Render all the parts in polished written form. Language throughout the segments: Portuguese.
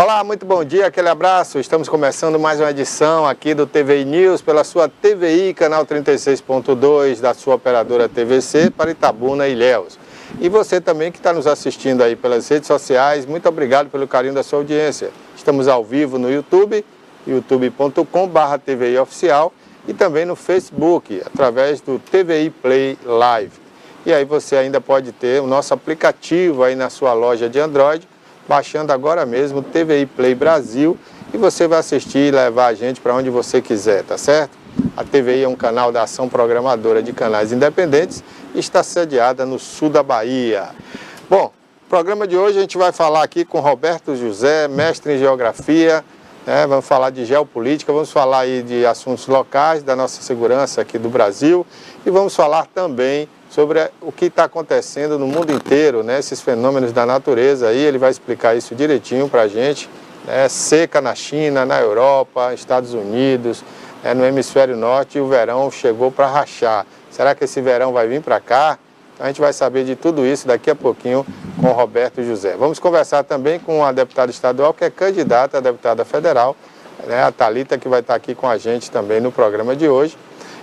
Olá, muito bom dia, aquele abraço. Estamos começando mais uma edição aqui do TVI News pela sua TVI, canal 36.2 da sua operadora TVC para Itabuna e Ilhéus. E você também que está nos assistindo aí pelas redes sociais, muito obrigado pelo carinho da sua audiência. Estamos ao vivo no YouTube, youtube.com/TVI Oficial e também no Facebook, através do TVI Play Live. E aí você ainda pode ter o nosso aplicativo aí na sua loja de Android, baixando agora mesmo o TVI Play Brasil e você vai assistir e levar a gente para onde você quiser, tá certo? A TVI é um canal da Ação Programadora de Canais Independentes e está sediada no sul da Bahia. Bom, no programa de hoje a gente vai falar aqui com Roberto José, mestre em Geografia, né? Vamos falar de geopolítica, vamos falar aí de assuntos locais, da nossa segurança aqui do Brasil e vamos falar também sobre o que está acontecendo no mundo inteiro, né? Esses fenômenos da natureza aí, ele vai explicar isso direitinho para a gente, né? Seca na China, na Europa, Estados Unidos, no hemisfério norte, e o verão chegou para rachar. Será que esse verão vai vir para cá? Então a gente vai saber de tudo isso daqui a pouquinho com o Roberto José. Vamos conversar também com a deputada estadual, que é candidata a deputada federal, né? A Thalita, que vai estar aqui com a gente também no programa de hoje.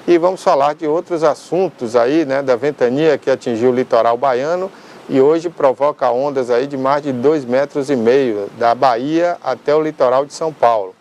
E vamos falar de outros assuntos aí, né, da ventania que atingiu o litoral baiano e hoje provoca ondas aí de mais de 2,5 metros, da Bahia até o litoral de São Paulo.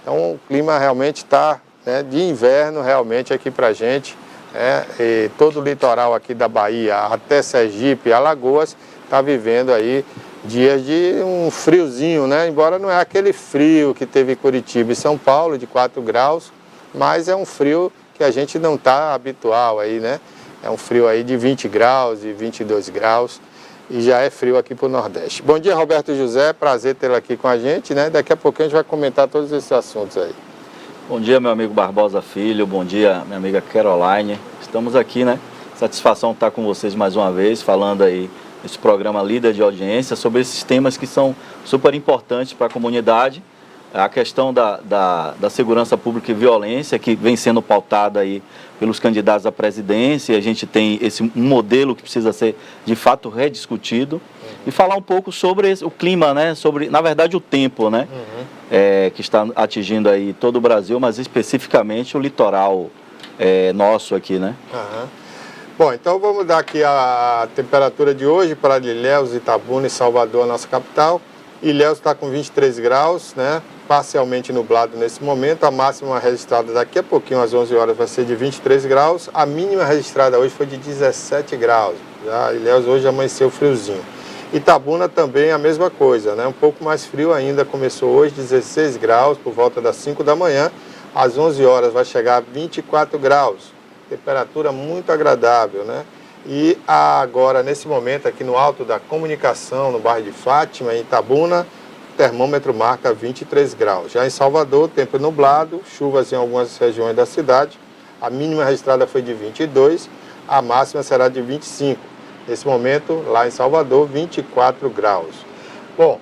Então o clima realmente está, né, de inverno realmente aqui pra gente, né, e todo o litoral aqui da Bahia até Sergipe e Alagoas está vivendo aí dias de um friozinho, né, embora não é aquele frio que teve Curitiba e São Paulo de 4 graus, mas é um frio que a gente não está habitual aí, né? É um frio aí de 20 graus e 22 graus e já é frio aqui para o Nordeste. Bom dia, Roberto José, prazer tê-lo aqui com a gente, né? Daqui a pouquinho a gente vai comentar todos esses assuntos aí. Bom dia, meu amigo Barbosa Filho, bom dia, minha amiga Caroline. Estamos aqui, né? Satisfação estar com vocês mais uma vez, falando aí nesse programa Líder de Audiência sobre esses temas que são super importantes para a comunidade. A questão da segurança pública e violência, que vem sendo pautada aí pelos candidatos à presidência, e a gente tem um modelo que precisa ser, de fato, rediscutido, e falar um pouco sobre o clima, né? Sobre, na verdade, o tempo, né? Que está atingindo aí todo o Brasil, mas especificamente o litoral nosso aqui, né? Bom, então vamos dar aqui a temperatura de hoje para Ilhéus, Itabuna e Salvador, a nossa capital. Ilhéus está com 23 graus, né? Parcialmente nublado nesse momento. A máxima registrada daqui a pouquinho, às 11 horas, vai ser de 23 graus. A mínima registrada hoje foi de 17 graus. Já Ilhéus hoje amanheceu friozinho. Itabuna também a mesma coisa, né? Um pouco mais frio ainda. Começou hoje 16 graus por volta das 5 da manhã. Às 11 horas vai chegar a 24 graus. Temperatura muito agradável, né? E agora, nesse momento, aqui no Alto da Comunicação, no bairro de Fátima, em Itabuna, o termômetro marca 23 graus. Já em Salvador, tempo nublado, chuvas em algumas regiões da cidade. A mínima registrada foi de 22, a máxima será de 25. Nesse momento, lá em Salvador, 24 graus. Bom,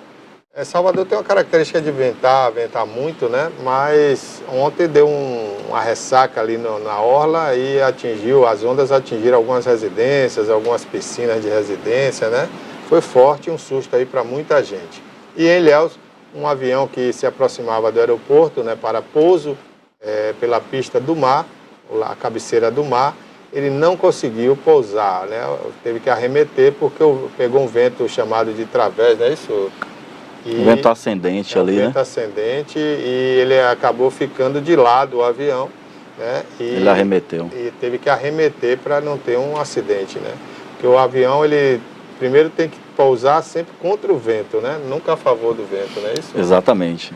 Salvador tem uma característica de ventar muito, né? Mas ontem deu uma ressaca ali na orla e as ondas atingiram algumas residências, algumas piscinas de residência, né? Foi forte, um susto aí para muita gente. E em Ilhéus, um avião que se aproximava do aeroporto, né, para pouso pela pista do mar, a cabeceira do mar, ele não conseguiu pousar, né? Teve que arremeter porque pegou um vento chamado de través, não é isso? Um vento ascendente ali, né? Um vento ascendente e ele acabou ficando de lado o avião, né? Ele arremeteu. E teve que arremeter para não ter um acidente, né? Porque o avião, ele primeiro tem que pousar sempre contra o vento, né? Nunca a favor do vento, não é isso? Exatamente.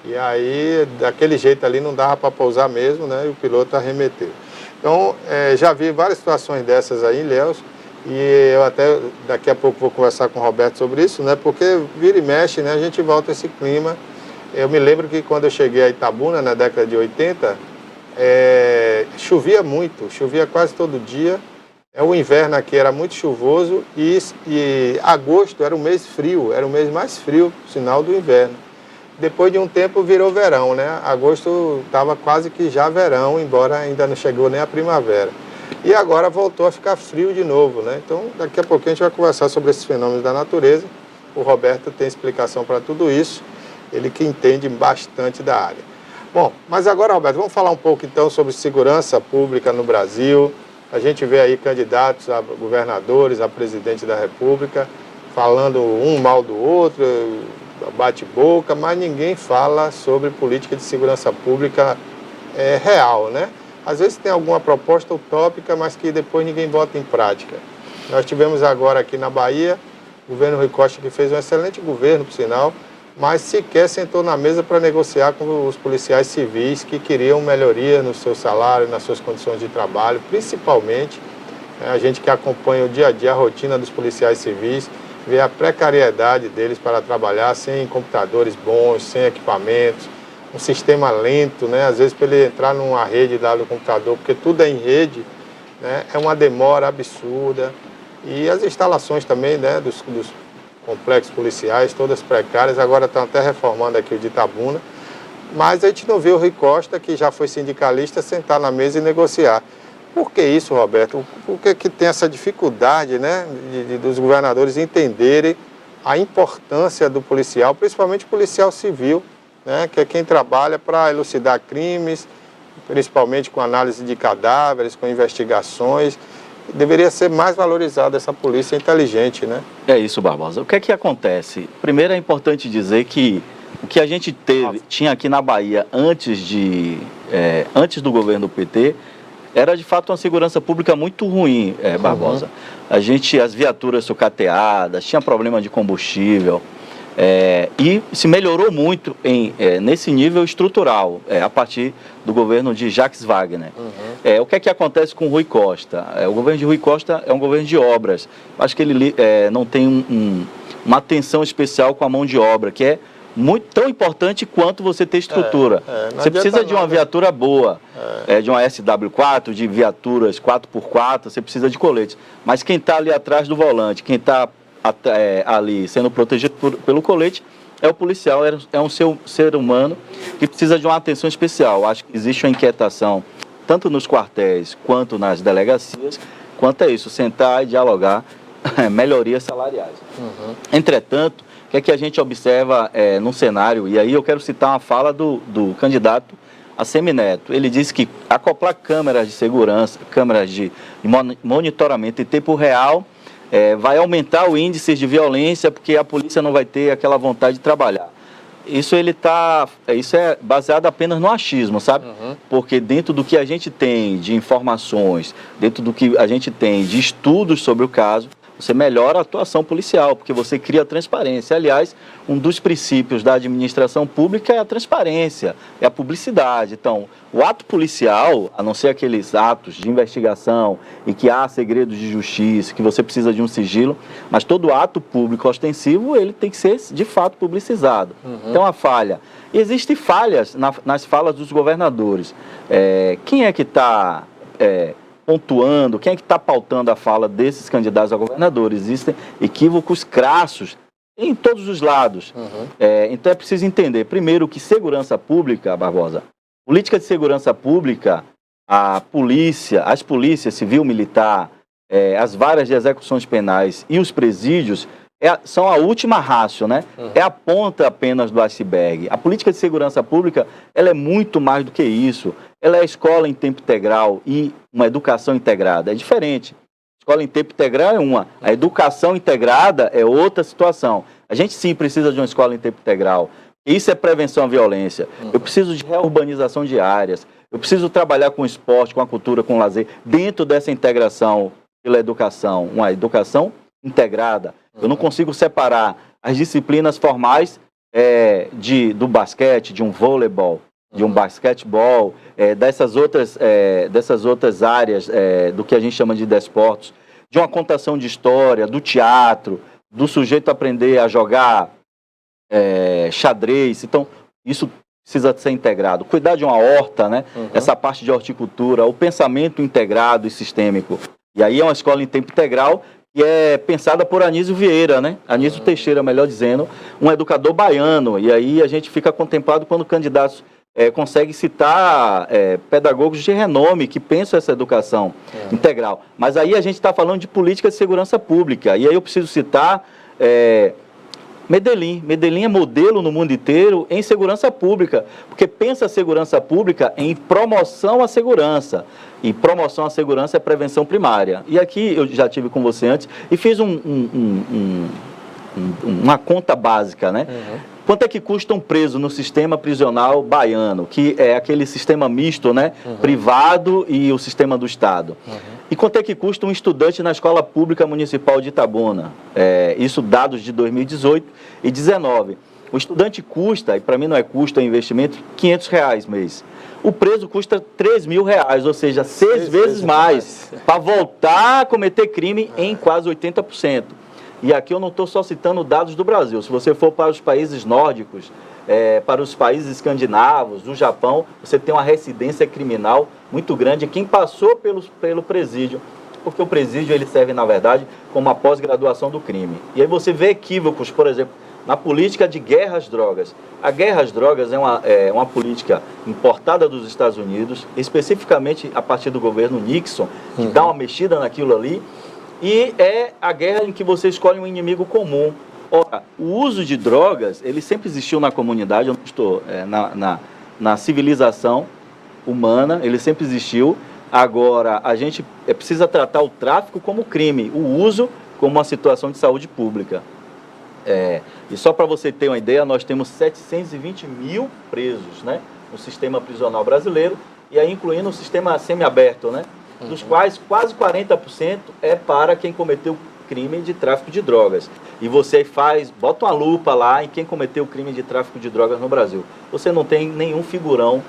E aí, daquele jeito ali, não dava para pousar mesmo, né? E o piloto arremeteu. Então, já vi várias situações dessas aí em Ilhéus. E eu até daqui a pouco vou conversar com o Roberto sobre isso, né? Porque vira e mexe, né? A gente volta a esse clima. Eu me lembro que quando eu cheguei a Itabuna, na década de 80, chovia muito, chovia quase todo dia. O inverno aqui era muito chuvoso e agosto era o mês frio, era o mês mais frio, sinal do inverno. Depois de um tempo virou verão, né? Agosto estava quase que já verão, embora ainda não chegou nem a primavera. E agora voltou a ficar frio de novo, né? Então, daqui a pouquinho a gente vai conversar sobre esses fenômenos da natureza. O Roberto tem explicação para tudo isso. ele que entende bastante da área. Bom, mas agora, Roberto, vamos falar um pouco então sobre segurança pública no Brasil. A gente vê aí candidatos a governadores, a presidente da República, falando um mal do outro, bate-boca, mas ninguém fala sobre política de segurança pública real, né? Às vezes tem alguma proposta utópica, mas que depois ninguém bota em prática. Nós tivemos agora aqui na Bahia, o governo Rui Costa, que fez um excelente governo, por sinal, mas sequer sentou na mesa para negociar com os policiais civis que queriam melhoria no seu salário, nas suas condições de trabalho, principalmente a gente que acompanha o dia a dia, a rotina dos policiais civis, vê a precariedade deles para trabalhar sem computadores bons, sem equipamentos, um sistema lento, né? Às vezes para ele entrar numa rede lá do computador, porque tudo é em rede, né? É uma demora absurda. E as instalações também, né, dos complexos policiais, todas precárias, agora estão até reformando aqui o de Itabuna, mas a gente não vê o Rui Costa, que já foi sindicalista, sentar na mesa e negociar. Por que isso, Roberto? Por que tem essa dificuldade, né, dos governadores entenderem a importância do policial, principalmente o policial civil, né, que é quem trabalha para elucidar crimes, principalmente com análise de cadáveres, com investigações. Deveria ser mais valorizada essa polícia inteligente, né? É isso, Barbosa. O que é que acontece? Primeiro é importante dizer que o que a gente tinha aqui na Bahia antes do governo do PT era de fato uma segurança pública muito ruim, Barbosa. As viaturas sucateadas, tinha problema de combustível. E se melhorou muito nesse nível estrutural, a partir do governo de Jacques Wagner. O que é que acontece com o Rui Costa? O governo de Rui Costa é um governo de obras. Acho que ele não tem uma atenção especial com a mão de obra, que é tão importante quanto você ter estrutura. Você precisa de uma viatura boa, de uma SW4, de viaturas 4x4, você precisa de coletes. Mas quem está ali atrás do volante, quem está ali sendo protegido pelo colete, é o policial, é um ser humano que precisa de uma atenção especial. Acho que existe uma inquietação, tanto nos quartéis quanto nas delegacias, quanto a isso, sentar e dialogar melhorias salariais. Entretanto, o que é que a gente observa num cenário, e aí eu quero citar uma fala do candidato Assemineto. Ele disse que acoplar câmeras de segurança, câmeras de monitoramento em tempo real, vai aumentar o índice de violência, porque a polícia não vai ter aquela vontade de trabalhar. Isso é baseado apenas no achismo, sabe? Porque dentro do que a gente tem de informações, dentro do que a gente tem de estudos sobre o caso, você melhora a atuação policial, porque você cria transparência. Aliás, um dos princípios da administração pública é a transparência, é a publicidade. Então, o ato policial, a não ser aqueles atos de investigação em que há segredos de justiça, que você precisa de um sigilo, mas todo ato público ostensivo, ele tem que ser, de fato, publicizado. Então, a falha. Existem falhas nas falas dos governadores. Quem é que está pontuando, quem é que está pautando a fala desses candidatos a governadores? Existem equívocos crassos em todos os lados. Então é preciso entender, primeiro, que segurança pública, Barbosa, política de segurança pública, a polícia, as polícias civil, militar, as varas de execuções penais e os presídios são a última ratio, né? É a ponta apenas do iceberg. A política de segurança pública, ela é muito mais do que isso. Ela é a escola em tempo integral e uma educação integrada. É diferente. Escola em tempo integral é uma. A educação integrada é outra situação. A gente sim precisa de uma escola em tempo integral. Isso é prevenção à violência. Eu preciso de reurbanização de áreas. Eu preciso trabalhar com o esporte, com a cultura, com o lazer, dentro dessa integração pela educação. Uma educação integrada. Eu não consigo separar as disciplinas formais do basquete, de um voleibol, de um basquetebol, dessas outras áreas do que a gente chama de desportos, de uma contação de história, do teatro, do sujeito aprender a jogar xadrez. Então, isso precisa ser integrado. Cuidar de uma horta, né? Essa parte de horticultura, o pensamento integrado e sistêmico. E aí é uma escola em tempo integral que é pensada por Anísio Vieira, né? Anísio Teixeira, melhor dizendo, um educador baiano. E aí a gente fica contemplado quando candidatos conseguem citar pedagogos de renome que pensam essa educação integral. Mas aí a gente está falando de política de segurança pública. E aí eu preciso citar Medellín é modelo no mundo inteiro em segurança pública, porque pensa a segurança pública em promoção à segurança. E promoção à segurança é prevenção primária. E aqui eu já tive com você antes e fiz uma conta básica, né? Quanto é que custa um preso no sistema prisional baiano, que é aquele sistema misto, né? Privado e o sistema do Estado. E quanto é que custa um estudante na Escola Pública Municipal de Itabuna? Isso dados de 2018 e 2019. O estudante custa, e para mim não é custo, é investimento, R$500 mês. O preso custa R$3.000, ou seja, 6 vezes mais, para voltar a cometer crime em quase 80%. E aqui eu não estou só citando dados do Brasil. Se você for para os países nórdicos, para os países escandinavos, do Japão, você tem uma recidência criminal muito grande. Quem passou pelo presídio, porque o presídio ele serve, na verdade, como a pós-graduação do crime. E aí você vê equívocos, por exemplo, na política de guerra às drogas. A guerra às drogas é uma política importada dos Estados Unidos, especificamente a partir do governo Nixon, que dá uma mexida naquilo ali. E é a guerra em que você escolhe um inimigo comum. Ora, o uso de drogas, ele sempre existiu na comunidade, eu não estou na civilização humana, ele sempre existiu. Agora, a gente precisa tratar o tráfico como crime, o uso como uma situação de saúde pública. E só para você ter uma ideia, nós temos 720 mil presos, né, no sistema prisional brasileiro, e aí incluindo o sistema semiaberto, né? Dos quais quase 40% é para quem cometeu crime de tráfico de drogas. E você bota uma lupa lá em quem cometeu crime de tráfico de drogas no Brasil. Você não tem nenhum figurão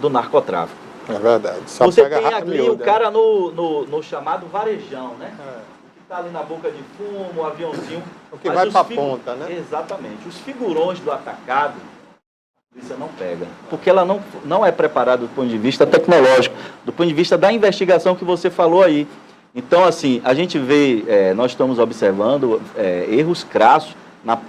do narcotráfico. É verdade. Só você pega tem ali o né? cara no chamado varejão, né? Que está ali na boca de fumo, o aviãozinho. O que vai para a ponta, né? Exatamente. Os figurões do atacado, a polícia não pega, porque ela não é preparada do ponto de vista tecnológico, do ponto de vista da investigação que você falou aí. Então, assim, a gente vê, nós estamos observando erros crassos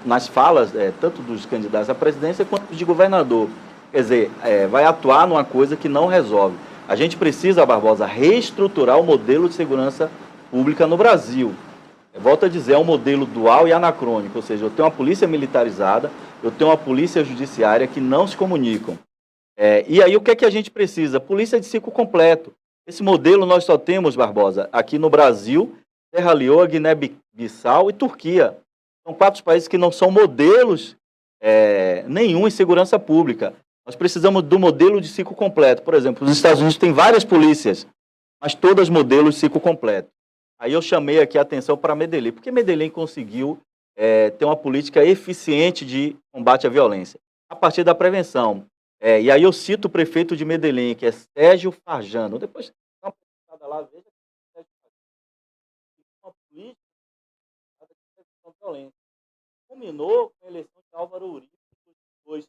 nas falas, tanto dos candidatos à presidência quanto de governador. Quer dizer, vai atuar numa coisa que não resolve. A gente precisa, Barbosa, reestruturar o modelo de segurança pública no Brasil. Volto a dizer, é um modelo dual e anacrônico, ou seja, eu tenho uma polícia militarizada, eu tenho uma polícia judiciária que não se comunicam. E aí o que é que a gente precisa? Polícia de ciclo completo. Esse modelo nós só temos, Barbosa, aqui no Brasil, Serra Leoa, Guiné-Bissau e Turquia. São 4 países que não são modelos nenhum em segurança pública. Nós precisamos do modelo de ciclo completo. Por exemplo, os Estados Unidos têm várias polícias, mas todas modelos de ciclo completo. Aí eu chamei aqui a atenção para Medellín, porque Medellín conseguiu ter uma política eficiente de combate à violência, a partir da prevenção. E aí eu cito o prefeito de Medellín, que é Sérgio Farjano. Depois, dá uma pesquisada lá, veja que é Sérgio Farjano. Uma política de prevenção à violência. Culminou com a eleição de Álvaro Uribe, depois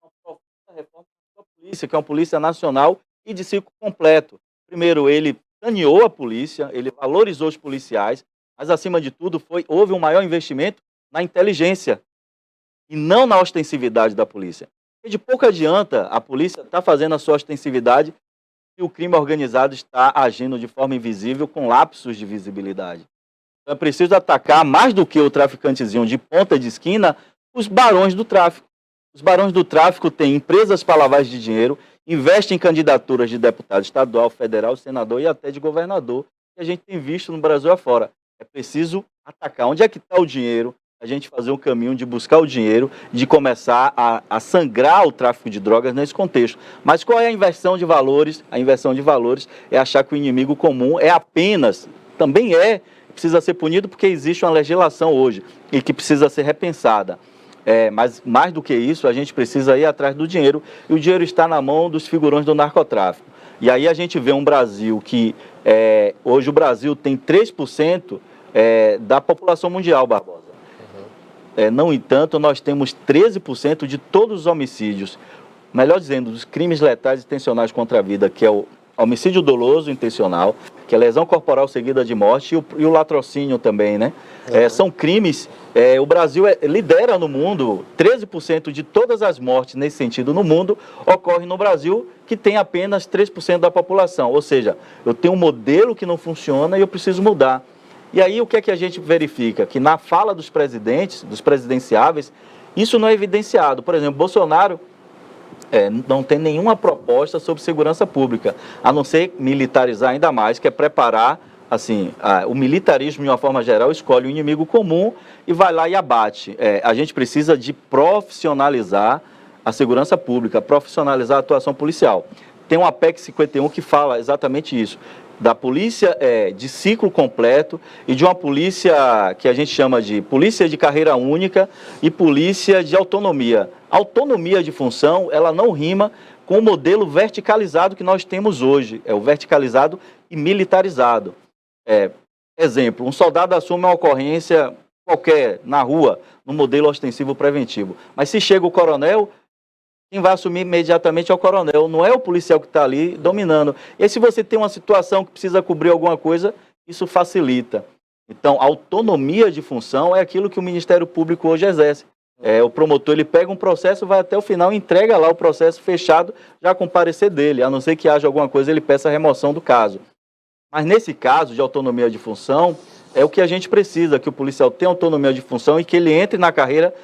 uma profunda reforma da polícia, que é uma polícia nacional e de ciclo completo. Primeiro, ele saneou a polícia, ele valorizou os policiais, mas, acima de tudo, houve um maior investimento na inteligência e não na ostensividade da polícia. E de pouco adianta a polícia estar fazendo a sua ostensividade e o crime organizado está agindo de forma invisível com lapsos de visibilidade. Então é preciso atacar, mais do que o traficantezinho de ponta de esquina, os barões do tráfico. Os barões do tráfico têm empresas para lavagem de dinheiro, investem em candidaturas de deputado estadual, federal, senador e até de governador, que a gente tem visto no Brasil afora. É preciso atacar. Onde é que está o dinheiro? A gente fazer um caminho de buscar o dinheiro, de começar a sangrar o tráfico de drogas nesse contexto. Mas qual é a inversão de valores? A inversão de valores é achar que o inimigo comum precisa ser punido porque existe uma legislação hoje e que precisa ser repensada. Mas mais do que isso, a gente precisa ir atrás do dinheiro, e o dinheiro está na mão dos figurões do narcotráfico. E aí a gente vê um Brasil que, hoje o Brasil tem 3% da população mundial, Barbosa. No entanto, nós temos 13% de todos os homicídios, melhor dizendo, dos crimes letais intencionais contra a vida, que é o homicídio doloso intencional, que é lesão corporal seguida de morte, e o latrocínio também, né? São crimes, o Brasil lidera no mundo, 13% de todas as mortes nesse sentido no mundo ocorrem no Brasil, que tem apenas 3% da população. Ou seja, eu tenho um modelo que não funciona e eu preciso mudar. E aí o que é que a gente verifica? Que na fala dos presidentes, dos presidenciáveis, isso não é evidenciado. Por exemplo, Bolsonaro não tem nenhuma proposta sobre segurança pública, a não ser militarizar ainda mais, que é preparar, assim, o militarismo, de uma forma geral, escolhe um inimigo comum e vai lá e abate. A gente precisa de profissionalizar a segurança pública, profissionalizar a atuação policial. Tem uma PEC 51 que fala exatamente isso, da polícia de ciclo completo e de uma polícia que a gente chama de polícia de carreira única e polícia de autonomia. Autonomia de função, ela não rima com o modelo verticalizado que nós temos hoje, é o verticalizado e militarizado. Exemplo, um soldado assume uma ocorrência qualquer na rua, no modelo ostensivo preventivo, mas se chega o coronel, quem vai assumir imediatamente é o coronel, não é o policial que está ali dominando. E aí, se você tem uma situação que precisa cobrir alguma coisa, isso facilita. Então, autonomia de função é aquilo que o Ministério Público hoje exerce. O promotor, ele pega um processo, vai até o final, entrega lá o processo fechado, já com o parecer dele, a não ser que haja alguma coisa, ele peça a remoção do caso. Mas nesse caso de autonomia de função, é o que a gente precisa, que o policial tenha autonomia de função e que ele entre na carreira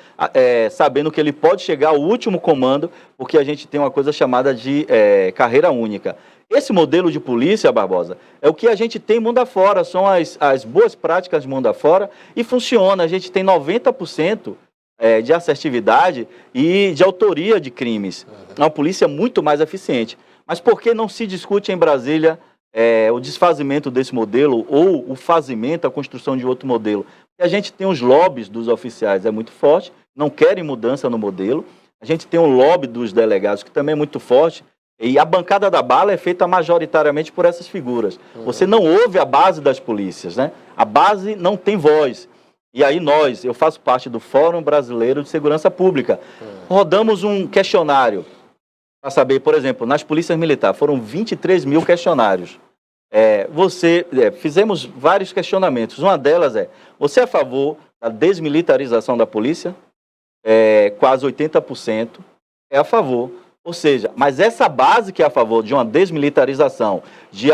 sabendo que ele pode chegar ao último comando, porque a gente tem uma coisa chamada de carreira única. Esse modelo de polícia, Barbosa, é o que a gente tem mundo afora, são as boas práticas de mundo afora e funciona. A gente tem 90% de assertividade e de autoria de crimes. É uma polícia muito mais eficiente. Mas por que não se discute em Brasília o desfazimento desse modelo ou o fazimento, a construção de outro modelo? Porque a gente tem os lobbies dos oficiais, é muito forte, não querem mudança no modelo. A gente tem o lobby dos delegados, que também é muito forte, e a bancada da bala é feita majoritariamente por essas figuras. Você não ouve a base das polícias, né? A base não tem voz. E aí eu faço parte do Fórum Brasileiro de Segurança Pública. Rodamos um questionário para saber, por exemplo, nas polícias militares, foram 23 mil questionários. Fizemos vários questionamentos. Uma delas você é a favor da desmilitarização da polícia? Quase 80% é a favor. Ou seja, mas essa base que é a favor de uma desmilitarização, de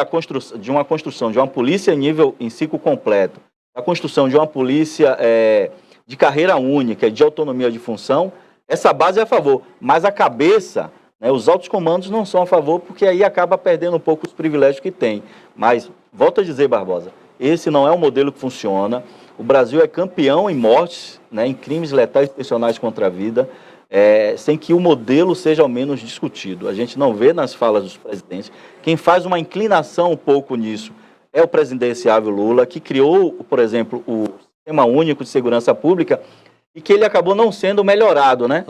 uma construção de uma polícia em ciclo completo, a construção de uma polícia de carreira única, de autonomia de função, essa base é a favor. Mas a cabeça, os altos comandos não são a favor, porque aí acaba perdendo um pouco os privilégios que tem. Mas, volto a dizer, Barbosa, esse não é um modelo que funciona. O Brasil é campeão em mortes, em crimes letais intencionais contra a vida, sem que o modelo seja ao menos discutido. A gente não vê nas falas dos presidentes. Quem faz uma inclinação um pouco nisso é o presidenciável Lula, que criou, por exemplo, o Sistema Único de Segurança Pública e que ele acabou não sendo melhorado, né?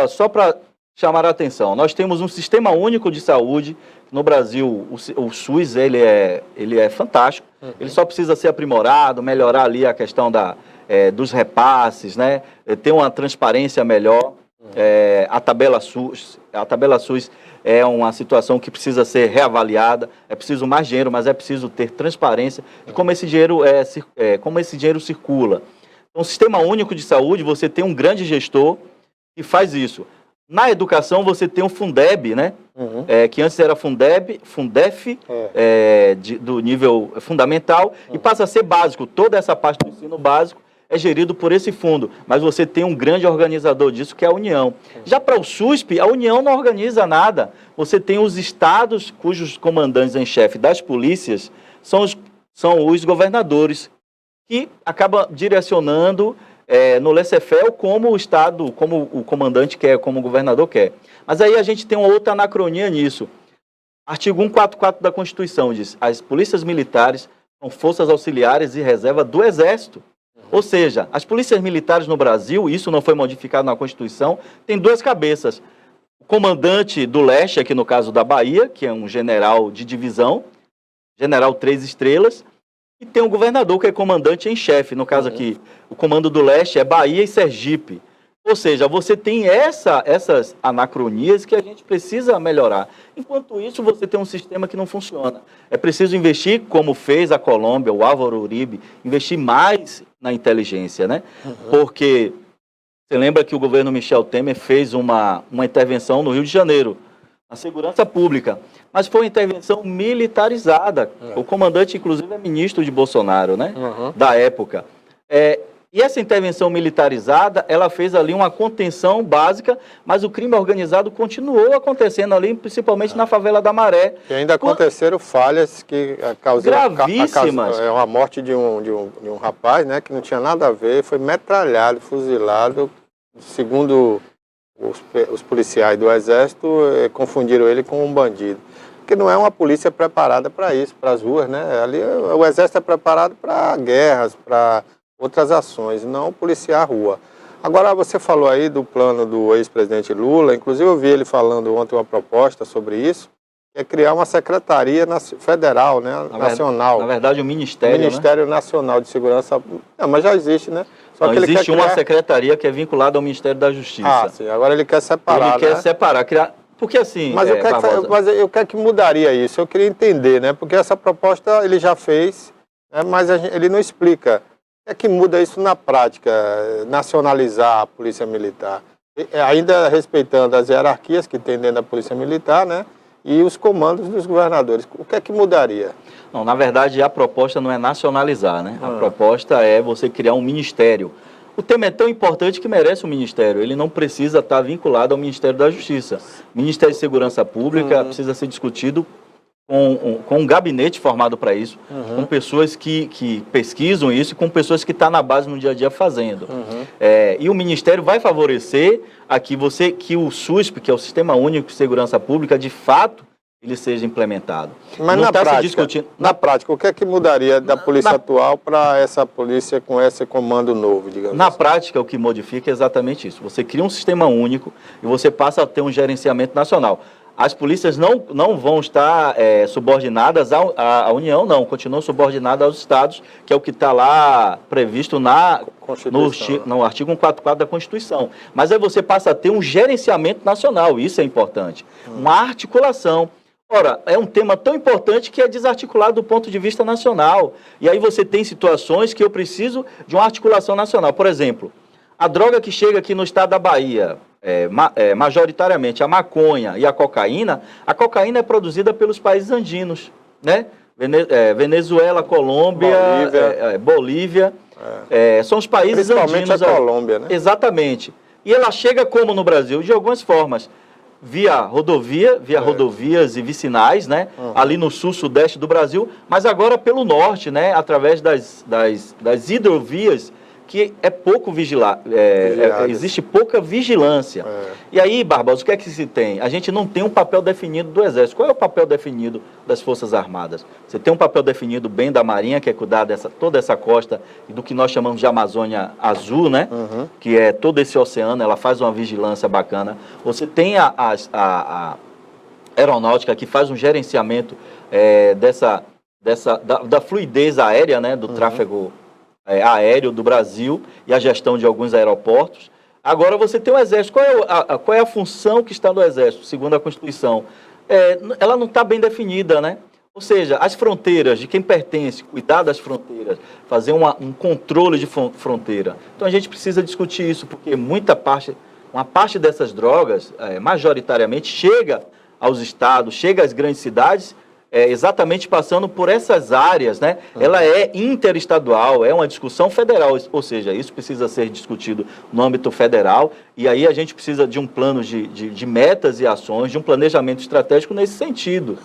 Só para chamar a atenção, nós temos um Sistema Único de Saúde. No Brasil, o SUS ele é fantástico, ele só precisa ser aprimorado, melhorar ali a questão dos repasses, né? Ter uma transparência melhor. A tabela SUS é uma situação que precisa ser reavaliada, é preciso mais dinheiro, mas é preciso ter transparência de como esse dinheiro circula. Então, o Sistema Único de Saúde, você tem um grande gestor que faz isso. Na educação, você tem o Fundeb, né? Que antes era Fundeb, Fundef, do nível fundamental, e passa a ser básico. Toda essa parte do ensino básico é gerido por esse fundo, mas você tem um grande organizador disso, que é a União. Já para o SUSP, a União não organiza nada. Você tem os estados cujos comandantes em chefe das polícias são os governadores, que acabam direcionando no laissez-faire como o Estado, como o comandante quer, como o governador quer. Mas aí a gente tem uma outra anacronia nisso. Artigo 144 da Constituição diz: as polícias militares são forças auxiliares e reserva do Exército. Ou seja, as polícias militares no Brasil, isso não foi modificado na Constituição, tem duas cabeças. O comandante do leste, aqui no caso da Bahia, que é um general de divisão, general 3 estrelas, e tem o governador, que é comandante em chefe. No caso aqui, o comando do leste é Bahia e Sergipe. Ou seja, você tem essas anacronias que a gente precisa melhorar. Enquanto isso, você tem um sistema que não funciona. É preciso investir, como fez a Colômbia, o Álvaro Uribe, investir mais na inteligência, né? Porque você lembra que o governo Michel Temer fez uma intervenção no Rio de Janeiro. na segurança pública, mas foi uma intervenção militarizada. O comandante, inclusive, é ministro de Bolsonaro, né? Da época. E essa intervenção militarizada, ela fez ali uma contenção básica, mas o crime organizado continuou acontecendo ali, principalmente na favela da Maré. E ainda aconteceram falhas que causaram gravíssimas. A morte de um rapaz, né, que não tinha nada a ver, foi metralhado, fuzilado, segundo os policiais do Exército, confundiram ele com um bandido. Porque não é uma polícia preparada para isso, para as ruas, né? Ali o Exército é preparado para guerras, para outras ações, não policiar a rua. Agora, você falou aí do plano do ex-presidente Lula, inclusive eu vi ele falando ontem uma proposta sobre isso, que é criar uma secretaria federal, né, nacional. Na verdade, o Ministério, Ministério Nacional de Segurança. Não, mas já existe, né? Só não, que ele existe uma secretaria que é vinculada ao Ministério da Justiça. Ah, sim. Agora ele quer separar, Ele quer separar, criar... Porque assim, mas eu quero que mudaria isso, eu queria entender, né? Porque essa proposta ele já fez, né, mas ele não explica. É que muda isso na prática, nacionalizar a Polícia Militar, ainda respeitando as hierarquias que tem dentro da Polícia Militar, né, e os comandos dos governadores. O que é que mudaria? Não, na verdade, a proposta não é nacionalizar, né? A proposta é você criar um ministério. O tema é tão importante que merece um ministério. Ele não precisa estar vinculado ao Ministério da Justiça. O Ministério de Segurança Pública precisa ser discutido com um gabinete formado para isso, com pessoas que pesquisam isso e com pessoas que estão na base no dia a dia fazendo. E o Ministério vai favorecer que o SUSP, que é o Sistema Único de Segurança Pública, de fato, ele seja implementado. Mas na prática, o que é que mudaria da polícia atual para essa polícia com esse comando novo, digamos assim? Na prática, o que modifica é exatamente isso. Você cria um sistema único e você passa a ter um gerenciamento nacional. As polícias não vão estar subordinadas à União, não. Continuam subordinadas aos estados, que é o que está lá previsto no artigo 144 da Constituição. Mas aí você passa a ter um gerenciamento nacional, isso é importante. Uma articulação. Ora, é um tema tão importante que é desarticulado do ponto de vista nacional. E aí você tem situações que eu preciso de uma articulação nacional. Por exemplo, a droga que chega aqui no estado da Bahia, majoritariamente a maconha e a cocaína é produzida pelos países andinos, né? Venezuela, Colômbia, Bolívia, são os países andinos. Principalmente a Colômbia, né? Exatamente. E ela chega como no Brasil? De algumas formas. Via rodovias e vicinais, né? Ali no sul-sudeste do Brasil, mas agora pelo norte, né? Através das hidrovias, que é pouco vigilado, existe pouca vigilância. E aí, Barbosa, o que é que se tem? A gente não tem um papel definido do Exército. Qual é o papel definido das Forças Armadas? Você tem um papel definido bem da Marinha, que é cuidar toda essa costa e do que nós chamamos de Amazônia Azul, né? Que é todo esse oceano, ela faz uma vigilância bacana. Você tem a aeronáutica, que faz um gerenciamento da fluidez aérea, né? Do tráfego aéreo do Brasil e a gestão de alguns aeroportos. Agora você tem o Exército. Qual é a função que está no Exército, segundo a Constituição? Ela não está bem definida, né? Ou seja, as fronteiras, de quem pertence, cuidar das fronteiras, fazer um controle de fronteira. Então a gente precisa discutir isso, porque uma parte dessas drogas, majoritariamente, chega aos estados, chega às grandes cidades, exatamente passando por essas áreas, né? Ela é interestadual, é uma discussão federal, ou seja, isso precisa ser discutido no âmbito federal, e aí a gente precisa de um plano de metas e ações, de um planejamento estratégico nesse sentido.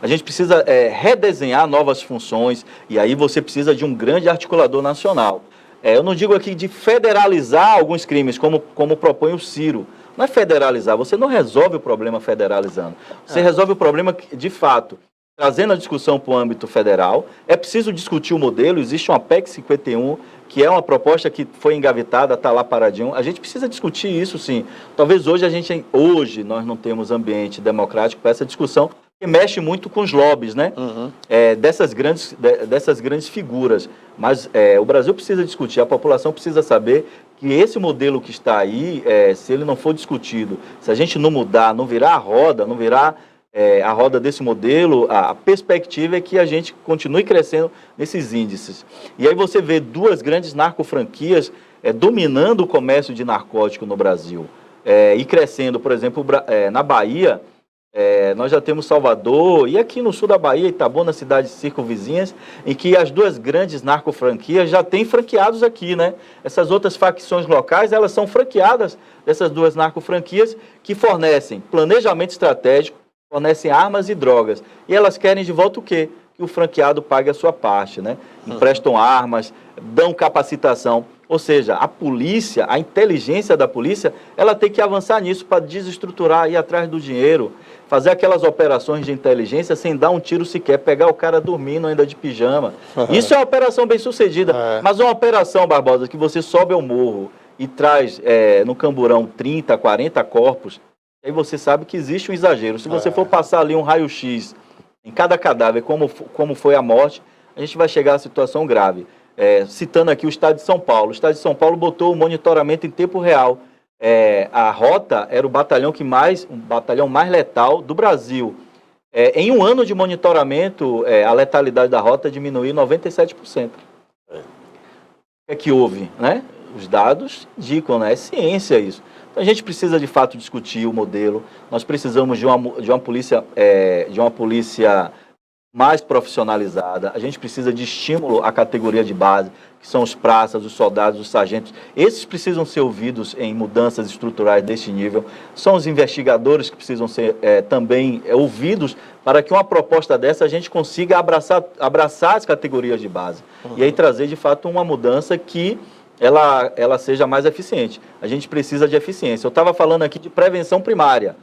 A gente precisa redesenhar novas funções, e aí você precisa de um grande articulador nacional. Eu não digo aqui de federalizar alguns crimes, como propõe o Ciro. Não é federalizar, você não resolve o problema federalizando. Você resolve o problema de fato, trazendo a discussão para o âmbito federal. É preciso discutir o modelo, existe uma PEC 51, que é uma proposta que foi engavetada, está lá paradinho. A gente precisa discutir isso, sim. Talvez hoje nós não temos ambiente democrático para essa discussão, que mexe muito com os lobbies, né? Dessas grandes figuras. Mas o Brasil precisa discutir, a população precisa saber que esse modelo que está aí, se ele não for discutido, se a gente não mudar, não virar a roda, a roda desse modelo, a perspectiva é que a gente continue crescendo nesses índices. E aí você vê duas grandes narcofranquias dominando o comércio de narcótico no Brasil e crescendo. Por exemplo, na Bahia, Nós já temos Salvador e aqui no sul da Bahia, Itabuna, cidades circunvizinhas, em que as duas grandes narcofranquias já têm franqueados aqui, né? Essas outras facções locais, elas são franqueadas dessas duas narcofranquias que fornecem planejamento estratégico, fornecem armas e drogas. E elas querem de volta o quê? Que o franqueado pague a sua parte, né? Emprestam armas, dão capacitação. Ou seja, a polícia, a inteligência da polícia, ela tem que avançar nisso para desestruturar, ir atrás do dinheiro, fazer aquelas operações de inteligência sem dar um tiro sequer, pegar o cara dormindo ainda de pijama. Isso é uma operação bem sucedida, mas uma operação, Barbosa, que você sobe ao morro e traz no camburão 30, 40 corpos, aí você sabe que existe um exagero. Se você for passar ali um raio-x em cada cadáver, como foi a morte, a gente vai chegar a situação grave. Citando aqui o Estado de São Paulo. O Estado de São Paulo botou o monitoramento em tempo real. A Rota era o batalhão mais letal do Brasil. Em um ano de monitoramento, a letalidade da Rota diminuiu 97%. O que é que houve, né? Os dados indicam, né? É ciência isso. Então a gente precisa de fato discutir o modelo. Nós precisamos de uma polícia mais profissionalizada. A gente precisa de estímulo à categoria de base, que são os praças, os soldados, os sargentos. Esses precisam ser ouvidos em mudanças estruturais deste nível. São os investigadores que precisam ser também ouvidos para que uma proposta dessa a gente consiga abraçar as categorias de base. E aí trazer, de fato, uma mudança que ela seja mais eficiente. A gente precisa de eficiência. Eu estava falando aqui de prevenção primária,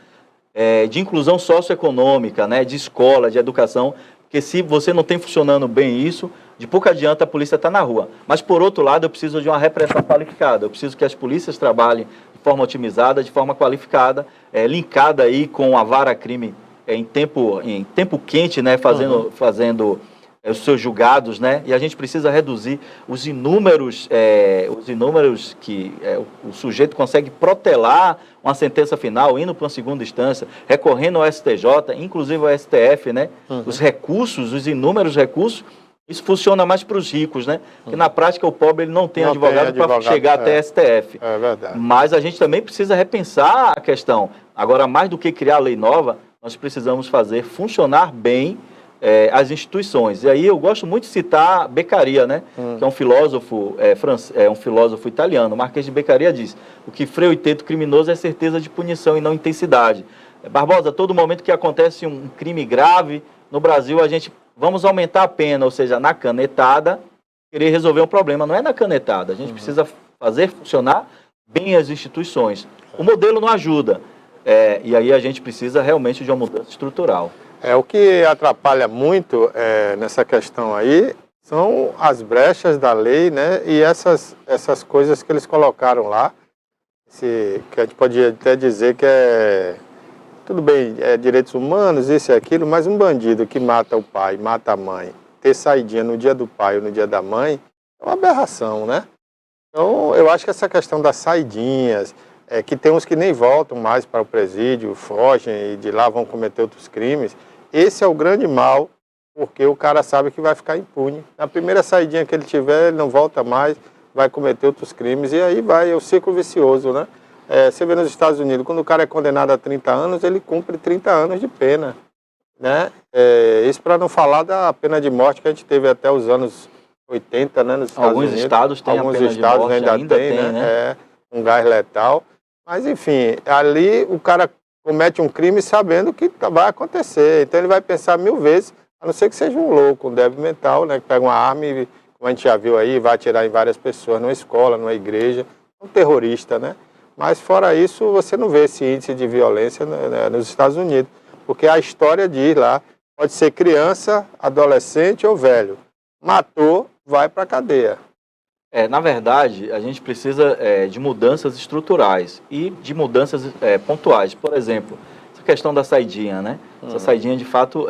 de inclusão socioeconômica, né, de escola, de educação, porque se você não tem funcionando bem isso, de pouco adianta a polícia estar na rua. Mas, por outro lado, eu preciso de uma repressão qualificada. Eu preciso que as polícias trabalhem de forma otimizada, de forma qualificada, linkada aí com a vara-crime em tempo quente, né, fazendo os seus julgados, né? E a gente precisa reduzir os inúmeros que o sujeito consegue protelar uma sentença final, indo para uma segunda instância, recorrendo ao STJ, inclusive ao STF, né? Os recursos, os inúmeros recursos, isso funciona mais para os ricos, né? Porque na prática o pobre ele não tem advogado para chegar até STF. É verdade. Mas a gente também precisa repensar a questão. Agora, mais do que criar lei nova, nós precisamos fazer funcionar bem as instituições. E aí eu gosto muito de citar Beccaria, né? Que é um filósofo um filósofo italiano. O Marquês de Beccaria diz: o que freia o intento criminoso é certeza de punição e não intensidade. Barbosa, a todo momento que acontece um crime grave no Brasil, a gente vamos aumentar a pena, ou seja, na canetada, querer resolver um problema. Não é na canetada. A gente precisa fazer funcionar bem as instituições. O modelo não ajuda. E aí a gente precisa realmente de uma mudança estrutural. O que atrapalha muito nessa questão aí são as brechas da lei, né? E essas coisas que eles colocaram lá, que a gente podia até dizer que tudo bem, direitos humanos, isso e aquilo, mas um bandido que mata o pai, mata a mãe, ter saidinha no dia do pai ou no dia da mãe, é uma aberração, né? Então, eu acho que essa questão das saidinhas, que tem uns que nem voltam mais para o presídio, fogem e de lá vão cometer outros crimes. Esse é o grande mal, porque o cara sabe que vai ficar impune. Na primeira saidinha que ele tiver, ele não volta mais, vai cometer outros crimes e aí vai, é o ciclo vicioso, né? Você vê nos Estados Unidos, quando o cara é condenado a 30 anos, ele cumpre 30 anos de pena, né? Isso para não falar da pena de morte que a gente teve até os anos 80, né, nos Estados Unidos. Alguns estados têm a pena de morte, ainda tem, né? Um gás letal. Mas, enfim, ali o cara comete um crime sabendo que vai acontecer. Então, ele vai pensar 1000 vezes, a não ser que seja um louco, um débil mental, né? Que pega uma arma e, como a gente já viu aí, vai atirar em várias pessoas, numa escola, numa igreja. Um terrorista, né? Mas, fora isso, você não vê esse índice de violência, né, nos Estados Unidos. Porque a história diz lá, pode ser criança, adolescente ou velho. Matou, vai para a cadeia. Na verdade, a gente precisa de mudanças estruturais e de mudanças pontuais. Por exemplo, essa questão da saidinha, né? Essa saidinha, de fato,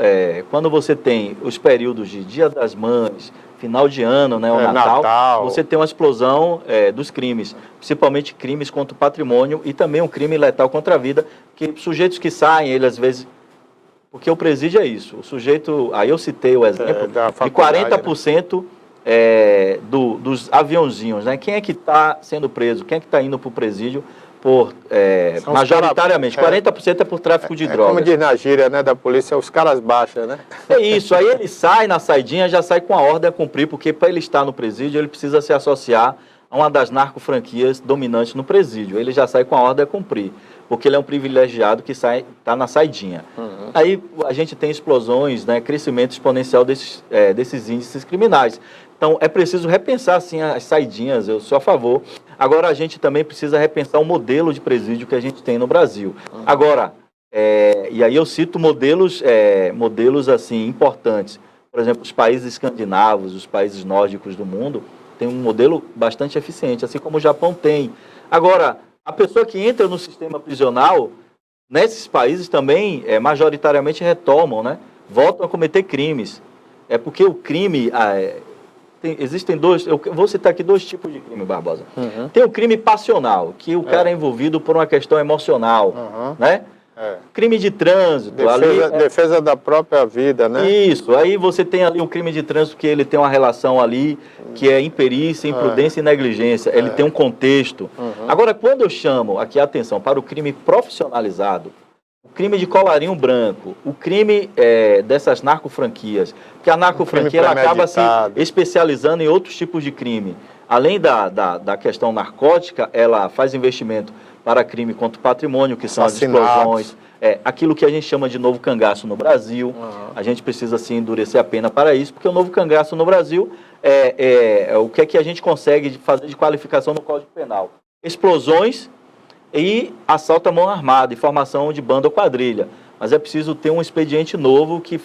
quando você tem os períodos de Dia das Mães, final de ano, né, o Natal, você tem uma explosão dos crimes, principalmente crimes contra o patrimônio e também um crime letal contra a vida, que sujeitos que saem, ele às vezes... Porque o presídio é isso. O sujeito, aí eu citei o exemplo, de 40%... dos aviãozinhos, né? Quem é que está sendo preso? Quem é que está indo para o presídio majoritariamente, 40% é por tráfico de drogas. Como diz na gíria, né, da polícia, os caras baixam, né? É isso, aí ele sai na saidinha, já sai com a ordem a cumprir, porque para ele estar no presídio, ele precisa se associar a uma das narcofranquias dominantes no presídio. Ele já sai com a ordem a cumprir, porque ele é um privilegiado que está na saidinha. Aí a gente tem explosões, né, crescimento exponencial desses índices criminais. Então é preciso repensar assim, as saidinhas, eu sou a favor. Agora a gente também precisa repensar o modelo de presídio que a gente tem no Brasil. Agora, e aí eu cito modelos assim, importantes. Por exemplo, os países escandinavos, os países nórdicos do mundo, tem um modelo bastante eficiente, assim como o Japão tem. Agora, a pessoa que entra no sistema prisional, nesses países também, majoritariamente retomam, né? Voltam a cometer crimes. É porque o crime... existem dois... Eu vou citar aqui dois tipos de crime, Barbosa. Tem o crime passional, que o cara é envolvido por uma questão emocional, né? Crime de trânsito. Defesa da própria vida, né? Isso. Aí você tem ali um crime de trânsito que ele tem uma relação ali, que é imperícia, imprudência e negligência. Ele tem um contexto. Agora, quando eu chamo aqui a atenção para o crime profissionalizado, o crime de colarinho branco, o crime dessas narcofranquias, porque a narcofranquia ela acaba se especializando em outros tipos de crime. Além da questão narcótica, ela faz investimento para crime contra o patrimônio, que são as explosões, aquilo que a gente chama de novo cangaço no Brasil. A gente precisa, sim, endurecer a pena para isso, porque o novo cangaço no Brasil o que é que a gente consegue fazer de qualificação no Código Penal? Explosões e assalto à mão armada, e formação de banda ou quadrilha. Mas é preciso ter um expediente novo que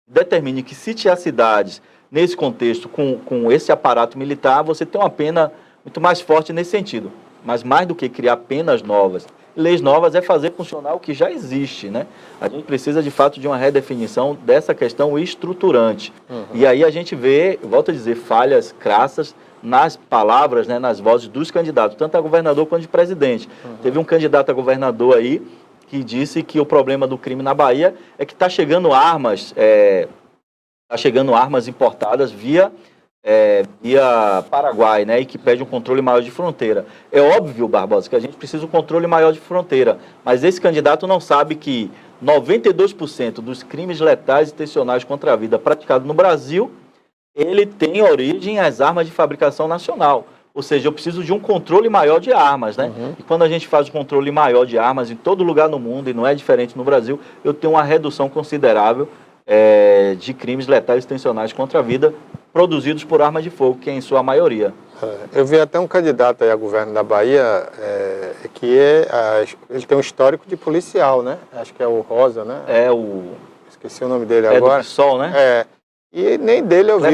determine que se tiver cidades nesse contexto, com esse aparato militar, você tem uma pena muito mais forte nesse sentido. Mas mais do que criar penas novas, leis novas é fazer funcionar o que já existe, né? A gente precisa, de fato, de uma redefinição dessa questão estruturante. E aí a gente vê, volto a dizer, falhas crassas nas palavras, né, nas vozes dos candidatos, tanto a governador quanto de presidente. Teve um candidato a governador aí que disse que o problema do crime na Bahia é que está chegando armas importadas via Paraguai, né, e que pede um controle maior de fronteira. É óbvio, Barbosa, que a gente precisa de um controle maior de fronteira, mas esse candidato não sabe que 92% dos crimes letais e intencionais contra a vida praticados no Brasil, ele tem origem às armas de fabricação nacional. Ou seja, eu preciso de um controle maior de armas, né? E quando a gente faz um controle maior de armas em todo lugar no mundo, e não é diferente no Brasil, eu tenho uma redução considerável de crimes letais e intencionais contra a vida produzidos por armas de fogo, que é em sua maioria. Eu vi até um candidato aí a governo da Bahia, ele tem um histórico de policial, né? Acho que é o Rosa, né? Esqueci o nome dele agora. Do PSOL, né? E nem dele eu vi...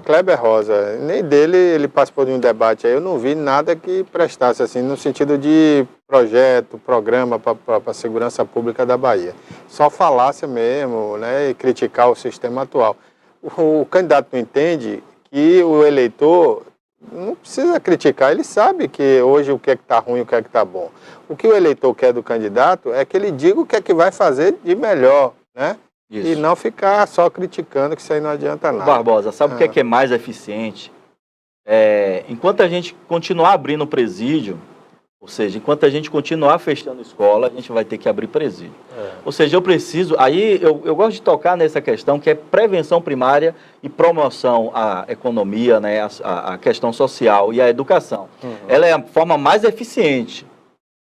Kleber Rosa. Nem dele ele participou de um debate aí, eu não vi nada que prestasse, assim, no sentido de projeto, programa para a segurança pública da Bahia. Só falácia mesmo, né, e criticar o sistema atual. O candidato não entende que o eleitor não precisa criticar, ele sabe que hoje o que é que está ruim e o que é que está bom. O que o eleitor quer do candidato é que ele diga o que é que vai fazer de melhor, né? Isso. E não ficar só criticando, que isso aí não adianta nada. Barbosa, sabe o que é mais eficiente? Enquanto a gente continuar abrindo presídio, ou seja, enquanto a gente continuar fechando escola, a gente vai ter que abrir presídio. Ou seja, eu preciso... Aí eu gosto de tocar nessa questão que é prevenção primária e promoção à economia, né, a questão social e a educação. Ela é a forma mais eficiente.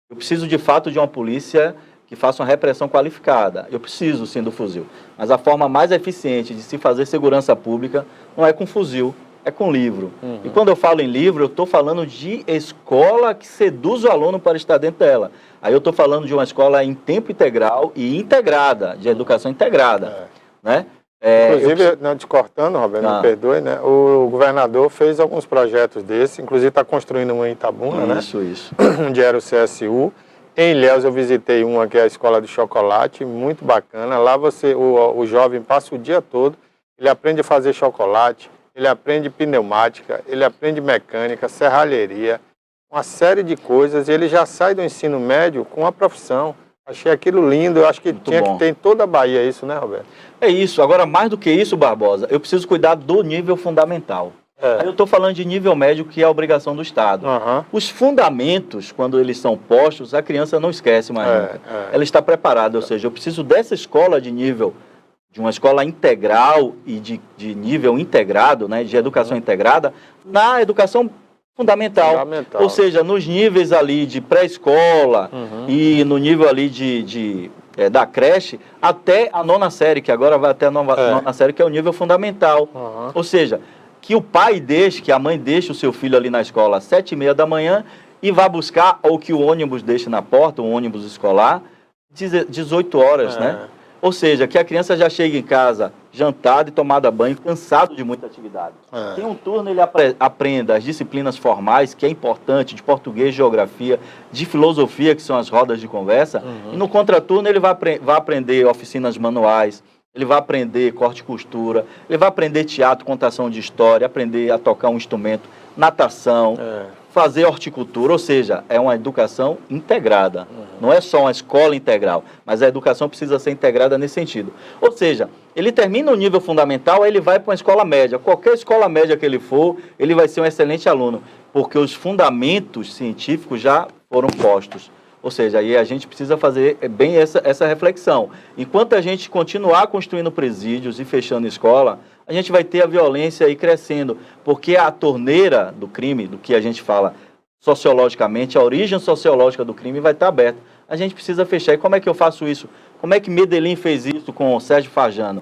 Eu preciso, de fato, de uma polícia que faça uma repressão qualificada. Eu preciso, sim, do fuzil. Mas a forma mais eficiente de se fazer segurança pública não é com fuzil, é com livro. E quando eu falo em livro, eu estou falando de escola que seduz o aluno para estar dentro dela. Aí eu estou falando de uma escola em tempo integral e integrada, de educação integrada. Né? Inclusive, não te cortando, Roberto, me perdoe, né? O governador fez alguns projetos desses, inclusive está construindo um em Itabuna, né? Isso. Onde era o CSU. Em Ilhéus eu visitei uma que é a Escola de Chocolate, muito bacana. Lá o jovem passa o dia todo, ele aprende a fazer chocolate, ele aprende pneumática, ele aprende mecânica, serralheria, uma série de coisas, e ele já sai do ensino médio com a profissão. Achei aquilo lindo, eu acho que tinha que ter em toda a Bahia isso, né, Roberto? É isso. Agora, mais do que isso, Barbosa, eu preciso cuidar do nível fundamental. Aí eu estou falando de nível médio, que é a obrigação do Estado. Os fundamentos, quando eles são postos, a criança não esquece mais nunca. Ela está preparada, ou seja, eu preciso dessa escola de nível, de uma escola integral e de nível integrado, né, de educação integrada, na educação fundamental. Ou seja, nos níveis ali de pré-escola e no nível ali da creche até a 9ª série, que agora vai até a 9ª série, que é o nível fundamental. Ou seja, que o pai deixe, que a mãe deixe o seu filho ali na escola às 7h30 da manhã e vá buscar, ou que o ônibus deixe na porta, um ônibus escolar, 18 horas, né? Ou seja, que a criança já chegue em casa jantado e tomado banho, cansado de muita atividade. Tem um turno, ele aprenda as disciplinas formais, que é importante, de português, geografia, de filosofia, que são as rodas de conversa, e no contraturno ele vai aprender oficinas manuais, ele vai aprender corte e costura, ele vai aprender teatro, contação de história, aprender a tocar um instrumento, natação, fazer horticultura, ou seja, é uma educação integrada. Não é só uma escola integral, mas a educação precisa ser integrada nesse sentido. Ou seja, ele termina o nível fundamental, aí ele vai para uma escola média. Qualquer escola média que ele for, ele vai ser um excelente aluno, porque os fundamentos científicos já foram postos. Ou seja, aí a gente precisa fazer bem essa reflexão. Enquanto a gente continuar construindo presídios e fechando escola, a gente vai ter a violência aí crescendo, porque a torneira do crime, do que a gente fala sociologicamente, a origem sociológica do crime vai estar aberta. A gente precisa fechar. E como é que eu faço isso? Como é que Medellín fez isso com o Sérgio Fajano?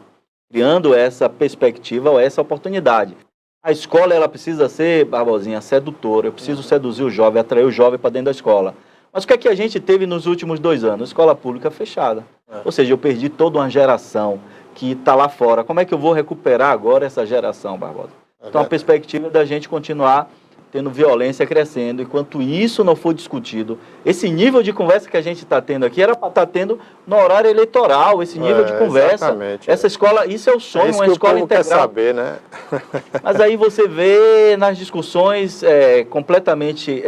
Criando essa perspectiva ou essa oportunidade. A escola, ela precisa ser, Barbosinha, sedutora. Eu preciso seduzir o jovem, atrair o jovem para dentro da escola. Mas o que é que a gente teve nos últimos 2 anos? Escola pública fechada. Ou seja, eu perdi toda uma geração que está lá fora. Como é que eu vou recuperar agora essa geração, Barbosa? Então, a perspectiva é da gente continuar tendo violência crescendo. Enquanto isso não for discutido, esse nível de conversa que a gente está tendo aqui era para estar tendo no horário eleitoral, esse nível de conversa. Essa escola, isso é o sonho, uma escola integral. Quer saber, né? Mas aí você vê nas discussões completamente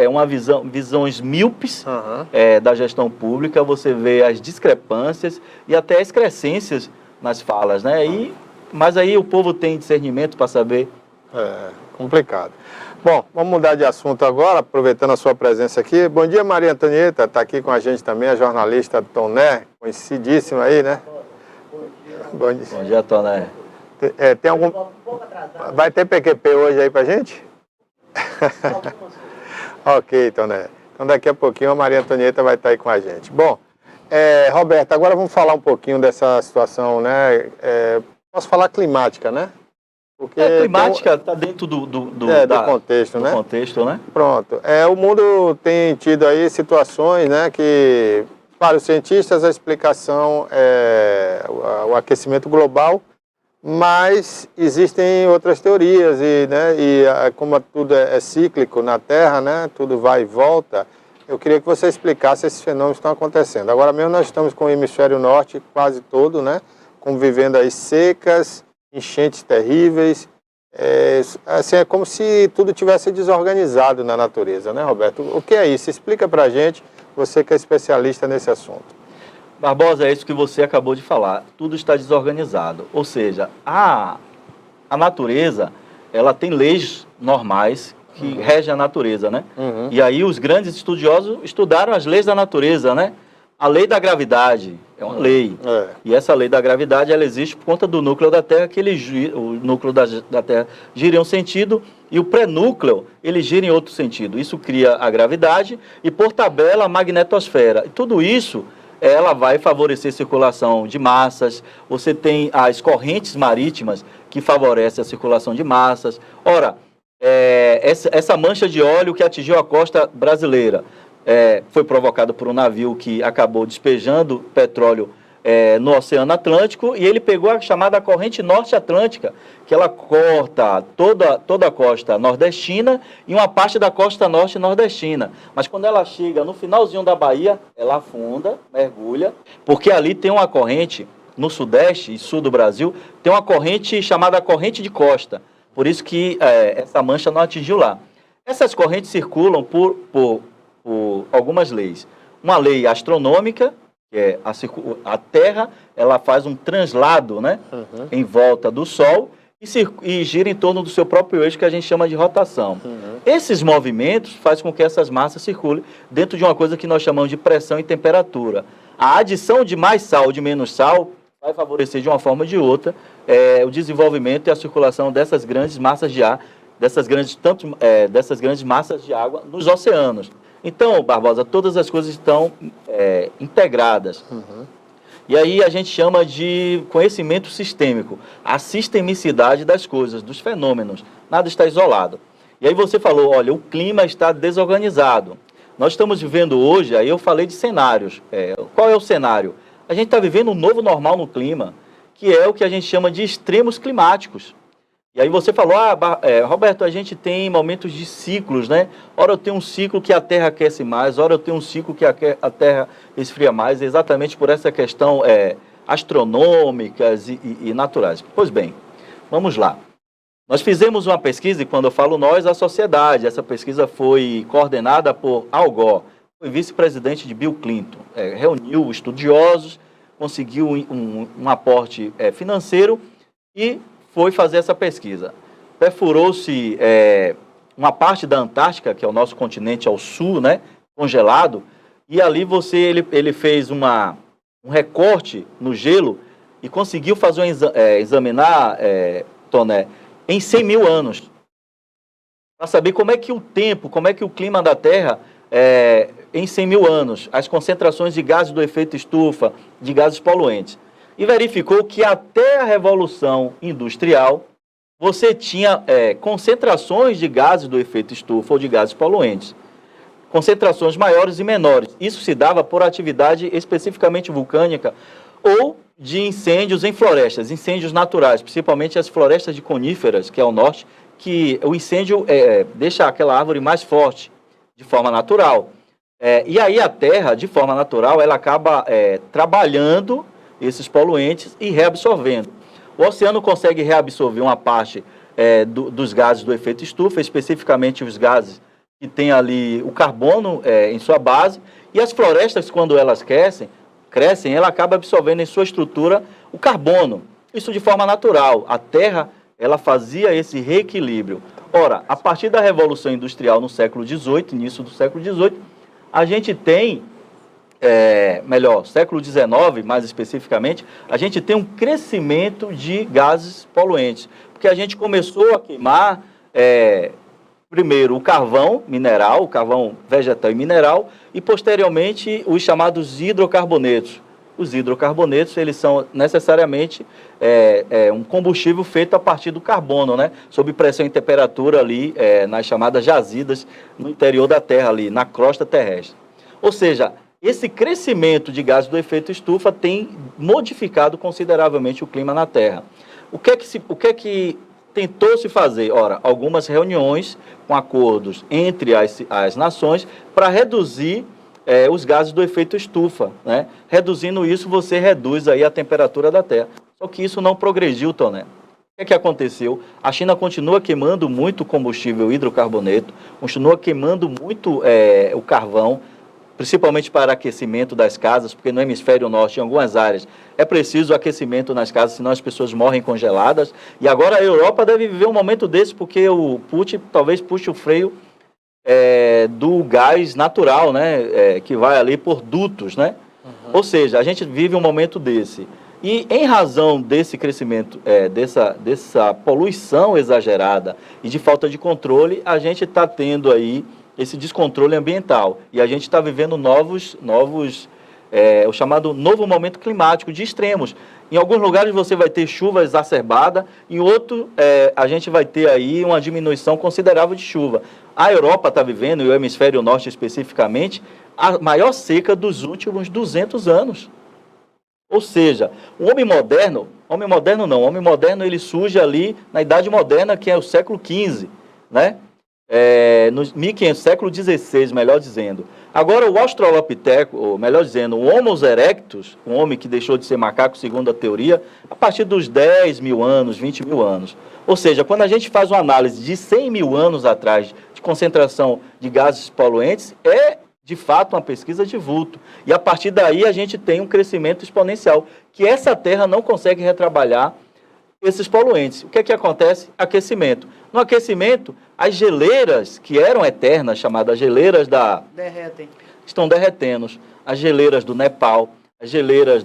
visões míopes da gestão pública, você vê as discrepâncias e até as excrescências nas falas, né? Mas aí o povo tem discernimento para saber. Complicado. Bom, vamos mudar de assunto agora, aproveitando a sua presença aqui. Bom dia, Maria Antonieta, está aqui com a gente também, a jornalista Toné, conhecidíssima aí, né? Bom dia, Toné. Tem algum... Vai ter PQP hoje aí pra gente? Ok, Toné. Então daqui a pouquinho a Maria Antonieta vai estar aí com a gente. Bom, Roberto, agora vamos falar um pouquinho dessa situação, né? Posso falar climática, né? Porque climática está dentro do contexto, né? Contexto, né? Pronto. O mundo tem tido aí situações, né, que, para os cientistas, a explicação é o aquecimento global, mas existem outras teorias e como tudo é cíclico na Terra, né, tudo vai e volta, eu queria que você explicasse esses fenômenos que estão acontecendo. Agora mesmo nós estamos com o hemisfério norte quase todo, né, convivendo aí secas, enchentes terríveis, assim, é como se tudo tivesse desorganizado na natureza, né, Roberto? O que é isso? Explica pra gente, você que é especialista nesse assunto. Barbosa, é isso que você acabou de falar, tudo está desorganizado, ou seja, a natureza, ela tem leis normais que regem a natureza, né? E aí os grandes estudiosos estudaram as leis da natureza, né? A lei da gravidade é uma lei. E essa lei da gravidade, ela existe por conta do núcleo da Terra, que o núcleo da Terra gira em um sentido e o pré-núcleo, ele gira em outro sentido. Isso cria a gravidade e, por tabela, a magnetosfera. E tudo isso, ela vai favorecer a circulação de massas. Você tem as correntes marítimas que favorecem a circulação de massas. Ora, essa mancha de óleo que atingiu a costa brasileira, foi provocado por um navio que acabou despejando petróleo no Oceano Atlântico, e ele pegou a chamada corrente norte-atlântica, que ela corta toda a costa nordestina e uma parte da costa norte nordestina. Mas quando ela chega no finalzinho da Bahia, ela afunda, mergulha, porque ali tem uma corrente, no sudeste e sul do Brasil, tem uma corrente chamada corrente de costa. Por isso que essa mancha não atingiu lá. Essas correntes circulam por algumas leis. Uma lei astronômica, que é a Terra, ela faz um translado, né, em volta do Sol, e gira em torno do seu próprio eixo, que a gente chama de rotação. Esses movimentos fazem com que essas massas circulem dentro de uma coisa que nós chamamos de pressão e temperatura. A adição de mais sal ou de menos sal vai favorecer de uma forma ou de outra o desenvolvimento e a circulação dessas grandes massas de ar, dessas grandes massas de água nos oceanos. Então, Barbosa, todas as coisas estão integradas. E aí a gente chama de conhecimento sistêmico, a sistemicidade das coisas, dos fenômenos. Nada está isolado. E aí você falou, olha, o clima está desorganizado. Nós estamos vivendo hoje, aí eu falei de cenários. Qual é o cenário? A gente está vivendo um novo normal no clima, que é o que a gente chama de extremos climáticos. E aí você falou, Roberto, a gente tem momentos de ciclos, né? Ora eu tenho um ciclo que a Terra aquece mais, ora eu tenho um ciclo que a Terra esfria mais, exatamente por essa questão astronômicas e naturais. Pois bem, vamos lá. Nós fizemos uma pesquisa, e quando eu falo nós, a sociedade. Essa pesquisa foi coordenada por Al Gore, foi vice-presidente de Bill Clinton. Reuniu estudiosos, conseguiu um aporte financeiro e foi fazer essa pesquisa. Perfurou-se uma parte da Antártica, que é o nosso continente ao sul, né, congelado, e ali ele fez um recorte no gelo e conseguiu fazer examinar, Toné, em 100 mil anos, para saber como é que o tempo, como é que o clima da Terra, em 100 mil anos, as concentrações de gases do efeito estufa, de gases poluentes. E verificou que até a Revolução Industrial, você tinha concentrações de gases do efeito estufa ou de gases poluentes. Concentrações maiores e menores. Isso se dava por atividade especificamente vulcânica ou de incêndios em florestas, incêndios naturais, principalmente as florestas de coníferas, que é o norte, que o incêndio deixa aquela árvore mais forte, de forma natural. E aí a Terra, de forma natural, ela acaba trabalhando esses poluentes e reabsorvendo. O oceano consegue reabsorver uma parte dos gases do efeito estufa, especificamente os gases que têm ali o carbono em sua base, e as florestas, quando elas crescem, ela acaba absorvendo em sua estrutura o carbono. Isso de forma natural. A Terra, ela fazia esse reequilíbrio. Ora, a partir da Revolução Industrial no século XVIII, início do século XVIII, a gente tem século XIX, mais especificamente, a gente tem um crescimento de gases poluentes, porque a gente começou a queimar, primeiro, o carvão mineral, o carvão vegetal e mineral, e posteriormente os chamados hidrocarbonetos. Os hidrocarbonetos, eles são necessariamente um combustível feito a partir do carbono, né? Sob pressão e temperatura ali, nas chamadas jazidas no interior da Terra ali, na crosta terrestre. Ou seja, esse crescimento de gases do efeito estufa tem modificado consideravelmente o clima na Terra. O que é que tentou se fazer? Ora, algumas reuniões com acordos entre as nações para reduzir os gases do efeito estufa, né? Reduzindo isso, você reduz aí a temperatura da Terra. Só que isso não progrediu, Toné. O que aconteceu? A China continua queimando muito combustível hidrocarboneto, continua queimando muito o carvão, principalmente para aquecimento das casas, porque no hemisfério norte, em algumas áreas, é preciso aquecimento nas casas, senão as pessoas morrem congeladas. E agora a Europa deve viver um momento desse, porque o Putin talvez puxe o freio do gás natural, né? Que vai ali por dutos, né? Ou seja, a gente vive um momento desse. E em razão desse crescimento, dessa poluição exagerada e de falta de controle, a gente está tendo aí esse descontrole ambiental. E a gente está vivendo o chamado novo momento climático de extremos. Em alguns lugares você vai ter chuva exacerbada, em outro a gente vai ter aí uma diminuição considerável de chuva. A Europa está vivendo, e o hemisfério norte especificamente, a maior seca dos últimos 200 anos. Ou seja, o homem moderno ele surge ali na Idade Moderna, que é o século XV, né? No 1500, século XVI, melhor dizendo. Agora, o Australopiteco, ou melhor dizendo, o Homo erectus, um homem que deixou de ser macaco, segundo a teoria, a partir dos 10 mil anos, 20 mil anos. Ou seja, quando a gente faz uma análise de 100 mil anos atrás de concentração de gases poluentes, de fato, uma pesquisa de vulto. E a partir daí a gente tem um crescimento exponencial, que essa Terra não consegue retrabalhar esses poluentes. O que é que acontece? Aquecimento. No aquecimento, as geleiras, que eram eternas, chamadas geleiras Derretem. estão derretendo. As geleiras do Nepal, as geleiras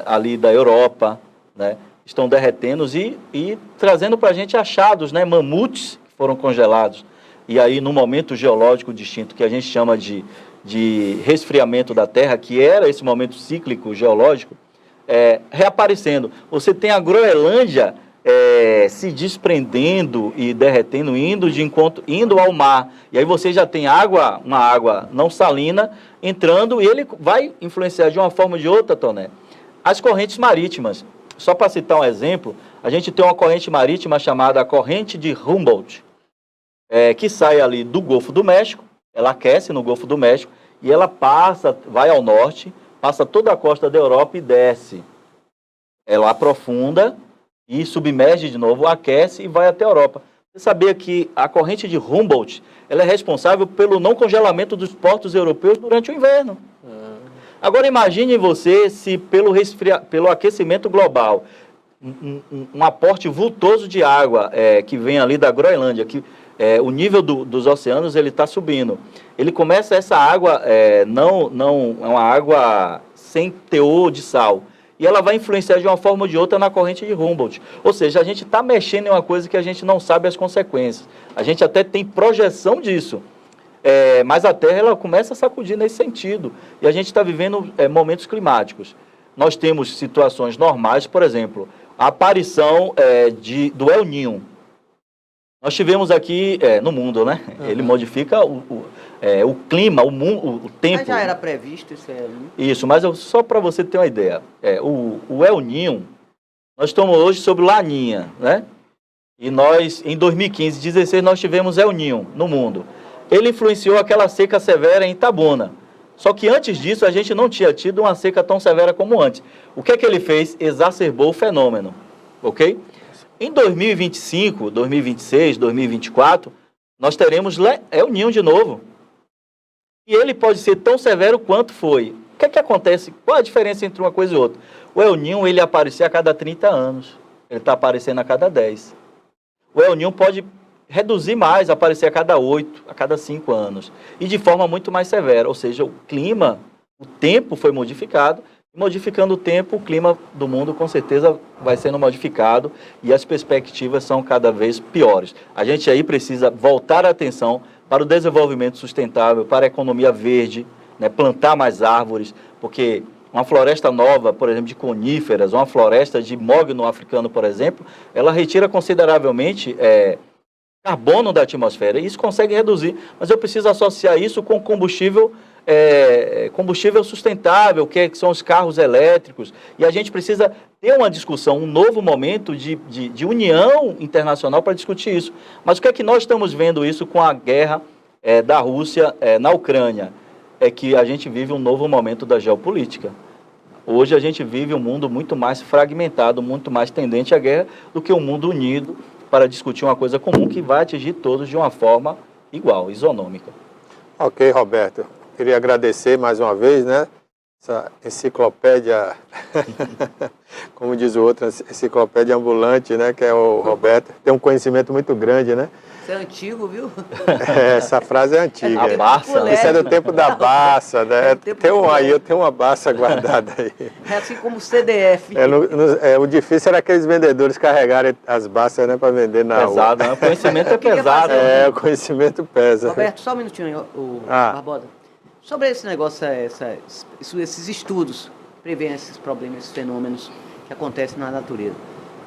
ali da Europa, né, estão derretendo e trazendo para a gente achados, né, mamutes que foram congelados. E aí, no momento geológico distinto, que a gente chama de resfriamento da Terra, que era esse momento cíclico geológico, reaparecendo. Você tem a Groenlândia se desprendendo e derretendo, indo ao mar. E aí você já tem uma água não salina entrando, e ele vai influenciar de uma forma ou de outra, Toné, as correntes marítimas. Só para citar um exemplo, a gente tem uma corrente marítima chamada a corrente de Humboldt, que sai ali do Golfo do México, ela aquece no Golfo do México, e ela vai ao norte, passa toda a costa da Europa e desce. Ela aprofunda e submerge de novo, aquece e vai até a Europa. Você sabia que a corrente de Humboldt ela é responsável pelo não congelamento dos portos europeus durante o inverno? Agora imagine você se pelo aquecimento global, um aporte vultoso de água que vem ali da Groenlândia, que o nível dos oceanos ele está subindo. Ele começa, essa água não é uma água sem teor de sal. E ela vai influenciar de uma forma ou de outra na corrente de Humboldt. Ou seja, a gente está mexendo em uma coisa que a gente não sabe as consequências. A gente até tem projeção disso. Mas a Terra ela começa a sacudir nesse sentido. E a gente está vivendo momentos climáticos. Nós temos situações normais, por exemplo, a aparição do El Niño. Nós tivemos aqui no mundo, né? Uhum. Ele modifica o clima, o tempo. Mas já era previsto isso aí? Isso, mas só para você ter uma ideia. O El Niño, nós estamos hoje sobre Laninha, né? E nós, em 2015, 2016, nós tivemos El Niño no mundo. Ele influenciou aquela seca severa em Itabuna. Só que antes disso, a gente não tinha tido uma seca tão severa como antes. O que é que ele fez? Exacerbou o fenômeno, ok? Em 2025, 2026, 2024, nós teremos El Niño de novo. E ele pode ser tão severo quanto foi. O que é que acontece? Qual a diferença entre uma coisa e outra? O El Niño, ele aparecia a cada 30 anos. Ele está aparecendo a cada 10. O El Niño pode reduzir mais, aparecer a cada 8, a cada 5 anos. E de forma muito mais severa. Ou seja, o clima, o tempo foi modificado. Modificando o tempo, o clima do mundo com certeza vai sendo modificado e as perspectivas são cada vez piores. A gente aí precisa voltar a atenção para o desenvolvimento sustentável, para a economia verde, né, plantar mais árvores, porque uma floresta nova, por exemplo, de coníferas, uma floresta de mogno africano, por exemplo, ela retira consideravelmente carbono da atmosfera e isso consegue reduzir, mas eu preciso associar isso com combustível sustentável, que são os carros elétricos, e a gente precisa ter uma discussão, um novo momento de união internacional para discutir isso. Mas o que é que nós estamos vendo isso com a guerra da Rússia na Ucrânia? É que a gente vive um novo momento da geopolítica. Hoje a gente vive um mundo muito mais fragmentado, muito mais tendente à guerra, do que um mundo unido para discutir uma coisa comum que vai atingir todos de uma forma igual, isonômica. Ok, Roberto. Queria agradecer mais uma vez, né? Essa enciclopédia, como diz o outro, enciclopédia ambulante, né? Que é o Roberto. Tem um conhecimento muito grande, né? Isso é antigo, viu? Essa frase é antiga. A Barça. Isso é do tempo da Barça, né? Eu tenho uma Barça guardada aí. É assim como o CDF. O difícil era aqueles vendedores carregarem as Barças, né? Para vender na rua. Pesado, né? O conhecimento é pesado. O conhecimento pesa. Roberto, só um minutinho, Barbosa. Sobre esse negócio, esses estudos prevêem esses problemas, esses fenômenos que acontecem na natureza.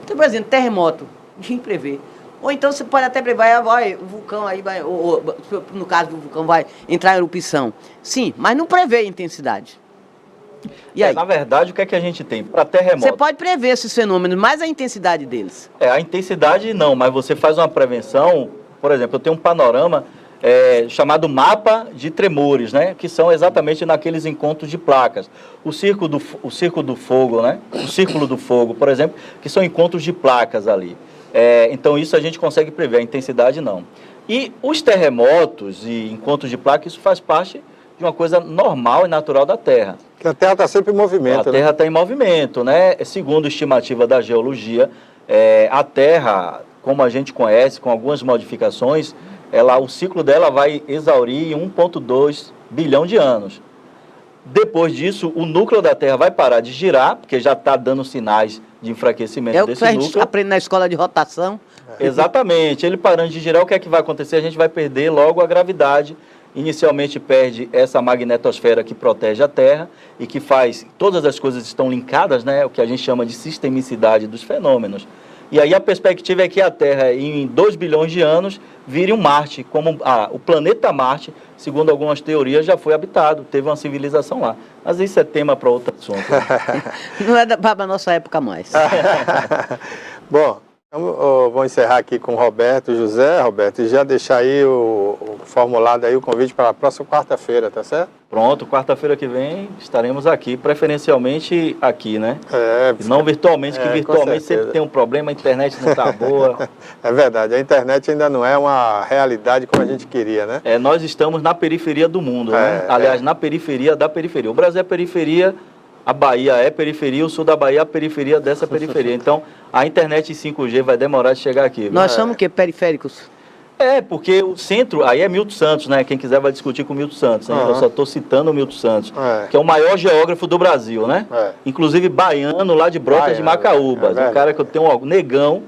Então, por exemplo, terremoto, ninguém prevê. Ou então você pode até prever, o vulcão aí vai, no caso do vulcão, vai entrar em erupção. Sim, mas não prevê a intensidade. E aí? Na verdade, o que é que a gente tem? Para terremoto. Você pode prever esses fenômenos, mas a intensidade deles. A intensidade não, mas você faz uma prevenção. Por exemplo, eu tenho um panorama chamado mapa de tremores, né? Que são exatamente naqueles encontros de placas. O Círculo do Fogo, né? O Círculo do Fogo, por exemplo, que são encontros de placas ali. Então isso a gente consegue prever, a intensidade não. E os terremotos e encontros de placas, isso faz parte de uma coisa normal e natural da Terra. Que a Terra está sempre em movimento. A Terra está em movimento, né? Segundo a estimativa da geologia, A Terra, como a gente conhece, com algumas modificações, o ciclo dela vai exaurir em 1,2 bilhão de anos. Depois disso, o núcleo da Terra vai parar de girar, porque já está dando sinais de enfraquecimento desse núcleo. É o que a gente aprende na escola de rotação. Exatamente. Ele parando de girar, o que é que vai acontecer? A gente vai perder logo a gravidade. Inicialmente perde essa magnetosfera que protege a Terra e que faz... Todas as coisas estão linkadas, né? O que a gente chama de sistemicidade dos fenômenos. E aí a perspectiva é que a Terra, em 2 bilhões de anos, vire um Marte, como o planeta Marte, segundo algumas teorias, já foi habitado, teve uma civilização lá. Mas isso é tema para outro assunto. Não é para a nossa época mais. Bom, vou encerrar aqui com o Roberto José. Roberto, e já deixar aí o formulado aí o convite para a próxima quarta-feira, tá certo? Pronto, quarta-feira que vem estaremos aqui, preferencialmente aqui, né? Não virtualmente, que virtualmente sempre tem um problema, a internet não está boa. É verdade, a internet ainda não é uma realidade como a gente queria, né? Nós estamos na periferia do mundo, né? Aliás, na periferia da periferia. O Brasil é periferia, a Bahia é periferia, o sul da Bahia é a periferia dessa periferia. Então, a internet 5G vai demorar de chegar aqui. Viu? Nós somos o quê? Periféricos? Porque o centro, aí é Milton Santos, né? Quem quiser vai discutir com o Milton Santos, né? Eu só estou citando o Milton Santos, que é o maior geógrafo do Brasil, né? Inclusive baiano lá de Brotas de Macaúbas. Um cara que eu tenho negão,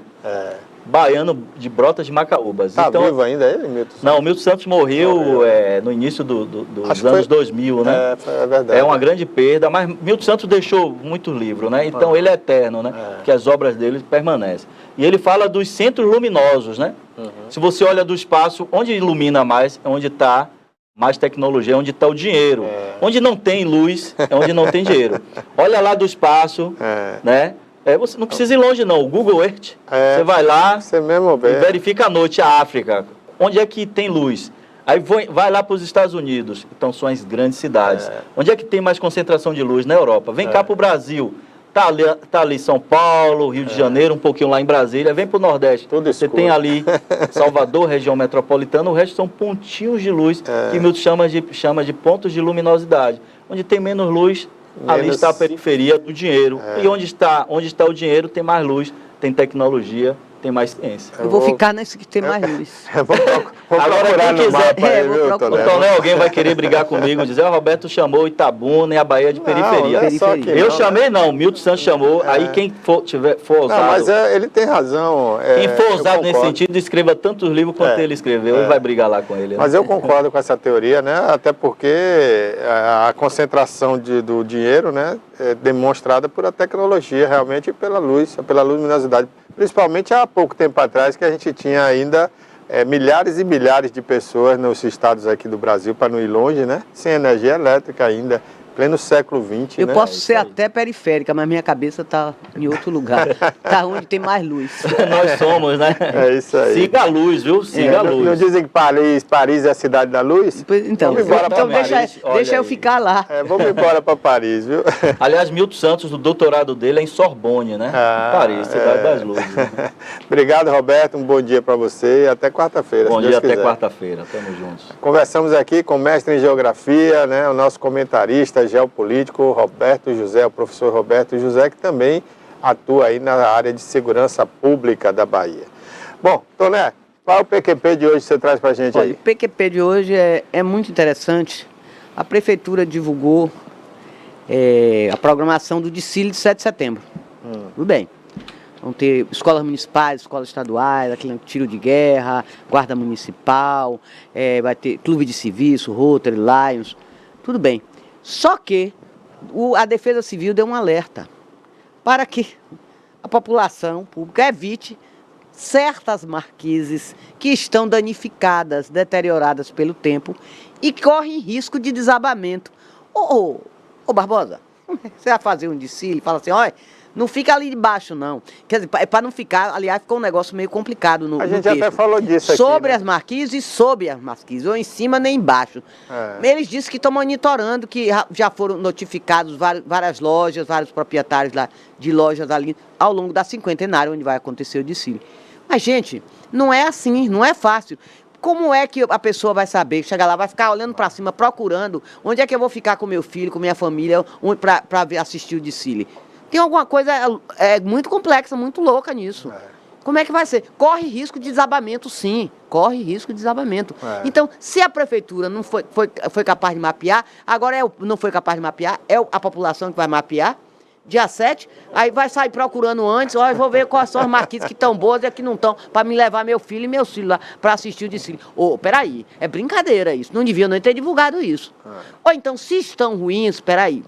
baiano de Brotas de Macaúbas. Tá vivo ainda ele, Milton Santos? Não, o Milton Santos morreu no início dos anos 2000, né? É verdade. É uma grande perda, mas Milton Santos deixou muitos livros, né? Então ele é eterno, né? Porque as obras dele permanecem. E ele fala dos centros luminosos, né? Se você olha do espaço, onde ilumina mais é onde está mais tecnologia, é onde está o dinheiro. Onde não tem luz, é onde não tem dinheiro. Olha lá do espaço, né? Você não precisa ir longe, não. O Google Earth, você vai lá e verifica à noite a África. Onde é que tem luz? Aí vai lá para os Estados Unidos. Então, são as grandes cidades. Onde é que tem mais concentração de luz? Na Europa. Vem cá para o Brasil. Tá ali São Paulo, Rio de Janeiro, um pouquinho lá em Brasília. Vem para o Nordeste. Você tem ali Salvador, região metropolitana. O resto são pontinhos de luz que Milton chama de pontos de luminosidade. Onde tem menos luz, ali está a periferia do dinheiro. E onde está o dinheiro, tem mais luz, tem tecnologia, tem mais ciência. Eu vou ficar nesse que tem mais luz. Agora, quem quiser, alguém vai querer brigar comigo e dizer, Roberto chamou Itabuna e a Bahia de periferia. Eu chamei não, Milton Santos chamou, aí quem for ousado... Não, mas ele tem razão. Quem for ousado nesse sentido, escreva tantos livros quanto ele escreveu e vai brigar lá com ele. Mas eu concordo com essa teoria, né? Até porque a concentração do dinheiro, né, é demonstrada por a tecnologia, realmente, e pela luz, pela luminosidade. Principalmente há pouco tempo atrás, que a gente tinha ainda milhares e milhares de pessoas nos estados aqui do Brasil, para não ir longe, né? Sem energia elétrica ainda, pleno século XX. Eu posso ser até periférica, mas minha cabeça está em outro lugar. Está onde tem mais luz. Nós somos, né? É isso aí. Siga a luz, viu? Siga a luz. Não dizem que Paris é a cidade da luz? Então, deixa eu ficar lá. Vamos embora para Paris, viu? Aliás, Milton Santos, o doutorado dele é em Sorbonne, né? Paris, cidade das luzes. Obrigado, Roberto. Um bom dia para você e até quarta-feira. Bom dia, até quarta-feira. Tamo juntos. Conversamos aqui com o mestre em Geografia, né? O nosso comentarista geopolítico Roberto José, o professor Roberto José, que também atua aí na área de segurança pública da Bahia. Bom, Toné, qual é o PQP de hoje que você traz para a gente aí? O PQP de hoje é muito interessante. A Prefeitura divulgou a programação do desfile de 7 de setembro. Tudo bem. Vão ter escolas municipais, escolas estaduais, aquele tiro de guerra, guarda municipal, vai ter clube de serviço, Rotary, Lions, tudo bem. Só que a Defesa Civil deu um alerta para que a população pública evite certas marquises que estão danificadas, deterioradas pelo tempo e correm risco de desabamento. Ô Barbosa, você vai fazer um desfile e fala assim, olha, não fica ali debaixo, não. Quer dizer, para não ficar, aliás, ficou um negócio meio complicado no texto. A gente texto. até falou disso aqui, sobre né? as marquises e sob as marquises, ou em cima nem embaixo. Eles disseram que estão monitorando, que já foram notificados várias lojas, vários proprietários lá de lojas ali ao longo da cinquentenária, onde vai acontecer o desfile. Mas, gente, não é assim, não é fácil. Como é que a pessoa vai saber? Chega lá, vai ficar olhando para cima, procurando onde é que eu vou ficar com meu filho, com minha família, para assistir o desfile. Tem alguma coisa muito complexa, muito louca nisso. Como é que vai ser? Corre risco de desabamento, sim. Corre risco de desabamento. Então, se a prefeitura não foi capaz de mapear, agora não foi capaz de mapear, é a população que vai mapear. Dia 7, aí vai sair procurando antes, ó, eu vou ver quais são as marquises que estão boas e as que não estão, para me levar meu filho e meus filhos lá para assistir o desfile. Peraí, é brincadeira isso, não devia nem ter divulgado isso. Ou então, se estão ruins, peraí,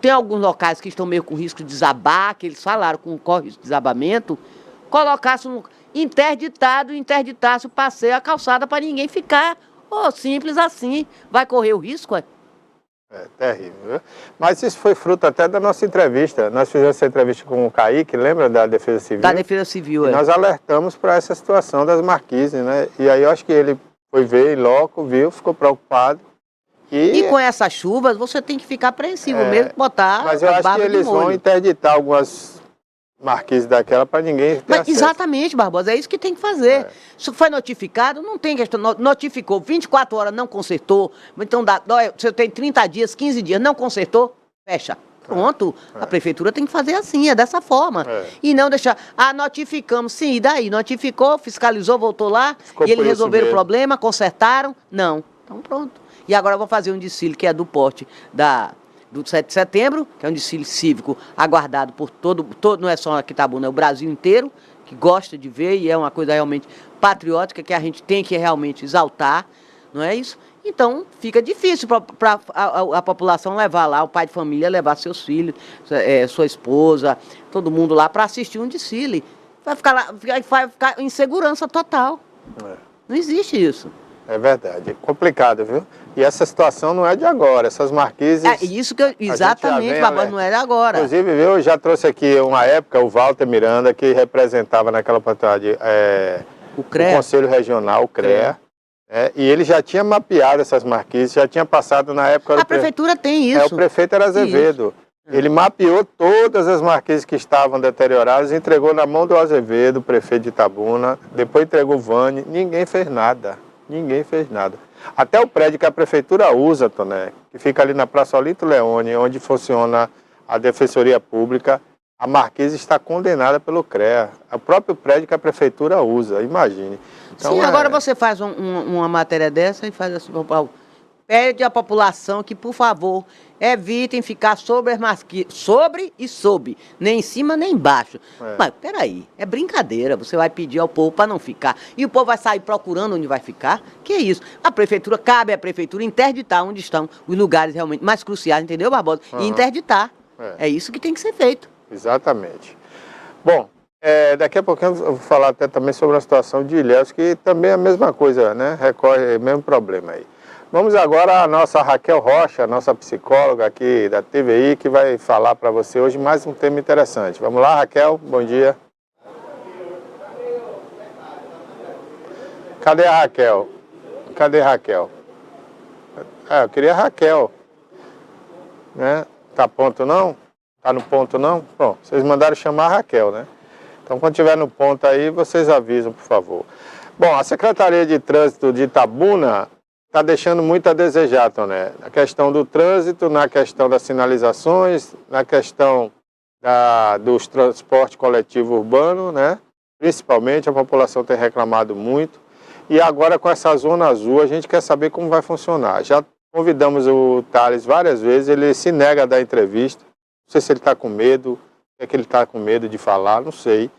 tem alguns locais que estão meio com risco de desabar, que eles falaram com corre risco de desabamento, colocasse interditasse o passeio, a calçada para ninguém ficar, simples assim, vai correr o risco, É terrível, viu? Mas isso foi fruto até da nossa entrevista. Nós fizemos essa entrevista com o Kaique, lembra da Defesa Civil? Da Defesa Civil, Nós alertamos para essa situação das marquises, né? E aí eu acho que ele foi ver em loco, viu, ficou preocupado. E com essas chuvas, você tem que ficar apreensivo mesmo, botar. Mas eu acho que eles vão interditar algumas marquises daquela para ninguém ter acesso. Exatamente, Barbosa, é isso que tem que fazer. Se foi notificado, não tem questão. Notificou, 24 horas não consertou, então você tem 30 dias, 15 dias, não consertou, fecha. Pronto, a prefeitura tem que fazer assim, dessa forma. E não deixar, notificamos, sim, e daí? Notificou, fiscalizou, voltou lá, e eles resolveram o problema, consertaram? Não. Então pronto. E agora eu vou fazer um desfile que é do porte do 7 de setembro, que é um desfile cívico aguardado por todo, não é só aqui Itabuna, é o Brasil inteiro, que gosta de ver, e é uma coisa realmente patriótica que a gente tem que realmente exaltar, não é isso? Então, fica difícil para a população levar lá, o pai de família levar seus filhos, sua esposa, todo mundo lá para assistir um desfile. Vai ficar lá, vai ficar em segurança total. Não existe isso. É verdade, é complicado, viu? E essa situação não é de agora, essas marquises... Isso que exatamente, Barbosa, não é de agora. Inclusive, eu já trouxe aqui uma época o Walter Miranda, que representava naquela oportunidade o Conselho Regional, o CREA, e ele já tinha mapeado essas marquises, já tinha passado na época... A prefeitura tem isso. O prefeito era Azevedo. Ele mapeou todas as marquises que estavam deterioradas, entregou na mão do Azevedo, prefeito de Itabuna, depois entregou o Vani, ninguém fez nada. Ninguém fez nada. Até o prédio que a prefeitura usa, Toné, que fica ali na Praça Olinto Leone, onde funciona a Defensoria Pública, a marquise está condenada pelo CREA. O próprio prédio que a prefeitura usa, imagine. Então, sim, agora você faz uma matéria dessa e faz assim, pede à população que, por favor, evitem ficar sobre as marquises, nem em cima nem embaixo. Mas, peraí, é brincadeira, você vai pedir ao povo para não ficar, e o povo vai sair procurando onde vai ficar, que é isso? Cabe à prefeitura interditar onde estão os lugares realmente mais cruciais, entendeu, Barbosa? E interditar, é isso que tem que ser feito. Exatamente. Bom, daqui a pouquinho eu vou falar até também sobre a situação de Ilhéus, que também é a mesma coisa, né? Recorre o mesmo problema aí. Vamos agora à nossa Raquel Rocha, nossa psicóloga aqui da TVI, que vai falar para você hoje mais um tema interessante. Vamos lá, Raquel, bom dia. Cadê a Raquel? Cadê a Raquel? Eu queria a Raquel. Né? Tá ponto não? Tá no ponto não? Bom, vocês mandaram chamar a Raquel, né? Então, quando tiver no ponto aí, vocês avisam, por favor. Bom, a Secretaria de Trânsito de Itabuna está deixando muito a desejar, Toné. Na questão do trânsito, na questão das sinalizações, na questão dos transportes coletivos urbanos, né? Principalmente, a população tem reclamado muito. E agora, com essa zona azul, a gente quer saber como vai funcionar. Já convidamos o Thales várias vezes, ele se nega a dar entrevista. Não sei se ele está com medo, o que é que ele está com medo de falar, não sei.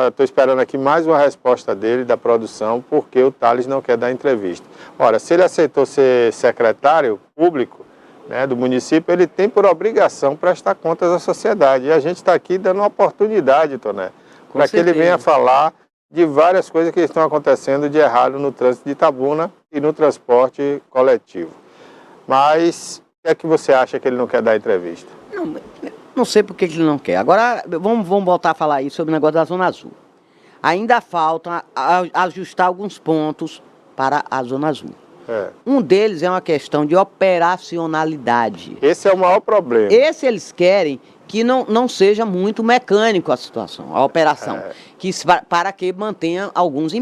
Estou esperando aqui mais uma resposta dele, da produção, porque o Thales não quer dar entrevista. Ora, se ele aceitou ser secretário público, né, do município, ele tem por obrigação prestar contas à sociedade. E a gente está aqui dando uma oportunidade, Toné, para que ele venha falar de várias coisas que estão acontecendo de errado no trânsito de Itabuna e no transporte coletivo. Mas o que é que você acha que ele não quer dar entrevista? Não sei por que ele não quer. Agora, vamos voltar a falar aí sobre o negócio da Zona Azul. Ainda falta ajustar alguns pontos para a Zona Azul. Um deles é uma questão de operacionalidade. Esse é o maior problema. Esse eles querem que não seja muito mecânico a situação, a operação. Para que mantenha os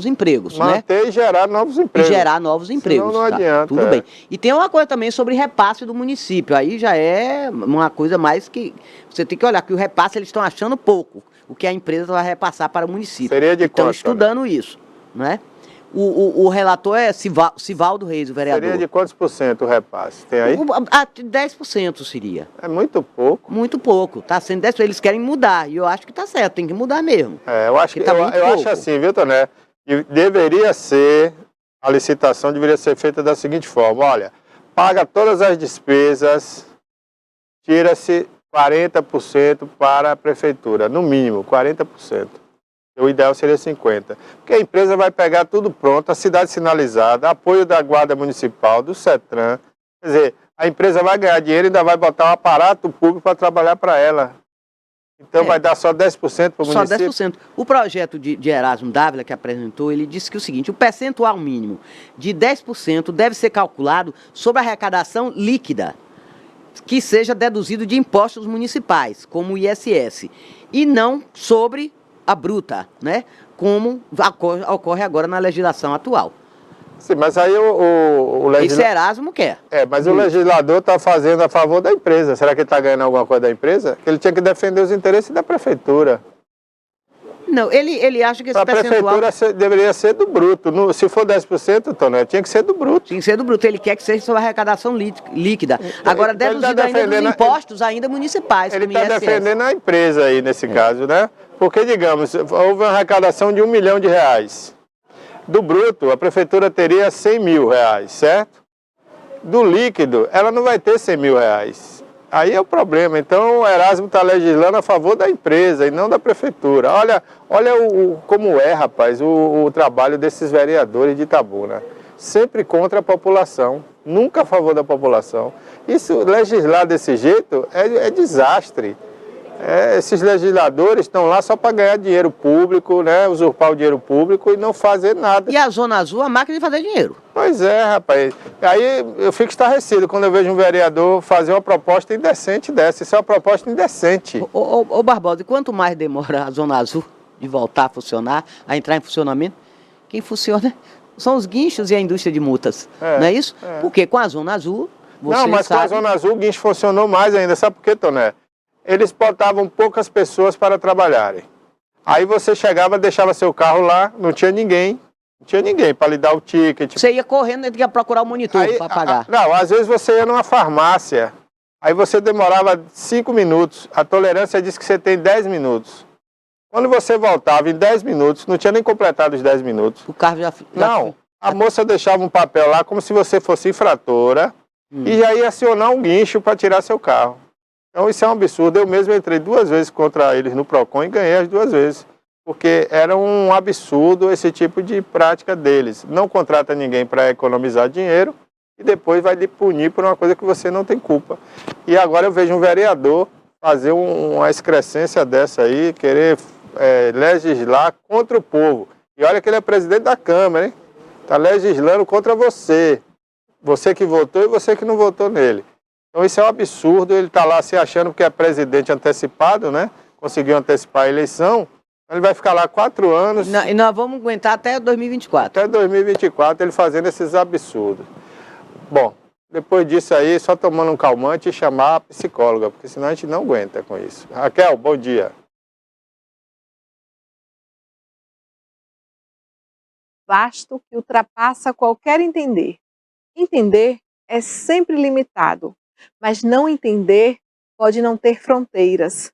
empregos. Manter, né? E gerar novos empregos. E gerar novos empregos. Senão não adianta. Tudo bem. E tem uma coisa também sobre repasse do município. Aí já é uma coisa mais que você tem que olhar, que o repasse eles estão achando pouco, o que a empresa vai repassar para o município. Seria de Estão quanto, estudando isso, né? O relator é Sivaldo Reis, o vereador. Seria de quantos por cento o repasse? Tem aí? 10% seria. É muito pouco. Muito pouco. Está sendo 10%. Eles querem mudar. E eu acho que está certo, tem que mudar mesmo. Eu acho, eu acho assim, viu, Toné? Que deveria ser, a licitação deveria ser feita da seguinte forma: olha, paga todas as despesas, tira-se 40% para a prefeitura, no mínimo, 40%. O ideal seria 50%. Porque a empresa vai pegar tudo pronto, a cidade sinalizada, apoio da Guarda Municipal, do CETRAN. Quer dizer, a empresa vai ganhar dinheiro e ainda vai botar um aparato público para trabalhar para ela. Então vai dar só 10% para o município? Só 10%. O projeto de Erasmo Dávila que apresentou, ele disse que o seguinte: o percentual mínimo de 10% deve ser calculado sobre a arrecadação líquida, que seja deduzido de impostos municipais, como o ISS, e não sobre a bruta, né? Como ocorre agora na legislação atual. Sim, mas aí o legislador... Esse Erasmo quer. Mas o legislador está fazendo a favor da empresa. Será que ele está ganhando alguma coisa da empresa? Que ele tinha que defender os interesses da prefeitura. Não, ele acha que esse percentual... A prefeitura deveria ser do bruto. Se for 10%, Toné, tinha que ser do bruto. Tinha que ser do bruto. Ele quer que seja sobre a arrecadação líquida. Agora, deduzido ainda dos impostos ainda municipais. Ele está defendendo a empresa aí, nesse caso, né? Porque, digamos, houve uma arrecadação de R$1 milhão. Do bruto, a prefeitura teria R$100 mil, certo? Do líquido, ela não vai ter R$100 mil. Aí é o problema. Então, o Erasmo está legislando a favor da empresa e não da prefeitura. Olha como é, rapaz, o trabalho desses vereadores de Itabuna. Sempre contra a população, nunca a favor da população. Isso, legislar desse jeito, é desastre. Esses legisladores estão lá só para ganhar dinheiro público, né? Usurpar o dinheiro público e não fazer nada. E a Zona Azul, a máquina de fazer dinheiro. Pois é, rapaz. Aí eu fico estarrecido quando eu vejo um vereador fazer uma proposta indecente dessa. Isso é uma proposta indecente. Ô Barbosa, e quanto mais demora a Zona Azul de voltar a funcionar, a entrar em funcionamento, quem funciona são os guinchos e a indústria de multas. Não é isso? Porque com a Zona Azul, Não, mas com a Zona Azul o guincho funcionou mais ainda. Sabe por quê, Toné? Eles botavam poucas pessoas para trabalharem. Aí você chegava, deixava seu carro lá, não tinha ninguém para lhe dar o ticket. Você ia correndo e ia procurar o monitor para pagar. Não, às vezes você ia numa farmácia, aí você demorava 5 minutos, a tolerância diz que você tem 10 minutos. Quando você voltava em 10 minutos, não tinha nem completado os 10 minutos. O carro já... Não, a moça deixava um papel lá como se você fosse infratora e já ia acionar um guincho para tirar seu carro. Então isso é um absurdo. Eu mesmo entrei 2 vezes contra eles no PROCON e ganhei as 2 vezes. Porque era um absurdo esse tipo de prática deles. Não contrata ninguém para economizar dinheiro e depois vai lhe punir por uma coisa que você não tem culpa. E agora eu vejo um vereador fazer uma excrescência dessa aí, querer legislar contra o povo. E olha que ele é presidente da Câmara, hein? Está legislando contra você. Você que votou e você que não votou nele. Então isso é um absurdo, ele está lá se achando que é presidente antecipado, né? Conseguiu antecipar a eleição, ele vai ficar lá 4 anos. E nós vamos aguentar até 2024. Até 2024 ele fazendo esses absurdos. Bom, depois disso aí, só tomando um calmante e chamar a psicóloga, porque senão a gente não aguenta com isso. Raquel, bom dia. Vasto que ultrapassa qualquer entender. Entender é sempre limitado. Mas não entender pode não ter fronteiras.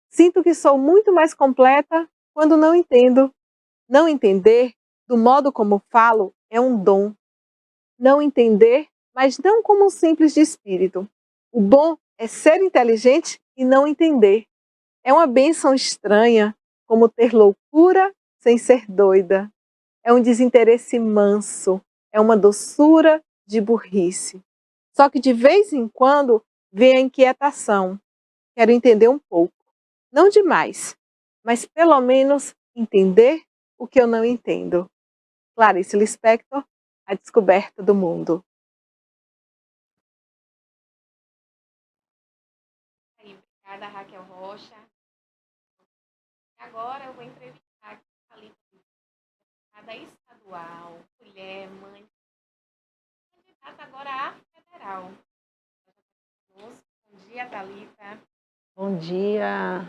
Sinto que sou muito mais completa quando não entendo. Não entender, do modo como falo, é um dom. Não entender, mas não como um simples de espírito. O bom é ser inteligente e não entender. É uma bênção estranha, como ter loucura sem ser doida. É um desinteresse manso, é uma doçura de burrice. Só que de vez em quando vem a inquietação. Quero entender um pouco. Não demais, mas pelo menos entender o que eu não entendo. Clarice Lispector, a descoberta do mundo. Obrigada, Raquel Rocha. Agora eu vou entrevistar aqui a deputada estadual, mulher, mãe, candidata agora à federal. Bom dia, Thalita. Bom dia.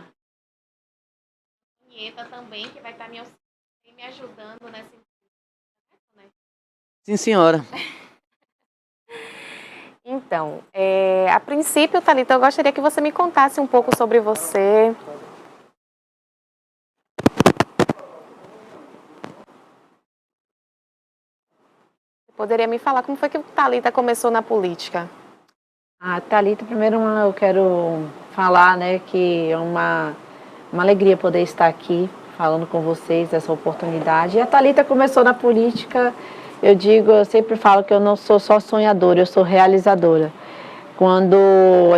Nieta também, que vai estar me ajudando nessa entrevista, né? Sim, senhora. Então, a princípio, Thalita, eu gostaria que você me contasse um pouco sobre você. Poderia me falar como foi que Thalita começou na política? Thalita, primeiro eu quero falar, né, que é uma alegria poder estar aqui falando com vocês dessa oportunidade. E a Thalita começou na política, eu sempre falo que eu não sou só sonhadora, eu sou realizadora. Quando eu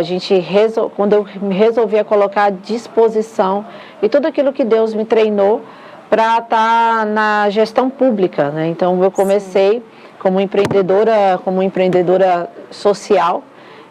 me resolvi a colocar à disposição e tudo aquilo que Deus me treinou para estar na gestão pública, né? Então eu comecei como empreendedora social.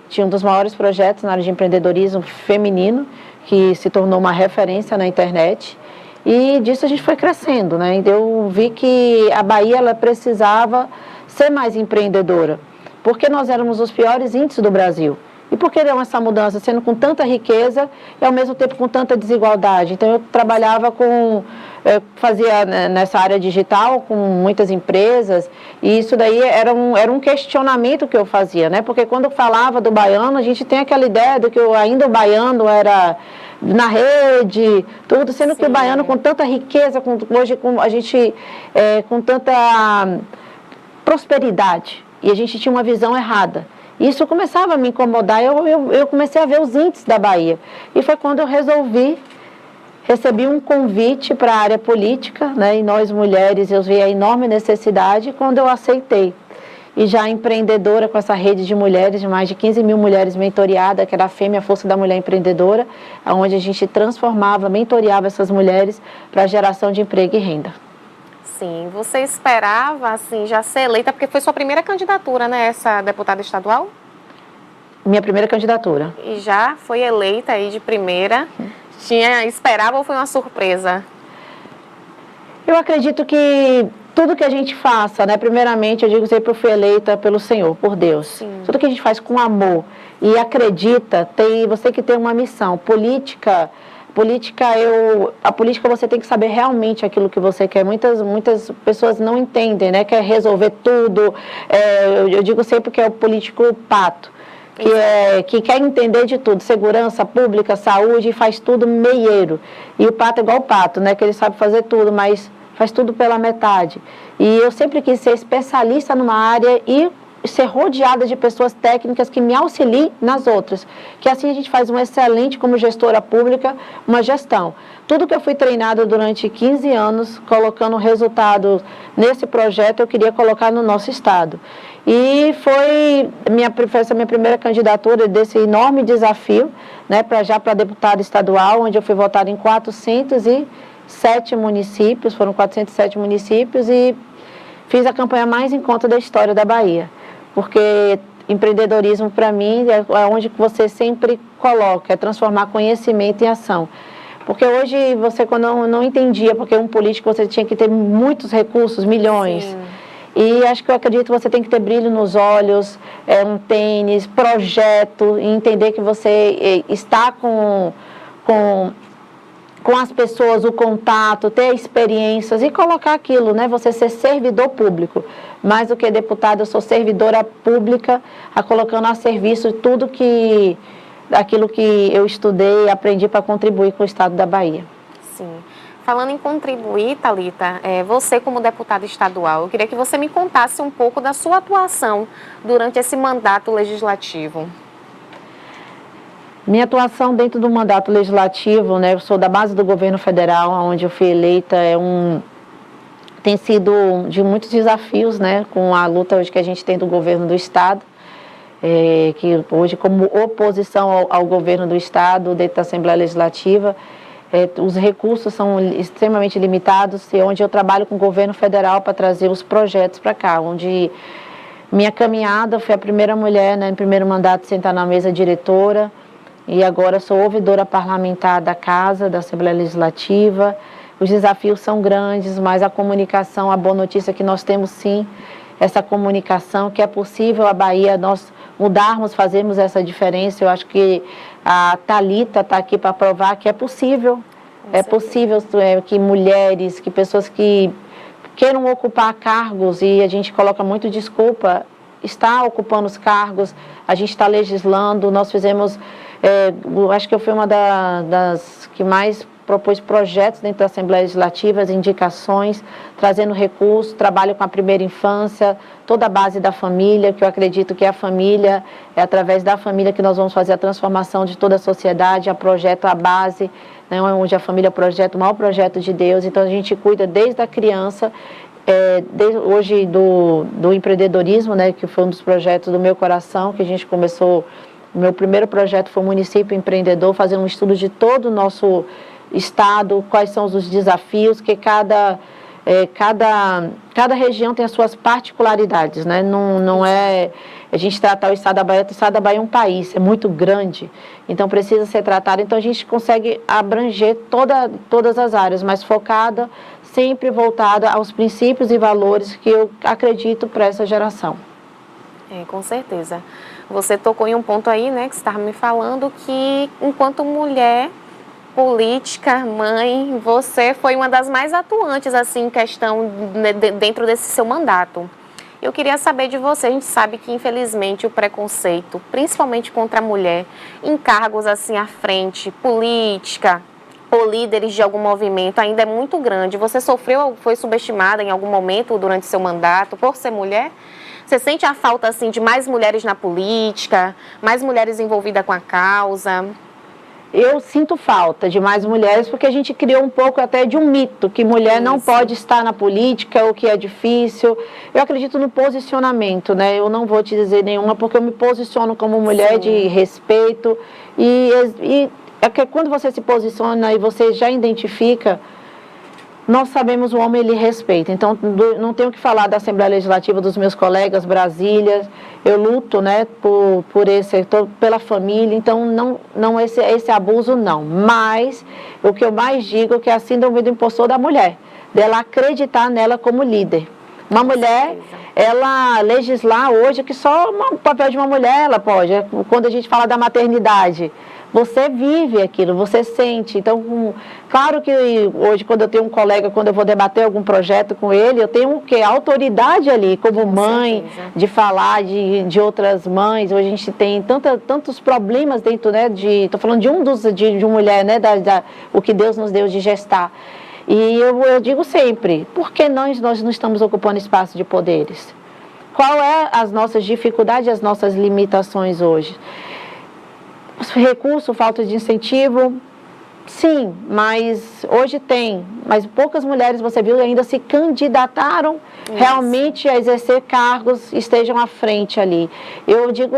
Tinha um dos maiores projetos na área de empreendedorismo feminino, que se tornou uma referência na internet. E disso a gente foi crescendo, né? E eu vi que a Bahia ela precisava ser mais empreendedora, porque nós éramos os piores índices do Brasil. E por que deu essa mudança, sendo com tanta riqueza e ao mesmo tempo com tanta desigualdade? Então eu trabalhava fazia nessa área digital com muitas empresas, e isso daí era um questionamento que eu fazia, né? Porque quando eu falava do baiano, a gente tem aquela ideia de que ainda o baiano era na rede, tudo, sendo que o baiano com tanta riqueza, hoje a gente com tanta prosperidade, e a gente tinha uma visão errada. Isso começava a me incomodar, eu comecei a ver os índices da Bahia. E foi quando eu recebi um convite para a área política, né? E nós mulheres, eu vi a enorme necessidade quando eu aceitei. E já empreendedora com essa rede de mulheres, de mais de 15 mil mulheres mentoriadas, que era a FEME, a Força da Mulher Empreendedora, onde a gente mentoriava essas mulheres para a geração de emprego e renda. Sim, você esperava, assim, já ser eleita, porque foi sua primeira candidatura, né, essa deputada estadual? Minha primeira candidatura. E já foi eleita aí de primeira. Esperava ou foi uma surpresa? Eu acredito que tudo que a gente faça, né, primeiramente, eu digo sempre, eu fui eleita pelo Senhor, por Deus. Sim. Tudo que a gente faz com amor e acredita, você que tem uma missão. A política você tem que saber realmente aquilo que você quer. Muitas pessoas não entendem, né? Quer resolver tudo. Eu digo sempre que é o político pato, que quer entender de tudo, segurança pública, saúde, e faz tudo meieiro. E o pato é igual o pato, né? Que ele sabe fazer tudo, mas faz tudo pela metade. E eu sempre quis ser especialista numa área e ser rodeada de pessoas técnicas que me auxiliem nas outras, que assim a gente faz uma excelente, como gestora pública, uma gestão. Tudo que eu fui treinada durante 15 anos, colocando resultados nesse projeto, eu queria colocar no nosso estado. E foi essa minha primeira candidatura desse enorme desafio, né, para deputada estadual, onde eu fui votada em 407 municípios, foram 407 municípios, e fiz a campanha mais em conta da história da Bahia. Porque empreendedorismo, para mim, é onde você sempre coloca, é transformar conhecimento em ação. Porque hoje, quando eu não entendia, porque um político você tinha que ter muitos recursos, milhões. Sim. E eu acredito que você tem que ter brilho nos olhos, um tênis, projeto, e entender que você está com as pessoas, o contato, ter experiências e colocar aquilo, né? Você ser servidor público. Mais do que deputada, eu sou servidora pública, colocando a serviço tudo aquilo que eu estudei e aprendi para contribuir com o estado da Bahia. Sim. Falando em contribuir, Thalita, você como deputada estadual, eu queria que você me contasse um pouco da sua atuação durante esse mandato legislativo. Minha atuação dentro do mandato legislativo, né, eu sou da base do governo federal, onde eu fui eleita, tem sido de muitos desafios, né, com a luta hoje que a gente tem do governo do estado, que hoje como oposição ao governo do estado, dentro da Assembleia Legislativa, os recursos são extremamente limitados, e onde eu trabalho com o governo federal para trazer os projetos para cá, onde minha caminhada foi a primeira mulher, né, no primeiro mandato, sentar na mesa diretora, e agora sou ouvidora parlamentar da Casa, da Assembleia Legislativa. Os desafios são grandes, mas a comunicação, a boa notícia é que nós temos sim essa comunicação, que é possível a Bahia, nós mudarmos, fazermos essa diferença. Eu acho que a Thalita está aqui para provar que é possível. É possível que mulheres, que pessoas que queiram ocupar cargos, e a gente coloca muito desculpa, está ocupando os cargos, a gente está legislando. Nós fizemos, acho que eu fui uma das que mais propôs projetos dentro da Assembleia Legislativa, as indicações, trazendo recursos, trabalho com a primeira infância, toda a base da família, que eu acredito que a família, é através da família que nós vamos fazer a transformação de toda a sociedade, a projeto, a base, né, onde a família projeta o maior projeto de Deus. Então a gente cuida desde a criança, desde hoje do empreendedorismo, né, que foi um dos projetos do meu coração, que a gente começou, o meu primeiro projeto foi o Município Empreendedor, fazendo um estudo de todo o nosso estado, quais são os desafios, que cada região tem as suas particularidades, né? Não é a gente tratar o estado da Bahia é um país, é muito grande, então precisa ser tratado. Então a gente consegue abranger todas as áreas, mas focada, sempre voltada aos princípios e valores que eu acredito para essa geração. Com certeza. Você tocou em um ponto aí, né, que você estava me falando, que enquanto mulher política, mãe, você foi uma das mais atuantes, assim, em questão dentro desse seu mandato. Eu queria saber de você, a gente sabe que, infelizmente, o preconceito, principalmente contra a mulher, em cargos, assim, à frente, política, ou líderes de algum movimento, ainda é muito grande. Você sofreu, foi subestimada em algum momento durante seu mandato por ser mulher? Você sente a falta, assim, de mais mulheres na política, mais mulheres envolvidas com a causa? Eu sinto falta de mais mulheres, porque a gente criou um pouco até de um mito, que mulher não pode estar na política, o que é difícil. Eu acredito no posicionamento, né? Eu não vou te dizer nenhuma, porque eu me posiciono como mulher de respeito. E é que quando você se posiciona e você já identifica, nós sabemos, o homem ele respeita. Então, não tenho que falar da Assembleia Legislativa, dos meus colegas, Brasília. Eu luto, né, pela família. Então, não esse abuso, não. Mas, o que eu mais digo é que é a síndrome do impostor da mulher, dela acreditar nela como líder. Uma mulher, ela legislar hoje, que só o papel de uma mulher ela pode. Quando a gente fala da maternidade, você vive aquilo, você sente. Então, claro que hoje, quando eu tenho um colega, quando eu vou debater algum projeto com ele, eu tenho o quê? Autoridade ali, como mãe, de falar de outras mães. Hoje a gente tem tantos problemas dentro, né? Estou falando de uma mulher, né? O que Deus nos deu de gestar. E eu digo sempre, por que nós não estamos ocupando espaço de poderes? Qual é as nossas dificuldades, as nossas limitações hoje? Recurso, falta de incentivo, sim, mas hoje tem. Mas poucas mulheres, você viu, ainda se candidataram realmente a exercer cargos, estejam à frente ali. Eu digo,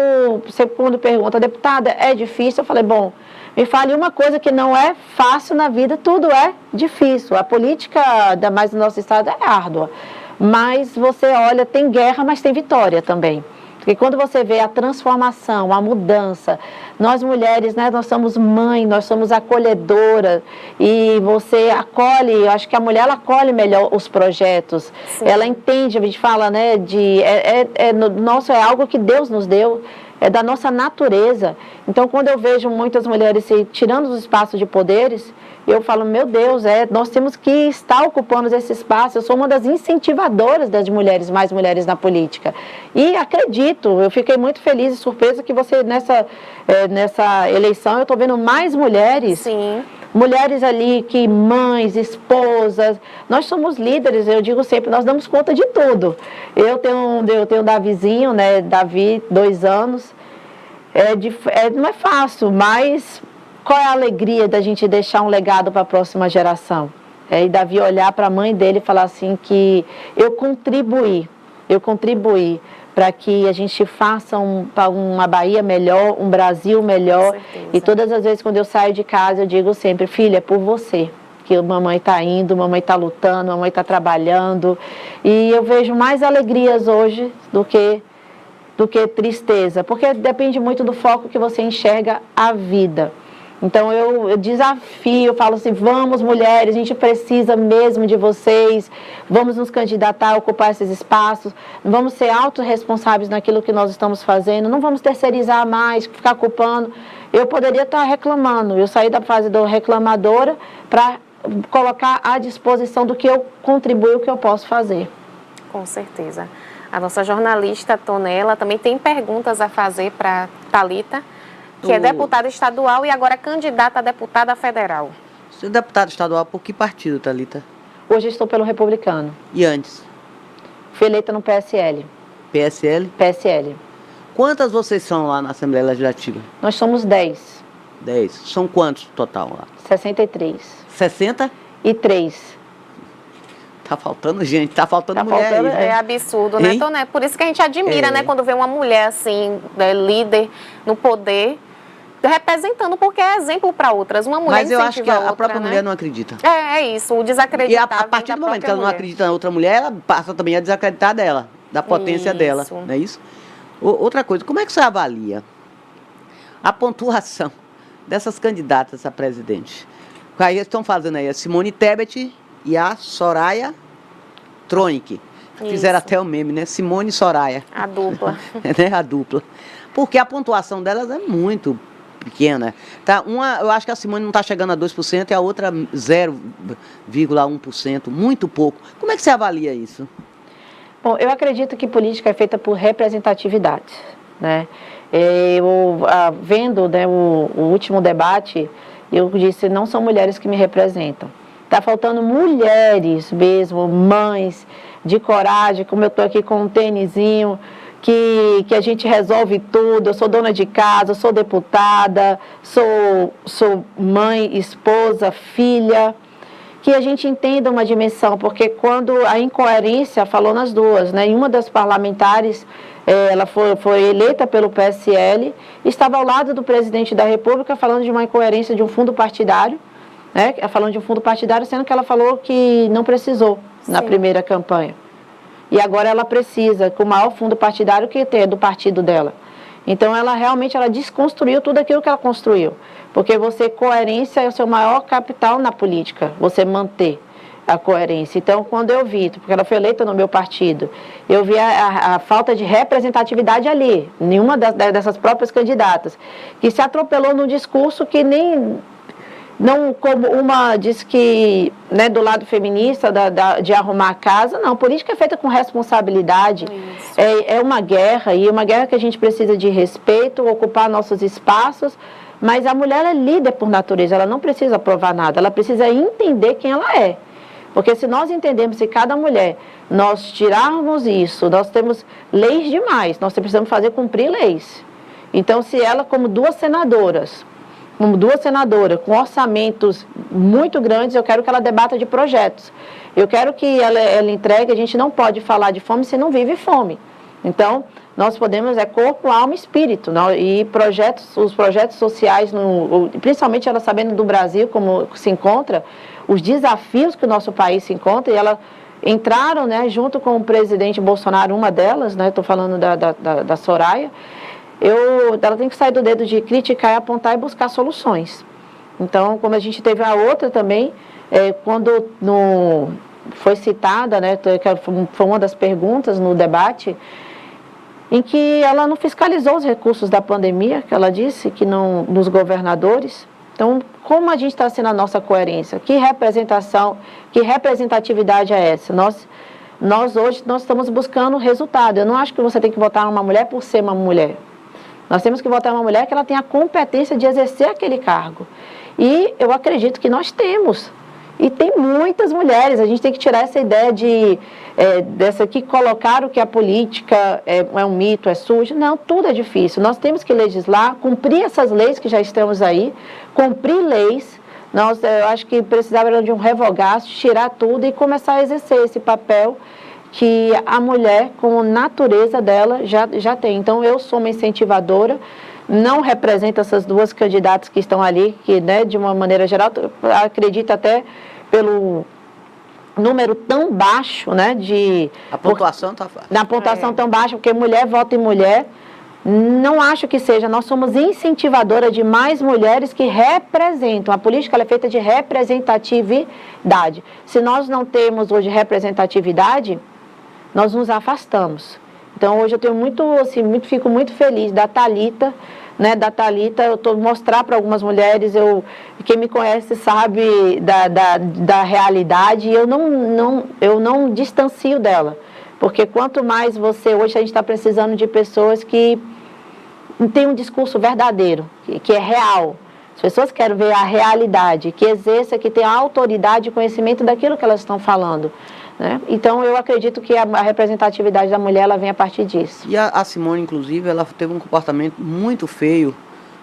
sempre quando pergunta, deputada, é difícil? Eu falei, bom, me fale uma coisa que não é fácil na vida, tudo é difícil. A política, ainda mais no nosso estado, é árdua. Mas você olha, tem guerra, mas tem vitória também. Porque quando você vê a transformação, a mudança, nós mulheres, né, nós somos mãe, nós somos acolhedoras, e você acolhe, eu acho que a mulher ela acolhe melhor os projetos. Sim. Ela entende, a gente fala, né, nosso, é algo que Deus nos deu, é da nossa natureza. Então, quando eu vejo muitas mulheres se tirando os espaços de poderes, eu falo, meu Deus, nós temos que estar ocupando esse espaço. Eu sou uma das incentivadoras das mulheres, mais mulheres na política. E acredito, eu fiquei muito feliz e surpresa que você, nessa eleição, eu estou vendo mais mulheres. Sim. Mulheres ali que mães, esposas, nós somos líderes, eu digo sempre, nós damos conta de tudo. Eu tenho um Davizinho, né, Davi, 2 anos, não é fácil, mas qual é a alegria da gente deixar um legado para a próxima geração? E Davi olhar para a mãe dele e falar assim que eu contribuí para que a gente faça uma Bahia melhor, um Brasil melhor. E todas as vezes quando eu saio de casa, eu digo sempre, filha, é por você que a mamãe está indo, mamãe está lutando, mamãe está trabalhando. E eu vejo mais alegrias hoje do que tristeza, porque depende muito do foco que você enxerga a vida. Então eu desafio, eu falo assim, vamos mulheres, a gente precisa mesmo de vocês, vamos nos candidatar a ocupar esses espaços, vamos ser autorresponsáveis naquilo que nós estamos fazendo, não vamos terceirizar mais, ficar culpando. Eu poderia estar reclamando, eu saí da fase do reclamadora para colocar à disposição do que eu contribuo, o que eu posso fazer. Com certeza. A nossa jornalista Tonela também tem perguntas a fazer para Thalita, que é deputada estadual e agora candidata a deputada federal. Você é deputada estadual por que partido, Thalita? Hoje estou pelo Republicano. E antes? Fui eleita no PSL. PSL? PSL. Quantas vocês são lá na Assembleia Legislativa? Nós somos 10. 10. São quantos total lá? 63. 60? E 3. Tá faltando gente, tá faltando mulher faltando, aí, né? É absurdo, né, Toné? Por isso que a gente admira, né, quando vê uma mulher assim, líder no poder, representando, porque é exemplo para outras. Uma mulher Mas eu acho que a própria né? mulher não acredita. É isso, o desacreditar. E a partir do momento que ela não acredita na outra mulher, ela passa também a desacreditar dela, da potência dela, não é isso? Outra coisa, como é que você avalia a pontuação dessas candidatas a presidente? Aí estão fazendo aí a Simone Tebet e a Soraya Tronic. Fizeram até o meme, né? Simone e Soraya. A dupla. Né? A dupla. Porque a pontuação delas é muito pequena. Tá? Eu acho que a Simone não está chegando a 2% e a outra 0,1%. Muito pouco. Como é que você avalia isso? Bom, eu acredito que política é feita por representatividade, né? Vendo, né, o último debate, eu disse, não são mulheres que me representam. Está faltando mulheres mesmo, mães de coragem, como eu estou aqui com um tênisinho, que a gente resolve tudo. Eu sou dona de casa, sou deputada, sou mãe, esposa, filha. Que a gente entenda uma dimensão, porque quando a incoerência, falou nas duas, né? E uma das parlamentares, ela foi eleita pelo PSL, estava ao lado do presidente da República falando de uma incoerência de um fundo partidário, né? Falando de um fundo partidário, sendo que ela falou que não precisou na primeira campanha. E agora ela precisa, com o maior fundo partidário que tem, do partido dela. Então, ela realmente desconstruiu tudo aquilo que ela construiu. Porque coerência é o seu maior capital na política, você manter a coerência. Então, quando eu vi, porque ela foi eleita no meu partido, eu vi a falta de representatividade ali, nenhuma dessas próprias candidatas, que se atropelou num discurso que nem... Não, como uma diz que, né, do lado feminista, de arrumar a casa, não, política é feita com responsabilidade, é uma guerra, e uma guerra que a gente precisa de respeito, ocupar nossos espaços, mas a mulher é líder por natureza, ela não precisa provar nada, ela precisa entender quem ela é, porque se nós entendermos que cada mulher, nós tirarmos isso, nós temos leis demais, nós precisamos fazer cumprir leis. Então, se ela, como duas senadoras, com orçamentos muito grandes, eu quero que ela debata de projetos. Eu quero que ela entregue, a gente não pode falar de fome se não vive fome. Então, nós podemos, corpo, alma e espírito. E os projetos sociais, principalmente ela sabendo do Brasil, como se encontra, os desafios que o nosso país se encontra, e ela entraram, né, junto com o presidente Bolsonaro, uma delas, né, estou falando da Soraya, ela tem que sair do dedo de criticar, apontar e buscar soluções. Então, como a gente teve a outra também, quando foi citada, né, foi uma das perguntas no debate, em que ela não fiscalizou os recursos da pandemia, que ela disse que não, nos governadores. Então, como a gente está sendo a nossa coerência? Que representação, que representatividade é essa? Nós hoje estamos buscando resultado. Eu não acho que você tem que votar uma mulher por ser uma mulher. Nós temos que votar uma mulher que ela tenha a competência de exercer aquele cargo. E eu acredito que nós temos. E tem muitas mulheres. A gente tem que tirar essa ideia dessa que colocaram que a política é um mito, é suja. Não, tudo é difícil. Nós temos que legislar, cumprir essas leis que já estamos aí, cumprir leis. Eu acho que precisava de um revogaço, tirar tudo e começar a exercer esse papel que a mulher, com a natureza dela, já tem. Então, eu sou uma incentivadora, não represento essas duas candidatas que estão ali, que, né, de uma maneira geral, acredito até pelo número tão baixo, né, A pontuação está fácil. Na pontuação tão baixa, porque mulher vota em mulher. Não acho que seja. Nós somos incentivadora de mais mulheres que representam. A política ela é feita de representatividade. Se nós não temos hoje representatividade, nós nos afastamos. Então, hoje eu tenho fico muito feliz da Thalita, né, eu estou mostrar para algumas mulheres, quem me conhece sabe da realidade, e eu não distancio dela. Porque quanto mais hoje a gente está precisando de pessoas que têm um discurso verdadeiro, que é real. As pessoas querem ver a realidade, que exerça, que tenha autoridade e conhecimento daquilo que elas estão falando. Né? Então, eu acredito que a representatividade da mulher ela vem a partir disso. E a Simone, inclusive, ela teve um comportamento muito feio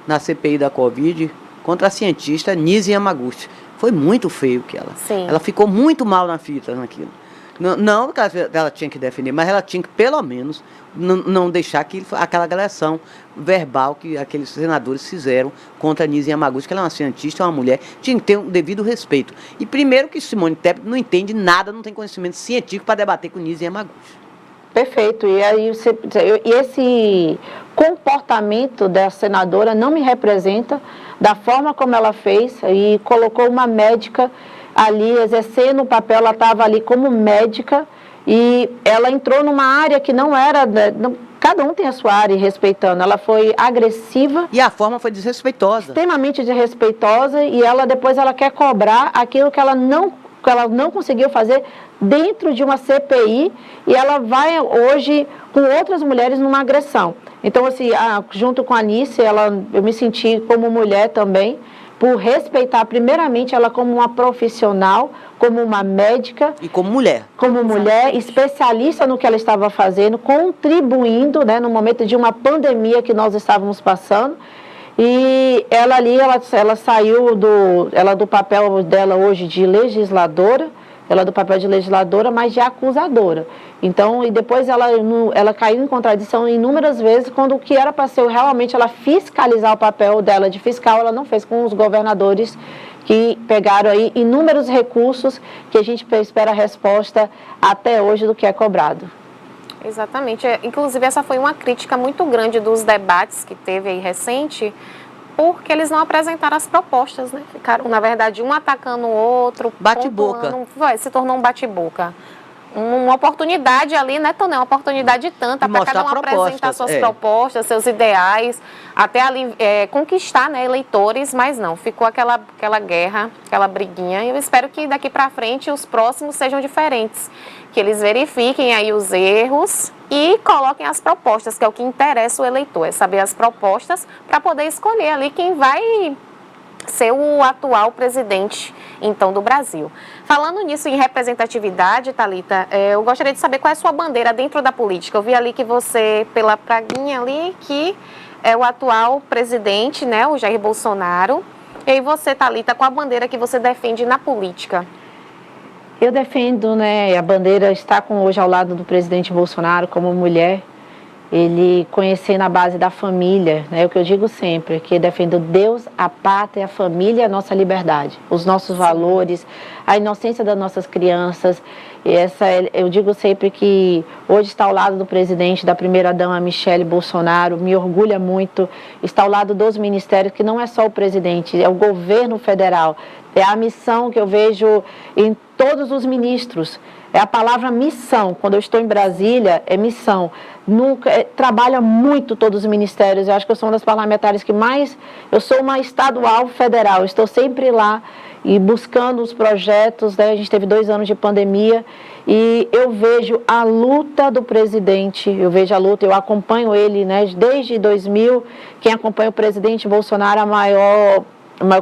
na CPI da Covid contra a cientista Nise Yamaguchi. Foi muito feio que ela. Sim. Ela ficou muito mal na fita naquilo. Não que ela tinha que defender, mas ela tinha que, pelo menos, não deixar aquela agressão verbal que aqueles senadores fizeram contra a Nise Yamaguchi, que ela é uma cientista, uma mulher, tinha que ter um devido respeito. E primeiro que Simone Tebet não entende nada, não tem conhecimento científico para debater com Nise Yamaguchi. Perfeito. E aí esse comportamento da senadora não me representa da forma como ela fez e colocou uma médica ali exercendo o papel, ela estava ali como médica e ela entrou numa área que não era, cada um tem a sua área respeitando, ela foi agressiva. E a forma foi desrespeitosa. Extremamente desrespeitosa e depois ela quer cobrar aquilo que ela não conseguiu fazer dentro de uma CPI e ela vai hoje com outras mulheres numa agressão. Então, assim, junto com a Anice, eu me senti como mulher também, por respeitar primeiramente ela como uma profissional, como uma médica. E como mulher. Como mulher, especialista no que ela estava fazendo, contribuindo, né, no momento de uma pandemia que nós estávamos passando. E ela ali, ela saiu do papel dela hoje de legisladora, mas de acusadora. Então, e depois ela caiu em contradição inúmeras vezes, quando o que era para ser realmente ela fiscalizar o papel dela de fiscal, ela não fez com os governadores que pegaram aí inúmeros recursos que a gente espera a resposta até hoje do que é cobrado. Exatamente. Inclusive, essa foi uma crítica muito grande dos debates que teve aí recente, porque eles não apresentaram as propostas, né? Ficaram, na verdade, um atacando o outro. Bate-boca. Se tornou um bate-boca. Uma oportunidade ali, né, Tonel? Uma oportunidade tanta para cada um apresentar suas propostas, seus ideais, até ali conquistar, né, eleitores, mas não, ficou aquela guerra, aquela briguinha. E eu espero que daqui para frente os próximos sejam diferentes, que eles verifiquem aí os erros e coloquem as propostas, que é o que interessa o eleitor, é saber as propostas para poder escolher ali quem vai ser o atual presidente, então, do Brasil. Falando nisso, em representatividade, Thalita, eu gostaria de saber qual é a sua bandeira dentro da política. Eu vi ali que você, pela praguinha ali, que é o atual presidente, né, o Jair Bolsonaro. E aí você, Thalita, qual a bandeira que você defende na política? Eu defendo, né, a bandeira está hoje ao lado do presidente Bolsonaro como mulher, ele conhecer na base da família, né, o que eu digo sempre, que defendo Deus, a pátria, a família e a nossa liberdade, os nossos valores, a inocência das nossas crianças. E eu digo sempre que hoje está ao lado do presidente, da primeira-dama Michele Bolsonaro, me orgulha muito, está ao lado dos ministérios, que não é só o presidente, é o governo federal, é a missão que eu vejo em todos os ministros. É a palavra missão. Quando eu estou em Brasília, é missão. Trabalha muito todos os ministérios. Eu acho que eu sou uma das parlamentares que mais... Eu sou uma estadual federal. Estou sempre lá e buscando os projetos. Né? A gente teve 2 anos de pandemia e eu vejo a luta do presidente. Eu vejo a luta, eu acompanho ele, né? Desde 2000. Quem acompanha o presidente Bolsonaro,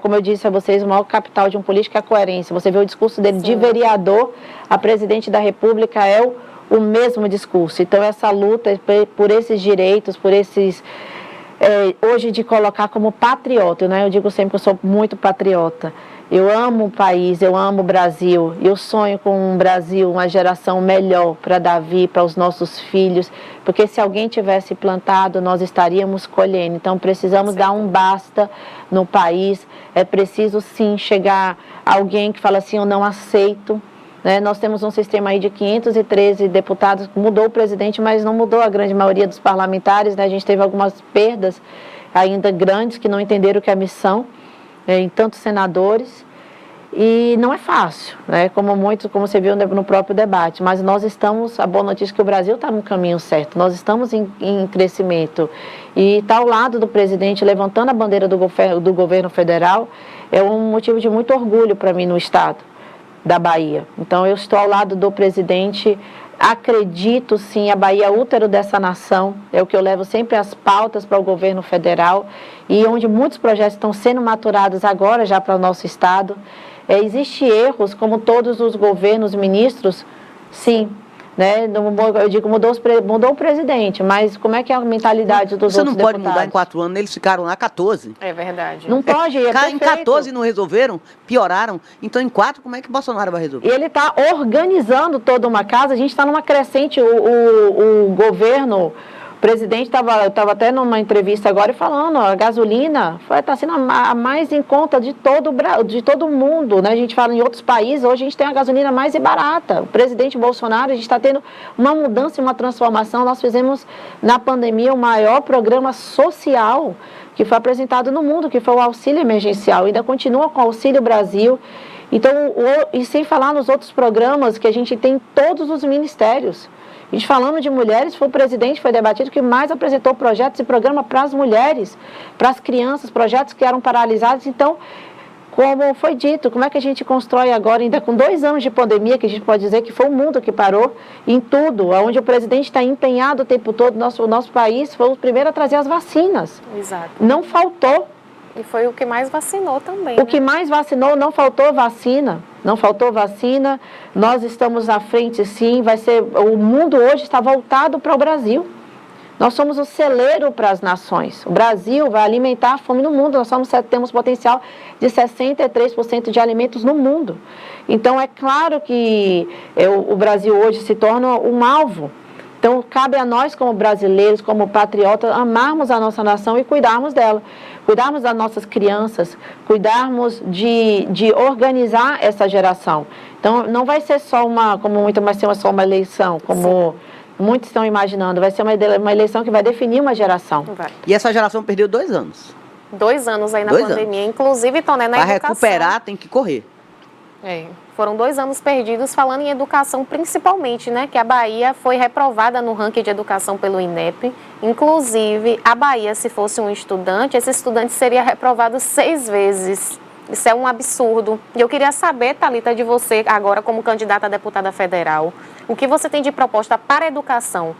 como eu disse a vocês, o maior capital de um político é a coerência. Você vê o discurso dele de vereador a presidente da República, é o mesmo discurso. Então, essa luta por esses direitos, por esses... hoje, de colocar como patriota, né? Eu digo sempre que eu sou muito patriota. Eu amo o país, eu amo o Brasil, eu sonho com um Brasil, uma geração melhor para Davi, para os nossos filhos, porque se alguém tivesse plantado, nós estaríamos colhendo. Então precisamos dar um basta no país, é preciso sim chegar alguém que fala assim, eu não aceito. Nós temos um sistema aí de 513 deputados, mudou o presidente, mas não mudou a grande maioria dos parlamentares, A gente teve algumas perdas ainda grandes que não entenderam o que é a missão, em tantos senadores, e não é fácil, como você viu no próprio debate, mas nós estamos, a boa notícia é que o Brasil está no caminho certo, nós estamos em crescimento, e estar ao lado do presidente, levantando a bandeira do governo federal, é um motivo de muito orgulho para mim no estado da Bahia. Então eu estou ao lado do presidente, acredito sim, a Bahia é útero dessa nação, é o que eu levo sempre as pautas para o governo federal e onde muitos projetos estão sendo maturados agora já para o nosso estado. Existem erros, como todos os governos, ministros, sim, eu digo, mudou o presidente, mas como é que é a mentalidade dos outros deputados? Você não pode mudar em 4 anos, eles ficaram lá 14. É verdade. Não pode, Em 14 não resolveram, pioraram, então em 4 como é que Bolsonaro vai resolver? Ele está organizando toda uma casa, a gente está numa crescente, o governo, o presidente estava até numa entrevista agora falando, a gasolina está sendo a mais em conta de todo o mundo, A gente fala em outros países, hoje a gente tem a gasolina mais barata. O presidente Bolsonaro, a gente está tendo uma mudança e uma transformação. Nós fizemos na pandemia o maior programa social que foi apresentado no mundo, que foi o auxílio emergencial. Ainda continua com o Auxílio Brasil. Então, e sem falar nos outros programas que a gente tem em todos os ministérios. A gente falando de mulheres, foi o presidente, foi debatido, que mais apresentou projetos e programas para as mulheres, para as crianças, projetos que eram paralisados. Então, como foi dito, como é que a gente constrói agora, ainda com 2 anos de pandemia, que a gente pode dizer que foi o mundo que parou em tudo, onde o presidente está empenhado o tempo todo, o nosso país foi o primeiro a trazer as vacinas. Exato. Não faltou. E foi o que mais vacinou também. O que mais vacinou, não faltou vacina. Não faltou vacina. Nós estamos à frente, sim. O mundo hoje está voltado para o Brasil. Nós somos o celeiro para as nações. O Brasil vai alimentar a fome no mundo. Nós temos potencial de 63% de alimentos no mundo. Então, é claro que o Brasil hoje se torna um alvo. Então, cabe a nós, como brasileiros, como patriotas, amarmos a nossa nação e cuidarmos dela. Cuidarmos das nossas crianças, cuidarmos de organizar essa geração. Então, não vai ser só só uma eleição, como muitos estão imaginando. Vai ser uma eleição que vai definir uma geração. Vai. E essa geração perdeu 2 anos. 2 anos aí na pandemia. Inclusive, Toné, na educação. Para recuperar, tem que correr. Foram 2 anos perdidos falando em educação, principalmente, que a Bahia foi reprovada no ranking de educação pelo INEP. Inclusive, a Bahia, se fosse um estudante, esse estudante seria reprovado 6 vezes. Isso é um absurdo. E eu queria saber, Thalita, de você, agora como candidata a deputada federal, o que você tem de proposta para a educação,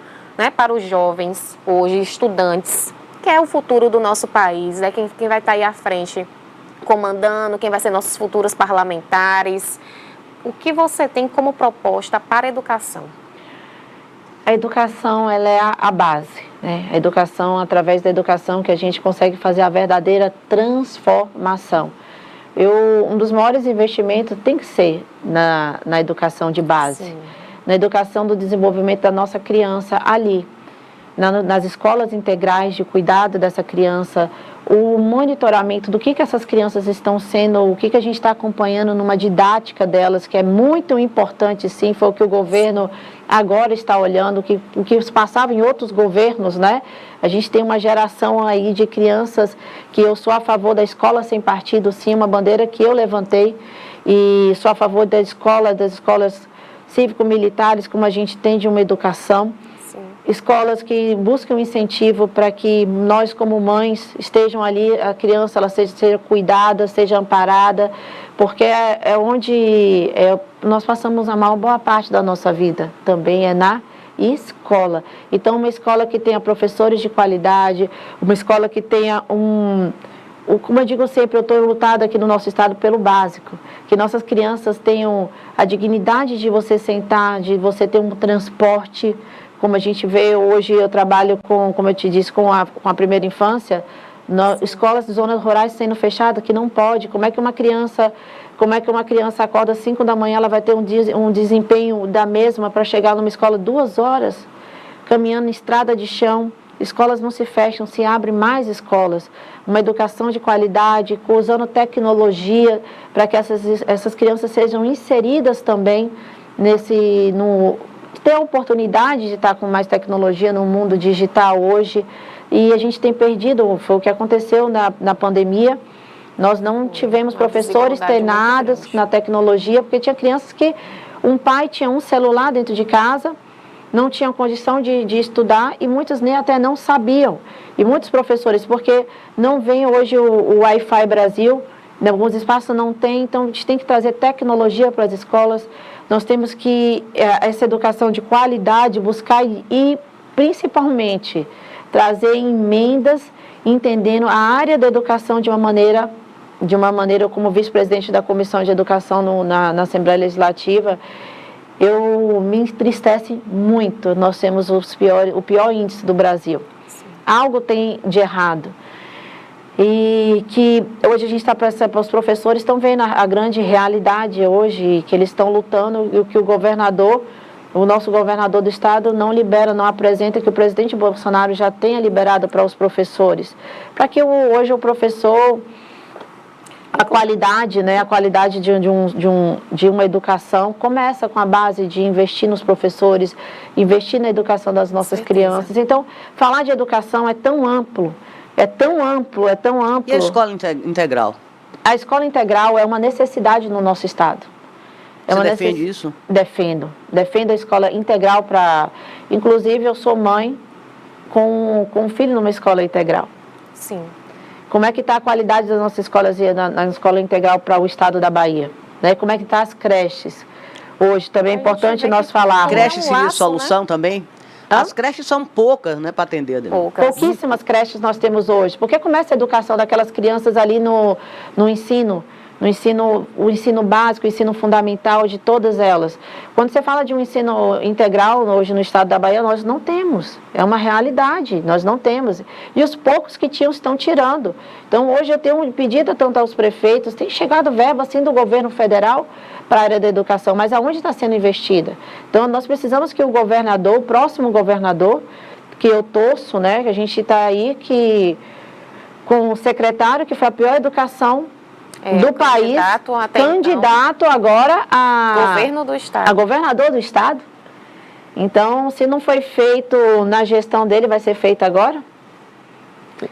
para os jovens, hoje, estudantes, que é o futuro do nosso país, quem vai estar aí à frente comandando, quem vai ser nossos futuros parlamentares. O que você tem como proposta para a educação? A educação, ela é a base, A educação, através da educação que a gente consegue fazer a verdadeira transformação. Um dos maiores investimentos tem que ser na educação de base. Sim. Na educação do desenvolvimento da nossa criança ali, nas escolas integrais de cuidado dessa criança, o monitoramento do que essas crianças estão sendo, o que a gente está acompanhando numa didática delas, que é muito importante, sim, foi o que o governo agora está olhando, o que passava em outros governos, A gente tem uma geração aí de crianças que eu sou a favor da escola sem partido, sim, uma bandeira que eu levantei, e sou a favor das escolas cívico-militares, como a gente tem de uma educação. Escolas que buscam incentivo para que nós, como mães, estejam ali, a criança ela seja cuidada, seja amparada, porque é onde nós passamos a maior boa parte da nossa vida, também é na escola. Então, uma escola que tenha professores de qualidade, uma escola que tenha como eu digo sempre, eu estou lutada aqui no nosso estado pelo básico, que nossas crianças tenham a dignidade de você sentar, de você ter um transporte. Como a gente vê hoje, eu trabalho como eu te disse, com a primeira infância. Escolas de zonas rurais sendo fechadas, que não pode. Como é que uma criança acorda às 5 da manhã, ela vai ter um desempenho da mesma para chegar numa escola 2 horas, caminhando em estrada de chão? Escolas não se fecham, se abrem mais escolas. Uma educação de qualidade, usando tecnologia, para que essas crianças sejam inseridas também ter a oportunidade de estar com mais tecnologia no mundo digital hoje. E a gente tem perdido, foi o que aconteceu na pandemia. Nós não tivemos professores treinados na tecnologia, porque tinha crianças que um pai tinha um celular dentro de casa, não tinham condição de estudar e muitos nem até não sabiam. E muitos professores, porque não vem hoje o Wi-Fi Brasil, em alguns espaços não tem, então a gente tem que trazer tecnologia para as escolas. Nós temos que, essa educação de qualidade, buscar e principalmente trazer emendas, entendendo a área da educação de uma maneira como vice-presidente da Comissão de Educação na Assembleia Legislativa, me entristece muito. Nós temos o pior índice do Brasil. Sim. Algo tem de errado. E que hoje a gente está os professores estão vendo a grande realidade hoje, que eles estão lutando e o que o nosso governador do estado não libera, não apresenta, que o presidente Bolsonaro já tenha liberado para os professores. Para que hoje o professor, a qualidade de uma educação começa com a base de investir nos professores, investir na educação das nossas crianças. Então, falar de educação é tão amplo. É tão amplo. E a escola integral? A escola integral é uma necessidade no nosso estado. Você defende isso? Defendo a escola integral para... Inclusive, eu sou mãe com um filho numa escola integral. Sim. Como é que está a qualidade das nossas escolas na escola integral para o estado da Bahia? Né? Como é que está as creches? Hoje também é importante nós falarmos. Creche seria solução, né? Também? As creches são poucas, né, para atender. Pouquíssimas creches nós temos hoje. Porque começa a educação daquelas crianças ali no ensino básico, o ensino fundamental de todas elas. Quando você fala de um ensino integral hoje no estado da Bahia, nós não temos. É uma realidade, nós não temos. E os poucos que tinham estão tirando. Então, hoje eu tenho pedido tanto aos prefeitos, tem chegado verba assim do governo federal para a área da educação, mas aonde está sendo investida? Então, nós precisamos que o governador, o próximo governador, que eu torço, né, que a gente está aí, com o secretário, que foi a pior educação do país, candidato agora a governo do estado. A governador do estado. Então, se não foi feito na gestão dele, vai ser feito agora?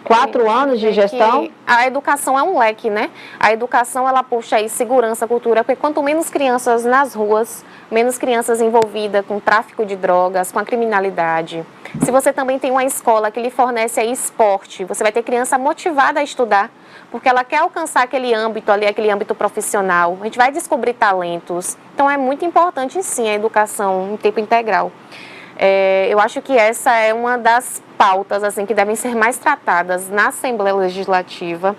4 anos de gestão. A educação é um leque, né? A educação, ela puxa aí segurança, cultura, porque quanto menos crianças nas ruas, menos crianças envolvidas com tráfico de drogas, com a criminalidade. Se você também tem uma escola que lhe fornece aí esporte, você vai ter criança motivada a estudar, porque ela quer alcançar aquele âmbito ali, aquele âmbito profissional. A gente vai descobrir talentos. Então, é muito importante, sim, a educação em tempo integral. Eu acho que essa é uma das pautas assim, que devem ser mais tratadas na Assembleia Legislativa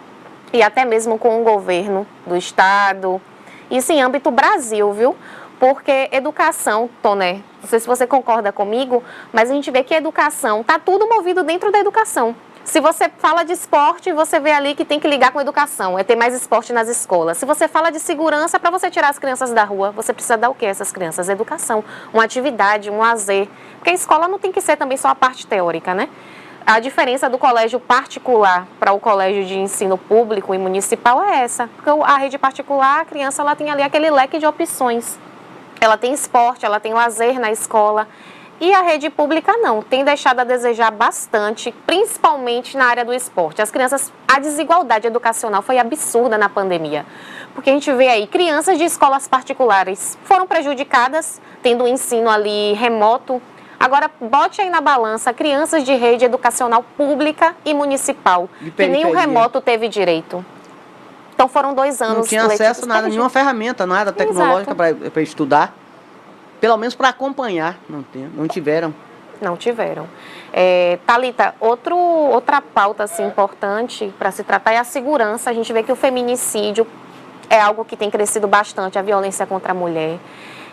e até mesmo com o governo do estado. Isso em âmbito Brasil, viu? Porque educação, Toné, não sei se você concorda comigo, mas a gente vê que a educação, está tudo movido dentro da educação. Se você fala de esporte, você vê ali que tem que ligar com a educação, é ter mais esporte nas escolas. Se você fala de segurança, para você tirar as crianças da rua, você precisa dar o quê a essas crianças? Educação, uma atividade, um lazer. Porque a escola não tem que ser também só a parte teórica, né? A diferença do colégio particular para o colégio de ensino público e municipal é essa. Porque a rede particular, a criança ela tem ali aquele leque de opções. Ela tem esporte, ela tem lazer na escola. E a rede pública não, tem deixado a desejar bastante, principalmente na área do esporte. As crianças, a desigualdade educacional foi absurda na pandemia, porque a gente vê aí crianças de escolas particulares foram prejudicadas, tendo um ensino ali remoto. Agora, bote aí na balança crianças de rede educacional pública e municipal, que nem o remoto teve direito. Então foram 2 anos. Não tinha acesso a nada, nenhuma ferramenta, nada tecnológica para estudar. Pelo menos para acompanhar, não tiveram. Não tiveram. Thalita, outra pauta assim, importante para se tratar é a segurança. A gente vê que o feminicídio é algo que tem crescido bastante, a violência contra a mulher.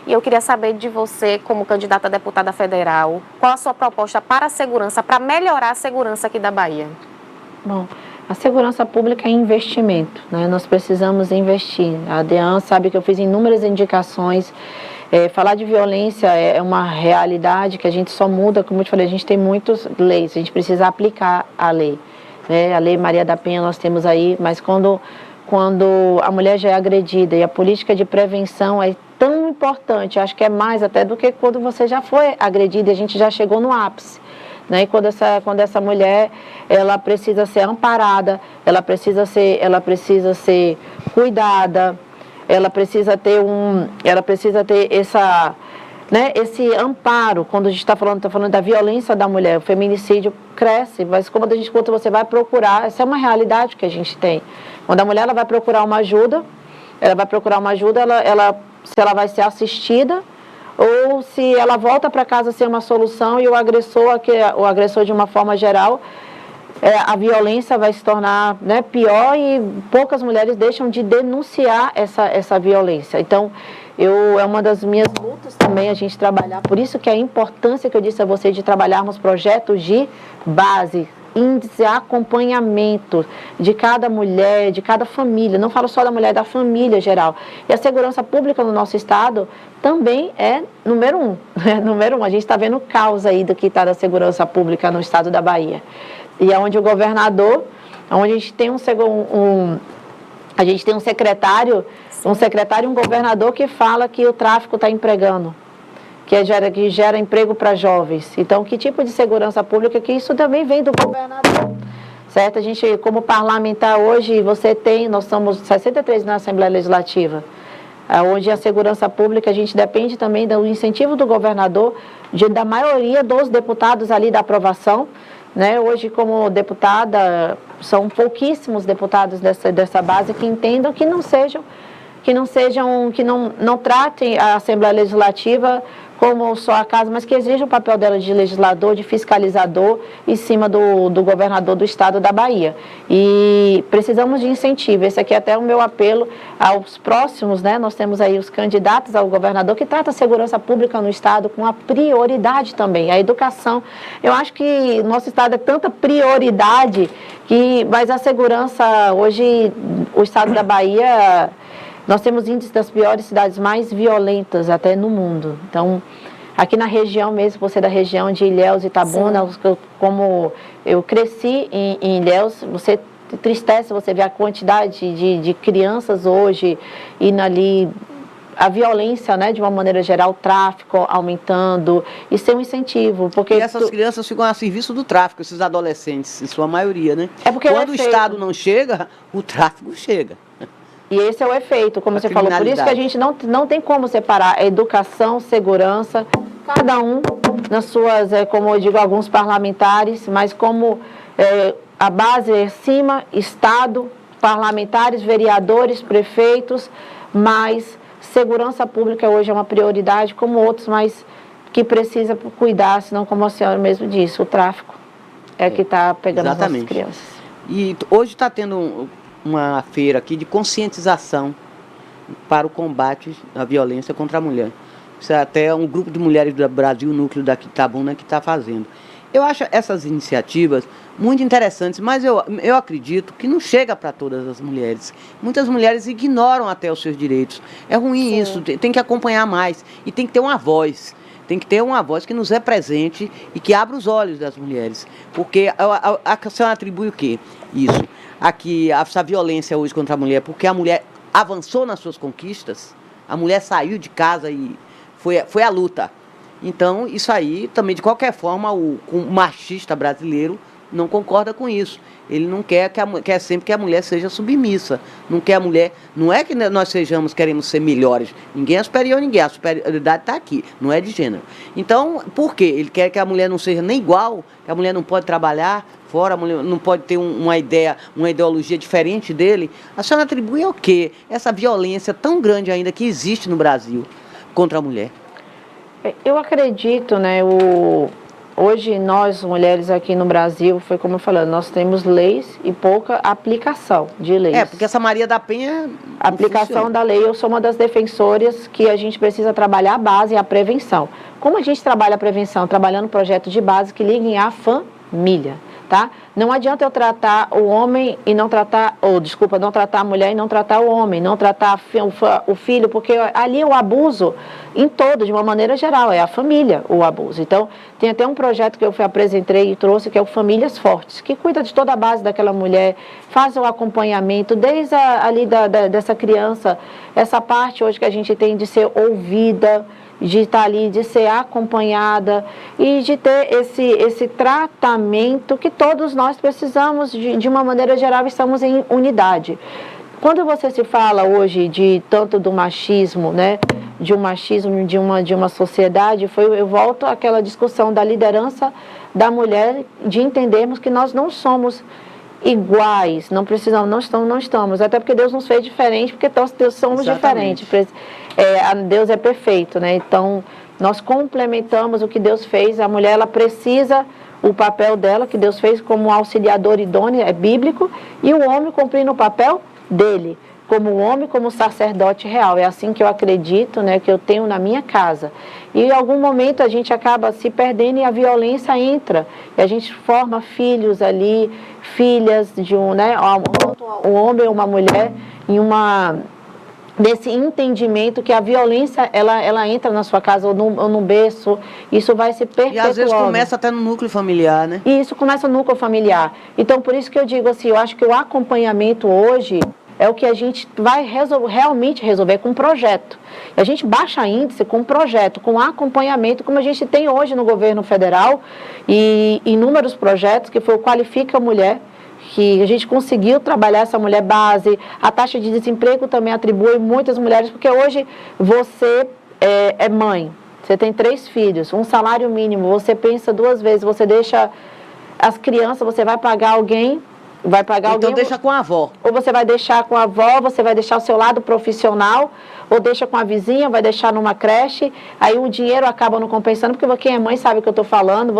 E eu queria saber de você, como candidata a deputada federal, qual a sua proposta para a segurança, para melhorar a segurança aqui da Bahia? Bom, A segurança pública é investimento, né? Nós precisamos investir. A DEAN sabe que eu fiz inúmeras indicações. Falar de violência é uma realidade que a gente só muda, como eu te falei, a gente tem muitas leis, a gente precisa aplicar a lei. A Lei Maria da Penha nós temos aí, mas quando a mulher já é agredida e a política de prevenção é tão importante, acho que é mais até do que quando você já foi agredida e a gente já chegou no ápice. E quando essa mulher, ela precisa ser amparada, ela precisa ser cuidada, ela precisa ter esse amparo. Quando a gente está falando da violência da mulher, o feminicídio cresce, mas quando você vai procurar, essa é uma realidade que a gente tem. Quando a mulher ela vai procurar uma ajuda, se ela vai ser assistida, ou se ela volta para casa sem uma solução e o agressor de uma forma geral, a violência vai se tornar pior e poucas mulheres deixam de denunciar essa violência. Então, é uma das minhas lutas também a gente trabalhar, por isso que a importância que eu disse a você de trabalharmos projetos de base, índice, acompanhamento de cada mulher, de cada família, não falo só da mulher, da família geral. E a segurança pública no nosso estado também é número 1, número 1. A gente está vendo o caos aí do que está da segurança pública no estado da Bahia. E é onde o governador, onde a gente tem um secretário e um governador que fala que o tráfico está empregando, que gera emprego para jovens. Então, que tipo de segurança pública, que isso também vem do governador, certo? A gente, como parlamentar hoje, nós somos 63 na Assembleia Legislativa, onde a segurança pública, a gente depende também do incentivo do governador, da maioria dos deputados ali da aprovação. Hoje, como deputada, são pouquíssimos deputados dessa base que entendam que não tratem a Assembleia Legislativa como só a casa, mas que exija o papel dela de legislador, de fiscalizador em cima do governador do estado da Bahia. E precisamos de incentivo. Esse aqui é até o meu apelo aos próximos, nós temos aí os candidatos ao governador que trata a segurança pública no estado com a prioridade também. A educação, eu acho que nosso estado é tanta prioridade mas a segurança, hoje, o estado da Bahia, nós temos índices das piores cidades mais violentas até no mundo. Então, aqui na região mesmo, você da região de Ilhéus e Itabuna, como eu cresci em Ilhéus, você entristece, você vê a quantidade de crianças hoje indo ali, a violência, de uma maneira geral, o tráfico aumentando, isso é um incentivo. Porque e essas crianças ficam a serviço do tráfico, esses adolescentes, em sua maioria, É porque quando o Estado não chega, o tráfico chega. E esse é o efeito, como você falou. Por isso que a gente não tem como separar a educação, segurança, cada um nas suas, como eu digo, alguns parlamentares, mas como a base é cima, Estado, parlamentares, vereadores, prefeitos, mas segurança pública hoje é uma prioridade, como outros, mas que precisa cuidar, senão, como a senhora mesmo disse, o tráfico é que está pegando as nossas crianças. E hoje está tendo uma feira aqui de conscientização para o combate à violência contra a mulher. Isso é até um grupo de mulheres do Brasil, o núcleo daqui de Itabuna, que está fazendo. Eu acho essas iniciativas muito interessantes, mas eu acredito que não chega para todas as mulheres. Muitas mulheres ignoram até os seus direitos. É ruim isso, tem que acompanhar mais e tem que ter uma voz. Tem que ter uma voz que nos represente e que abra os olhos das mulheres. Porque a senhora atribui o quê? Isso. Essa violência hoje contra a mulher, porque a mulher avançou nas suas conquistas, a mulher saiu de casa e foi à luta. Então, isso aí também, de qualquer forma, o machista brasileiro não concorda com isso. Ele não quer quer sempre que a mulher seja submissa. Não quer a mulher. Não é que nós queremos ser melhores. Ninguém é superior a ninguém. A superioridade está aqui, não é de gênero. Então, por quê? Ele quer que a mulher não seja nem igual, que a mulher não pode trabalhar fora, a mulher não pode ter uma ideologia diferente dele. A senhora atribui ao quê? Essa violência tão grande ainda que existe no Brasil contra a mulher. Eu acredito, hoje nós, mulheres aqui no Brasil, foi como eu falei, nós temos leis e pouca aplicação de leis. Porque essa Maria da Penha... A aplicação da lei, eu sou uma das defensoras que a gente precisa trabalhar a base e a prevenção. Como a gente trabalha a prevenção? Trabalhando projetos de base que liguem à família. tá? Não adianta eu tratar o homem e não tratar, não tratar a mulher e não tratar o homem, não tratar o filho, porque ali o abuso em todo, de uma maneira geral, é a família o abuso. Então, tem até um projeto que eu apresentei e trouxe, que é o Famílias Fortes, que cuida de toda a base daquela mulher, faz o acompanhamento, desde ali dessa criança, essa parte hoje que a gente tem de ser ouvida, de estar ali, de ser acompanhada e de ter esse tratamento que todos nós precisamos, de uma maneira geral, estamos em unidade. Quando você se fala hoje de tanto do machismo, né, de um machismo de uma sociedade, eu volto àquela discussão da liderança da mulher, de entendermos que nós não somos iguais, não estamos, até porque Deus nos fez diferente, porque nós somos diferentes. Deus é perfeito, né? Então, nós complementamos o que Deus fez. A mulher, ela precisa, o papel dela, que Deus fez como auxiliador idôneo, é bíblico, e o homem cumprindo o papel dele, como homem, como sacerdote real. É assim que eu acredito, né, que eu tenho na minha casa. E em algum momento a gente acaba se perdendo e a violência entra. E a gente forma filhos ali, filhas de um homem ou uma mulher, desse entendimento que a violência, ela entra na sua casa ou no berço, isso vai se perpetuando. E às vezes começa até no núcleo familiar, né? E isso começa no núcleo familiar. Então, por isso que eu digo assim, eu acho que o acompanhamento hoje é o que a gente vai realmente resolver com um projeto. A gente baixa índice com um projeto, com acompanhamento, como a gente tem hoje no governo federal, e inúmeros projetos, que foi o Qualifica a Mulher, que a gente conseguiu trabalhar essa mulher base. A taxa de desemprego também atribui muitas mulheres, porque hoje você é mãe, você tem 3 filhos, um salário mínimo, você pensa 2 vezes, você deixa as crianças, você vai pagar alguém, então deixa com a avó. Ou você vai deixar com a avó, você vai deixar o seu lado profissional, ou deixa com a vizinha, vai deixar numa creche, aí o dinheiro acaba não compensando, porque quem é mãe sabe o que eu estou falando,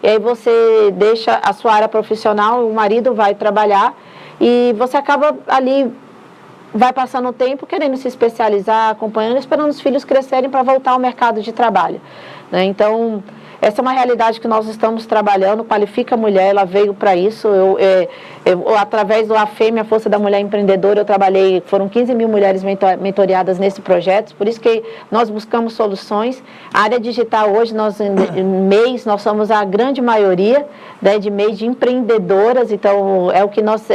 e aí você deixa a sua área profissional, o marido vai trabalhar, e você acaba ali, vai passando o tempo querendo se especializar, acompanhando, esperando os filhos crescerem para voltar ao mercado de trabalho, né? Então, essa é uma realidade que nós estamos trabalhando. Qualifica a Mulher, ela veio para isso. Através do AFEM, a Força da Mulher Empreendedora, eu trabalhei, foram 15 mil mulheres mentoreadas nesse projeto, por isso que nós buscamos soluções. A área digital hoje, nós somos a grande maioria, né, de MEIs de empreendedoras, então é o que nós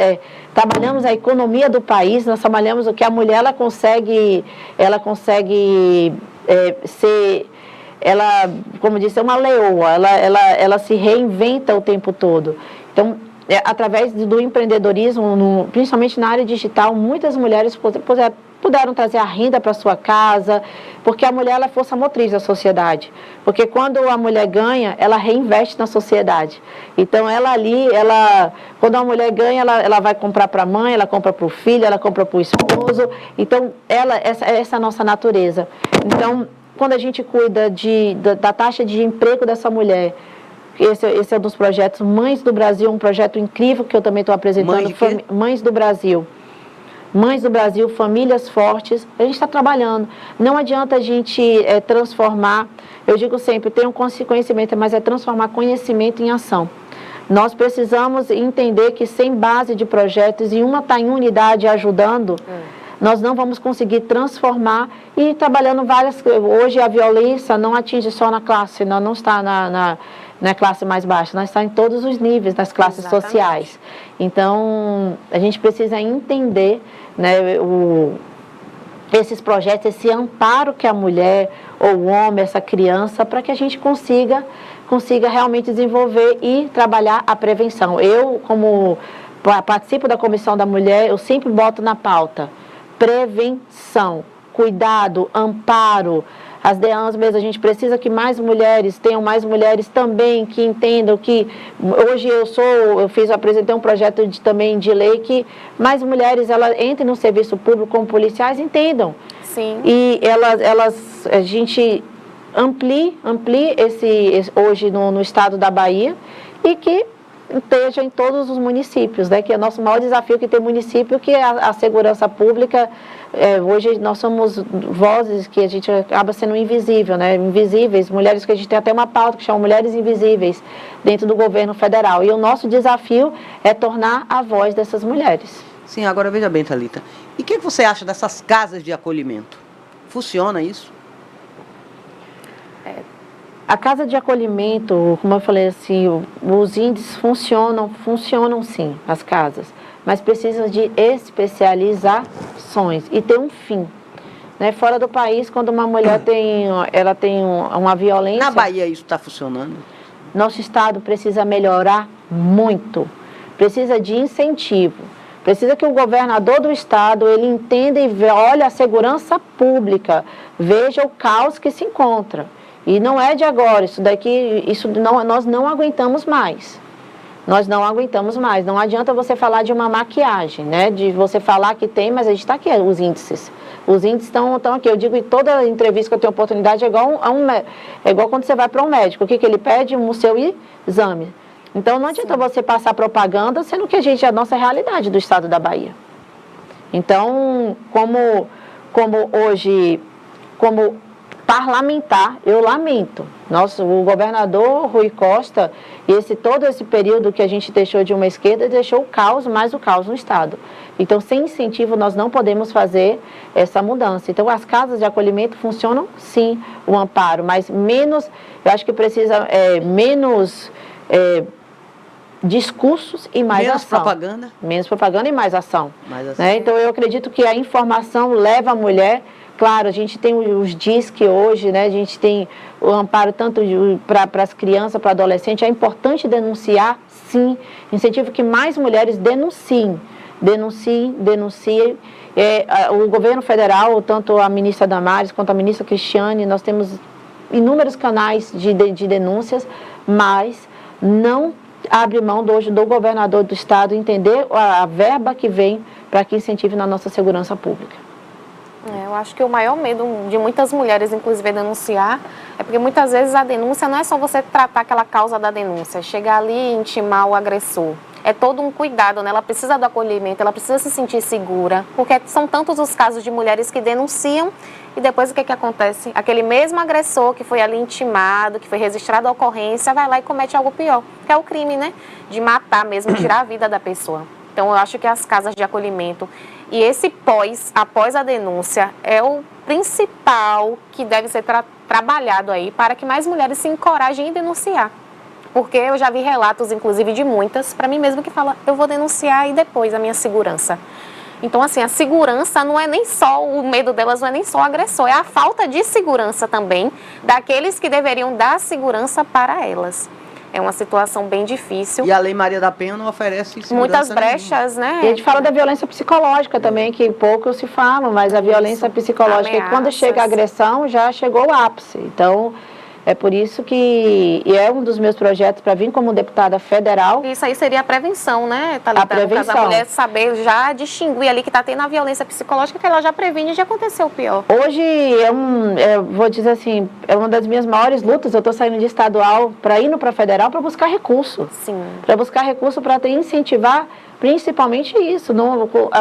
trabalhamos a economia do país, nós trabalhamos o que a mulher ela consegue ser... Ela, como disse, é uma leoa, ela se reinventa o tempo todo. Então, através do empreendedorismo, principalmente na área digital, muitas mulheres puderam trazer a renda para sua casa, porque a mulher ela é força motriz da sociedade. Porque quando a mulher ganha, ela reinveste na sociedade. Então, quando a mulher ganha, ela vai comprar para a mãe, ela compra para o filho, ela compra para o esposo. Então, essa é a nossa natureza. Então, quando a gente cuida da taxa de emprego dessa mulher, esse é um dos projetos Mães do Brasil, um projeto incrível que eu também estou apresentando. Mães do Brasil. Mães do Brasil, famílias fortes, a gente está trabalhando. Não adianta a gente transformar, eu digo sempre, tem um conhecimento, mas é transformar conhecimento em ação. Nós precisamos entender que sem base de projetos, e uma está em unidade ajudando, nós não vamos conseguir transformar e trabalhando Hoje a violência não atinge só na classe, não está na classe mais baixa, nós está em todos os níveis das classes sociais. Então, a gente precisa entender, né, esses projetos, esse amparo que a mulher ou o homem, essa criança, para que a gente consiga realmente desenvolver e trabalhar a prevenção. Eu, como participo da Comissão da Mulher, eu sempre boto na pauta prevenção, cuidado, amparo. As DEANs mesmo, a gente precisa que mais mulheres, tenham mais mulheres também que entendam que hoje apresentei um projeto também de lei que mais mulheres elas entrem no serviço público como policiais, entendam. Sim. E a gente amplie hoje no estado da Bahia e que esteja em todos os municípios, né? Que é o nosso maior desafio, que tem município que a segurança pública Hoje nós somos vozes que a gente acaba sendo invisível, né? Invisíveis, mulheres que a gente tem até uma pauta que chama Mulheres Invisíveis dentro do governo federal. E o nosso desafio é tornar a voz dessas mulheres. Sim, agora veja bem, Thalita. E o que você acha dessas casas de acolhimento? Funciona isso? A casa de acolhimento, como eu falei assim, os índices funcionam sim, as casas, mas precisam de especializações e ter um fim. Né? Fora do país, quando uma mulher tem uma violência... Na Bahia isso está funcionando? Nosso estado precisa melhorar muito, precisa de incentivo, precisa que o governador do estado ele entenda e olhe a segurança pública, veja o caos que se encontra. E não é de agora, nós não aguentamos mais. Nós não aguentamos mais. Não adianta você falar de uma maquiagem, né? De você falar que tem, mas a gente está aqui, os índices. Os índices estão aqui. Eu digo em toda entrevista que eu tenho oportunidade, é igual quando você vai para um médico. O que ele pede? O seu exame. Então não adianta você passar propaganda, sendo que é a nossa realidade do estado da Bahia. Então, como parlamentar, eu lamento. O governador Rui Costa, todo esse período que a gente deixou de uma esquerda, deixou o caos no estado. Então, sem incentivo, nós não podemos fazer essa mudança. Então, as casas de acolhimento funcionam, sim, o amparo, mas eu acho que precisa menos discursos e mais ação. Menos propaganda e mais ação. Né? Então, eu acredito que a informação leva a mulher. Claro, a gente tem os DISC hoje, né? A gente tem o amparo tanto para as crianças, para adolescentes. É importante denunciar, sim. Incentivo que mais mulheres denunciem. O governo federal, tanto a ministra Damares quanto a ministra Cristiane, nós temos inúmeros canais de denúncias, mas não abre mão hoje do governador do estado entender a verba que vem para que incentive na nossa segurança pública. Eu acho que o maior medo de muitas mulheres, inclusive, denunciar, é porque muitas vezes a denúncia não é só você tratar aquela causa da denúncia, chegar ali e intimar o agressor. É todo um cuidado, né? Ela precisa do acolhimento, ela precisa se sentir segura, porque são tantos os casos de mulheres que denunciam e depois o que acontece? Aquele mesmo agressor que foi ali intimado, que foi registrado a ocorrência, vai lá e comete algo pior, que é o crime, né? De matar mesmo, tirar a vida da pessoa. Então, eu acho que as casas de acolhimento e esse após a denúncia, é o principal que deve ser trabalhado aí para que mais mulheres se encorajem em denunciar. Porque eu já vi relatos, inclusive, de muitas, para mim mesmo, que falam, eu vou denunciar e depois a minha segurança. Então, assim, a segurança não é nem só, o medo delas não é nem só o agressor, é a falta de segurança também daqueles que deveriam dar segurança para elas. É uma situação bem difícil. E a Lei Maria da Penha não oferece segurança muitas brechas, né? E a gente fala da violência psicológica também, que pouco se fala, mas a violência psicológica, e quando chega a agressão, já chegou o ápice. Então, é por isso que é um dos meus projetos para vir como deputada federal. Isso aí seria a prevenção, né, Thalita? A prevenção. A mulher saber já distinguir ali que está tendo a violência psicológica, que ela já previne de acontecer o pior. Hoje, vou dizer assim, é uma das minhas maiores lutas. Eu estou saindo de estadual para ir para federal para buscar recurso. Sim. Para buscar recurso para incentivar principalmente isso,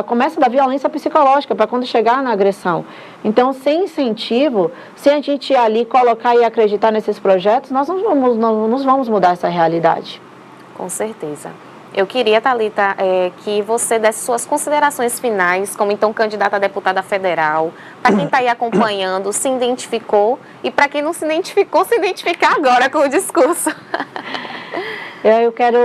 começa da violência psicológica, para quando chegar na agressão. Então, sem incentivo, sem a gente ir ali colocar e acreditar nesses projetos, nós não vamos mudar essa realidade. Com certeza. Eu queria, Thalita, que você desse suas considerações finais, como então candidata a deputada federal, para quem está aí acompanhando, se identificou, e para quem não se identificou, se identificar agora com o discurso. Eu quero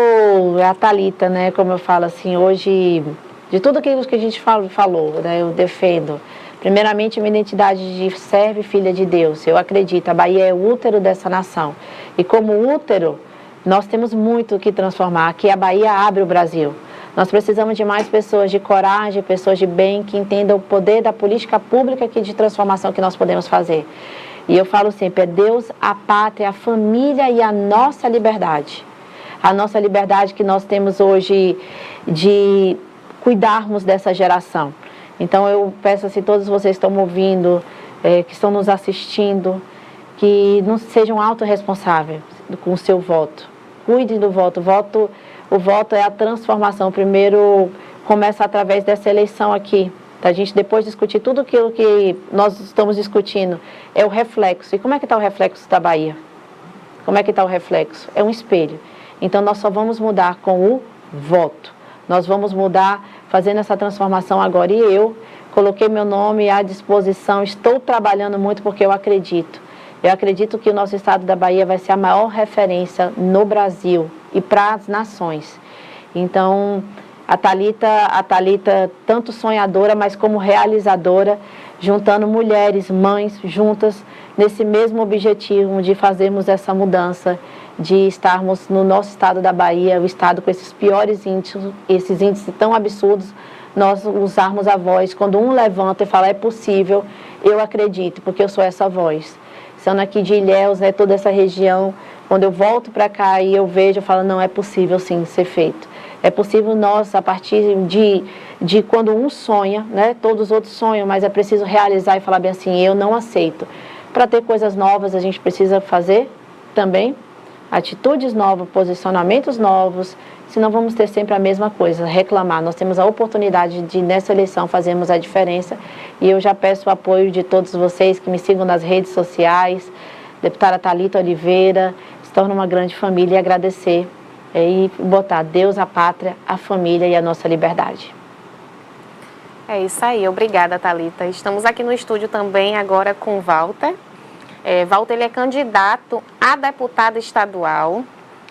a Thalita, né, como eu falo assim, hoje, de tudo aquilo que a gente falou, né, eu defendo. Primeiramente, minha identidade de serva e filha de Deus. Eu acredito, a Bahia é o útero dessa nação. E como útero, nós temos muito o que transformar. Aqui a Bahia abre o Brasil. Nós precisamos de mais pessoas de coragem, pessoas de bem, que entendam o poder da política pública de transformação que nós podemos fazer. E eu falo sempre, é Deus, a pátria, a família e a nossa liberdade. A nossa liberdade que nós temos hoje de cuidarmos dessa geração. Então eu peço assim, todos vocês que estão me ouvindo, que estão nos assistindo, que não sejam autorresponsáveis com o seu voto. Cuidem do voto. O voto é a transformação. Primeiro começa através dessa eleição aqui, A gente, depois de discutir tudo aquilo que nós estamos discutindo, é o reflexo. E como é que está o reflexo da Bahia? Como é que está o reflexo? É um espelho. Então, nós só vamos mudar com o voto. Nós vamos mudar fazendo essa transformação agora. E eu coloquei meu nome à disposição, estou trabalhando muito porque eu acredito. Eu acredito que o nosso estado da Bahia vai ser a maior referência no Brasil e para as nações. Então, a Thalita, tanto sonhadora, mas como realizadora, juntando mulheres, mães, juntas, nesse mesmo objetivo de fazermos essa mudança, de estarmos no nosso estado da Bahia, o estado com esses piores índices, esses índices tão absurdos, nós usarmos a voz. Quando um levanta e fala, é possível, eu acredito, porque eu sou essa voz. Sendo aqui de Ilhéus, né, toda essa região, quando eu volto para cá e eu vejo, eu falo, não, é possível sim ser feito. É possível nós, a partir de quando um sonha, né, todos os outros sonham, mas é preciso realizar e falar bem assim, eu não aceito. Para ter coisas novas, a gente precisa fazer também atitudes novas, posicionamentos novos, senão vamos ter sempre a mesma coisa, reclamar. Nós temos a oportunidade de, nessa eleição, fazermos a diferença, e eu já peço o apoio de todos vocês que me sigam nas redes sociais, deputada Thalita Oliveira, se torna uma grande família, e agradecer e botar Deus, a pátria, a família e a nossa liberdade. É isso aí, obrigada, Thalita. Estamos aqui no estúdio também agora com o Walter. Walter, ele é candidato a deputado estadual.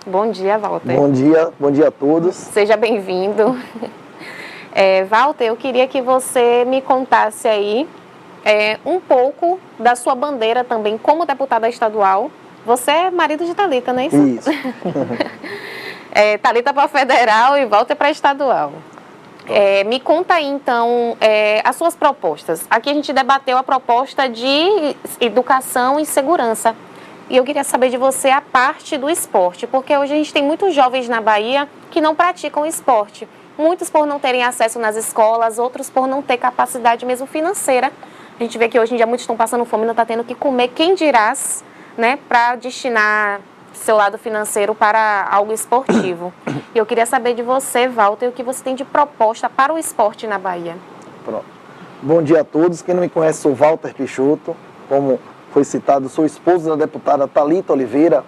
Bom dia, Walter. Bom dia a todos. Seja bem-vindo. Walter, eu queria que você me contasse aí um pouco da sua bandeira também como deputada estadual. Você é marido de Thalita, não é isso? Isso. Thalita para federal e Walter para estadual. Me conta aí, então, as suas propostas. Aqui a gente debateu a proposta de educação e segurança. E eu queria saber de você a parte do esporte, porque hoje a gente tem muitos jovens na Bahia que não praticam esporte. Muitos por não terem acesso nas escolas, outros por não ter capacidade mesmo financeira. A gente vê que hoje em dia muitos estão passando fome, não está tendo o que comer. Quem dirás, né, para destinar seu lado financeiro para algo esportivo. E eu queria saber de você, Walter, o que você tem de proposta para o esporte na Bahia. Pronto. Bom dia a todos. Quem não me conhece, sou Walter Peixoto. Como foi citado, sou esposo da deputada Thalita Oliveira.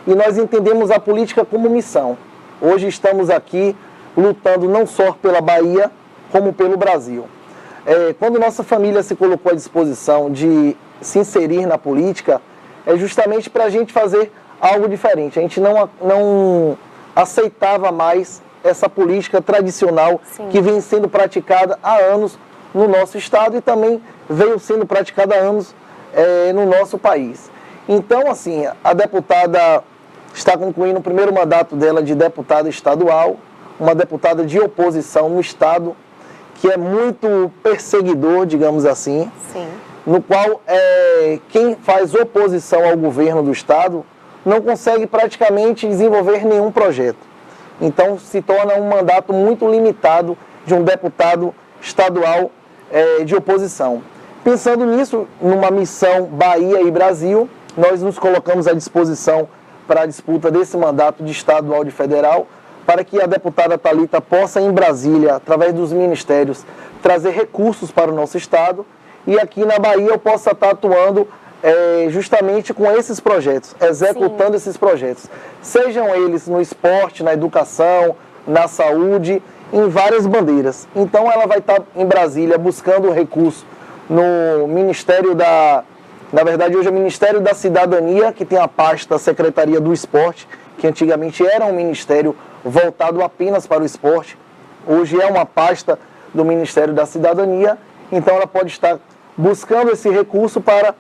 E nós entendemos a política como missão. Hoje estamos aqui lutando não só pela Bahia, como pelo Brasil. Quando nossa família se colocou à disposição de se inserir na política, é justamente para a gente fazer algo diferente. A gente não aceitava mais essa política tradicional Sim. que vem sendo praticada há anos no nosso estado e também veio sendo praticada há anos no nosso país. Então, assim, a deputada está concluindo o primeiro mandato dela de deputada estadual, uma deputada de oposição no estado, que é muito perseguidor, digamos assim, Sim. no qual quem faz oposição ao governo do estado não consegue praticamente desenvolver nenhum projeto. Então, se torna um mandato muito limitado de um deputado estadual de oposição. Pensando nisso, numa missão Bahia e Brasil, nós nos colocamos à disposição para a disputa desse mandato de estadual e federal, para que a deputada Thalita possa, em Brasília, através dos ministérios, trazer recursos para o nosso estado, e aqui na Bahia eu possa estar atuando justamente com esses projetos, executando Sim. esses projetos, sejam eles no esporte, na educação, na saúde, em várias bandeiras. Então ela vai estar em Brasília buscando recurso no Ministério na verdade hoje é o Ministério da Cidadania, que tem a pasta da Secretaria do Esporte, que antigamente era um ministério voltado apenas para o esporte, hoje é uma pasta do Ministério da Cidadania, então ela pode estar buscando esse recurso para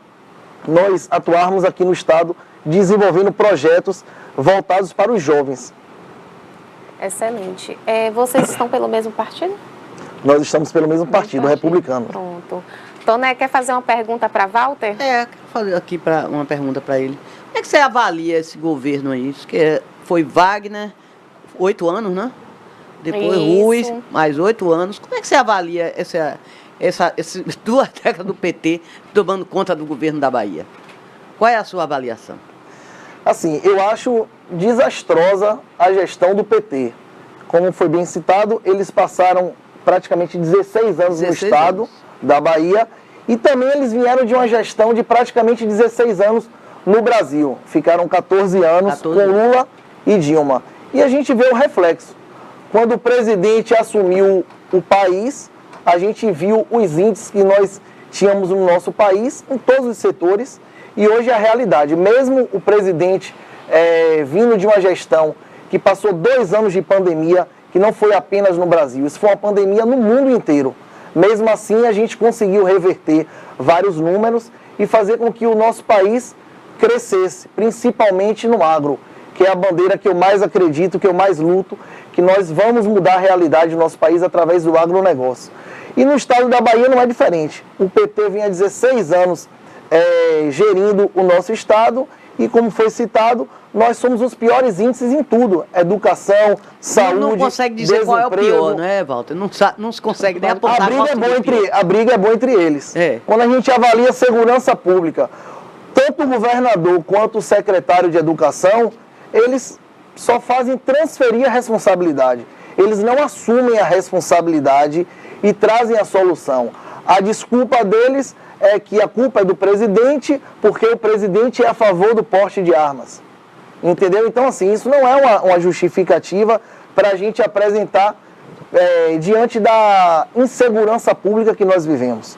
nós atuarmos aqui no estado, desenvolvendo projetos voltados para os jovens. Excelente. Vocês estão pelo mesmo partido? Nós estamos pelo mesmo partido, republicano. Pronto. Toné, quer fazer uma pergunta para Walter? Quero fazer aqui uma pergunta para ele. Como é que você avalia esse governo aí? Isso que foi Wagner, 8 anos, né? Depois Ruiz, mais 8 anos. Como é que você avalia essas 2 décadas do PT tomando conta do governo da Bahia? Qual é a sua avaliação? Assim, eu acho desastrosa a gestão do PT. Como foi bem citado, eles passaram praticamente 16 anos no estado da Bahia, e também eles vieram de uma gestão de praticamente 16 anos no Brasil. Ficaram 14 anos com Lula e Dilma. E a gente vê o reflexo. Quando o presidente assumiu o país, a gente viu os índices que nós tínhamos no nosso país, em todos os setores, e hoje é a realidade. Mesmo o presidente vindo de uma gestão que passou 2 anos de pandemia, que não foi apenas no Brasil, isso foi uma pandemia no mundo inteiro. Mesmo assim, a gente conseguiu reverter vários números e fazer com que o nosso país crescesse, principalmente no agro, que é a bandeira que eu mais acredito, que eu mais luto, que nós vamos mudar a realidade do nosso país através do agronegócio. E no estado da Bahia não é diferente. O PT vinha há 16 anos gerindo o nosso estado e, como foi citado, nós somos os piores índices em tudo. Educação, saúde, não consegue dizer qual é o pior, né, Walter? Não se consegue nem apontar. A briga é boa entre eles. Quando a gente avalia a segurança pública, tanto o governador quanto o secretário de Educação, eles só fazem transferir a responsabilidade. Eles não assumem a responsabilidade e trazem a solução. A desculpa deles é que a culpa é do presidente, porque o presidente é a favor do porte de armas. Entendeu? Então, assim, isso não é uma justificativa para a gente apresentar diante da insegurança pública que nós vivemos.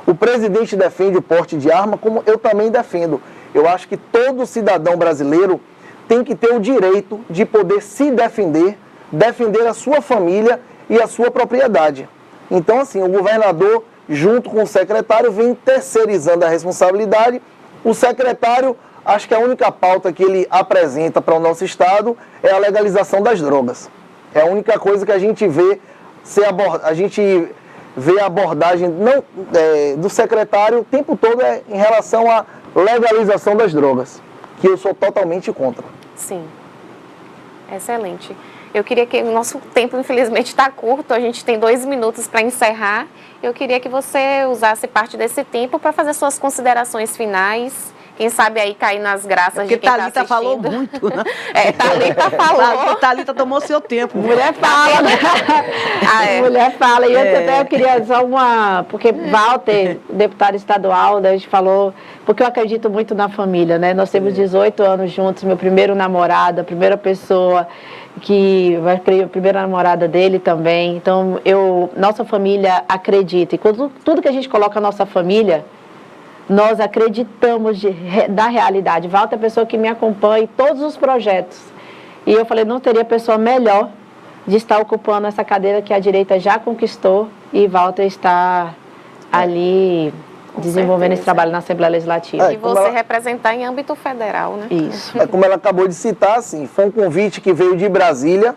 O presidente defende o porte de arma, como eu também defendo. Eu acho que todo cidadão brasileiro tem que ter o direito de poder se defender, defender a sua família e a sua propriedade. Então, assim, o governador, junto com o secretário, vem terceirizando a responsabilidade. O secretário, acho que a única pauta que ele apresenta para o nosso estado é a legalização das drogas. É a única coisa que a gente vê a gente vê a abordagem do secretário o tempo todo em relação à legalização das drogas, que eu sou totalmente contra. Sim, excelente. Eu queria que o nosso tempo, infelizmente, está curto, a gente tem 2 minutos para encerrar. Eu queria que você usasse parte desse tempo para fazer suas considerações finais. Quem sabe aí cair nas graças de quem está assistindo. Thalita falou muito, né? Thalita falou. Thalita tomou seu tempo. Mulher fala, né? Mulher fala. E antes até eu queria só porque Walter, deputado estadual, a gente falou, porque eu acredito muito na família, né? Nós temos 18 anos juntos, meu primeiro namorado, a primeira pessoa que vai criar a primeira namorada dele também. Então, nossa família acredita. E tudo que a gente coloca na nossa família, nós acreditamos da realidade. Walter é a pessoa que me acompanha em todos os projetos. E eu falei, não teria pessoa melhor de estar ocupando essa cadeira que a direita já conquistou e Walter está ali desenvolvendo esse trabalho na Assembleia Legislativa. E você representar em âmbito federal, né? Isso. Como ela acabou de citar, assim, foi um convite que veio de Brasília.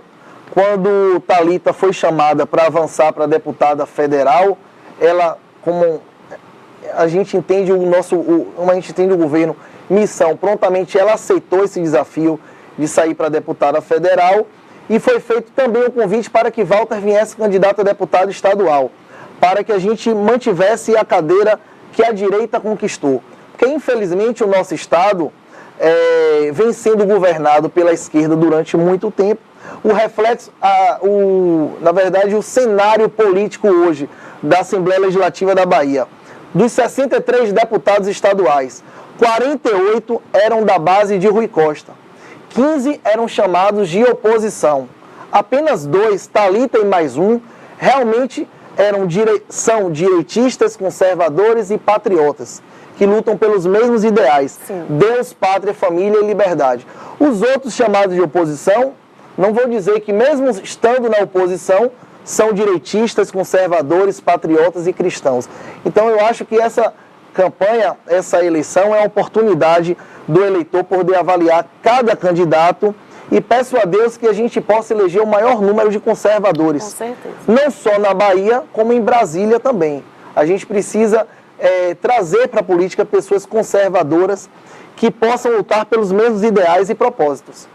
Quando Thalita foi chamada para avançar para deputada federal, ela, como a gente entende a gente entende o governo, missão, prontamente ela aceitou esse desafio de sair para deputada federal e foi feito também o convite para que Walter viesse candidato a deputado estadual, para que a gente mantivesse a cadeira que a direita conquistou. Porque, infelizmente, o nosso estado vem sendo governado pela esquerda durante muito tempo. O reflexo, na verdade, o cenário político hoje da Assembleia Legislativa da Bahia, dos 63 deputados estaduais, 48 eram da base de Rui Costa, 15 eram chamados de oposição. Apenas 2, Thalita e mais um, realmente são direitistas, conservadores e patriotas, que lutam pelos mesmos ideais. Sim. Deus, pátria, família e liberdade. Os outros chamados de oposição, não vou dizer que mesmo estando na oposição, são direitistas, conservadores, patriotas e cristãos. Então eu acho que essa campanha, essa eleição é a oportunidade do eleitor poder avaliar cada candidato e peço a Deus que a gente possa eleger o maior número de conservadores. Com certeza. Não só na Bahia, como em Brasília também. A gente precisa trazer para a política pessoas conservadoras que possam lutar pelos mesmos ideais e propósitos.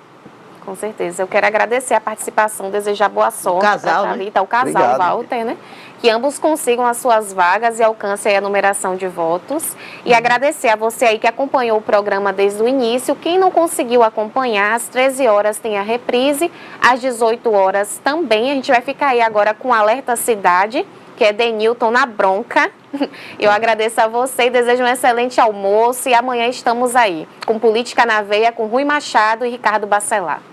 Com certeza. Eu quero agradecer a participação, desejar boa sorte casal, para a Thalita, né? o casal Obrigado. Walter, né? Que ambos consigam as suas vagas e alcancem a numeração de votos. E agradecer a você aí que acompanhou o programa desde o início. Quem não conseguiu acompanhar, às 13 horas tem a reprise, às 18 horas também. A gente vai ficar aí agora com Alerta Cidade, que é Denilton na bronca. Eu agradeço a você e desejo um excelente almoço. E amanhã estamos aí com Política na Veia, com Rui Machado e Ricardo Bacelar.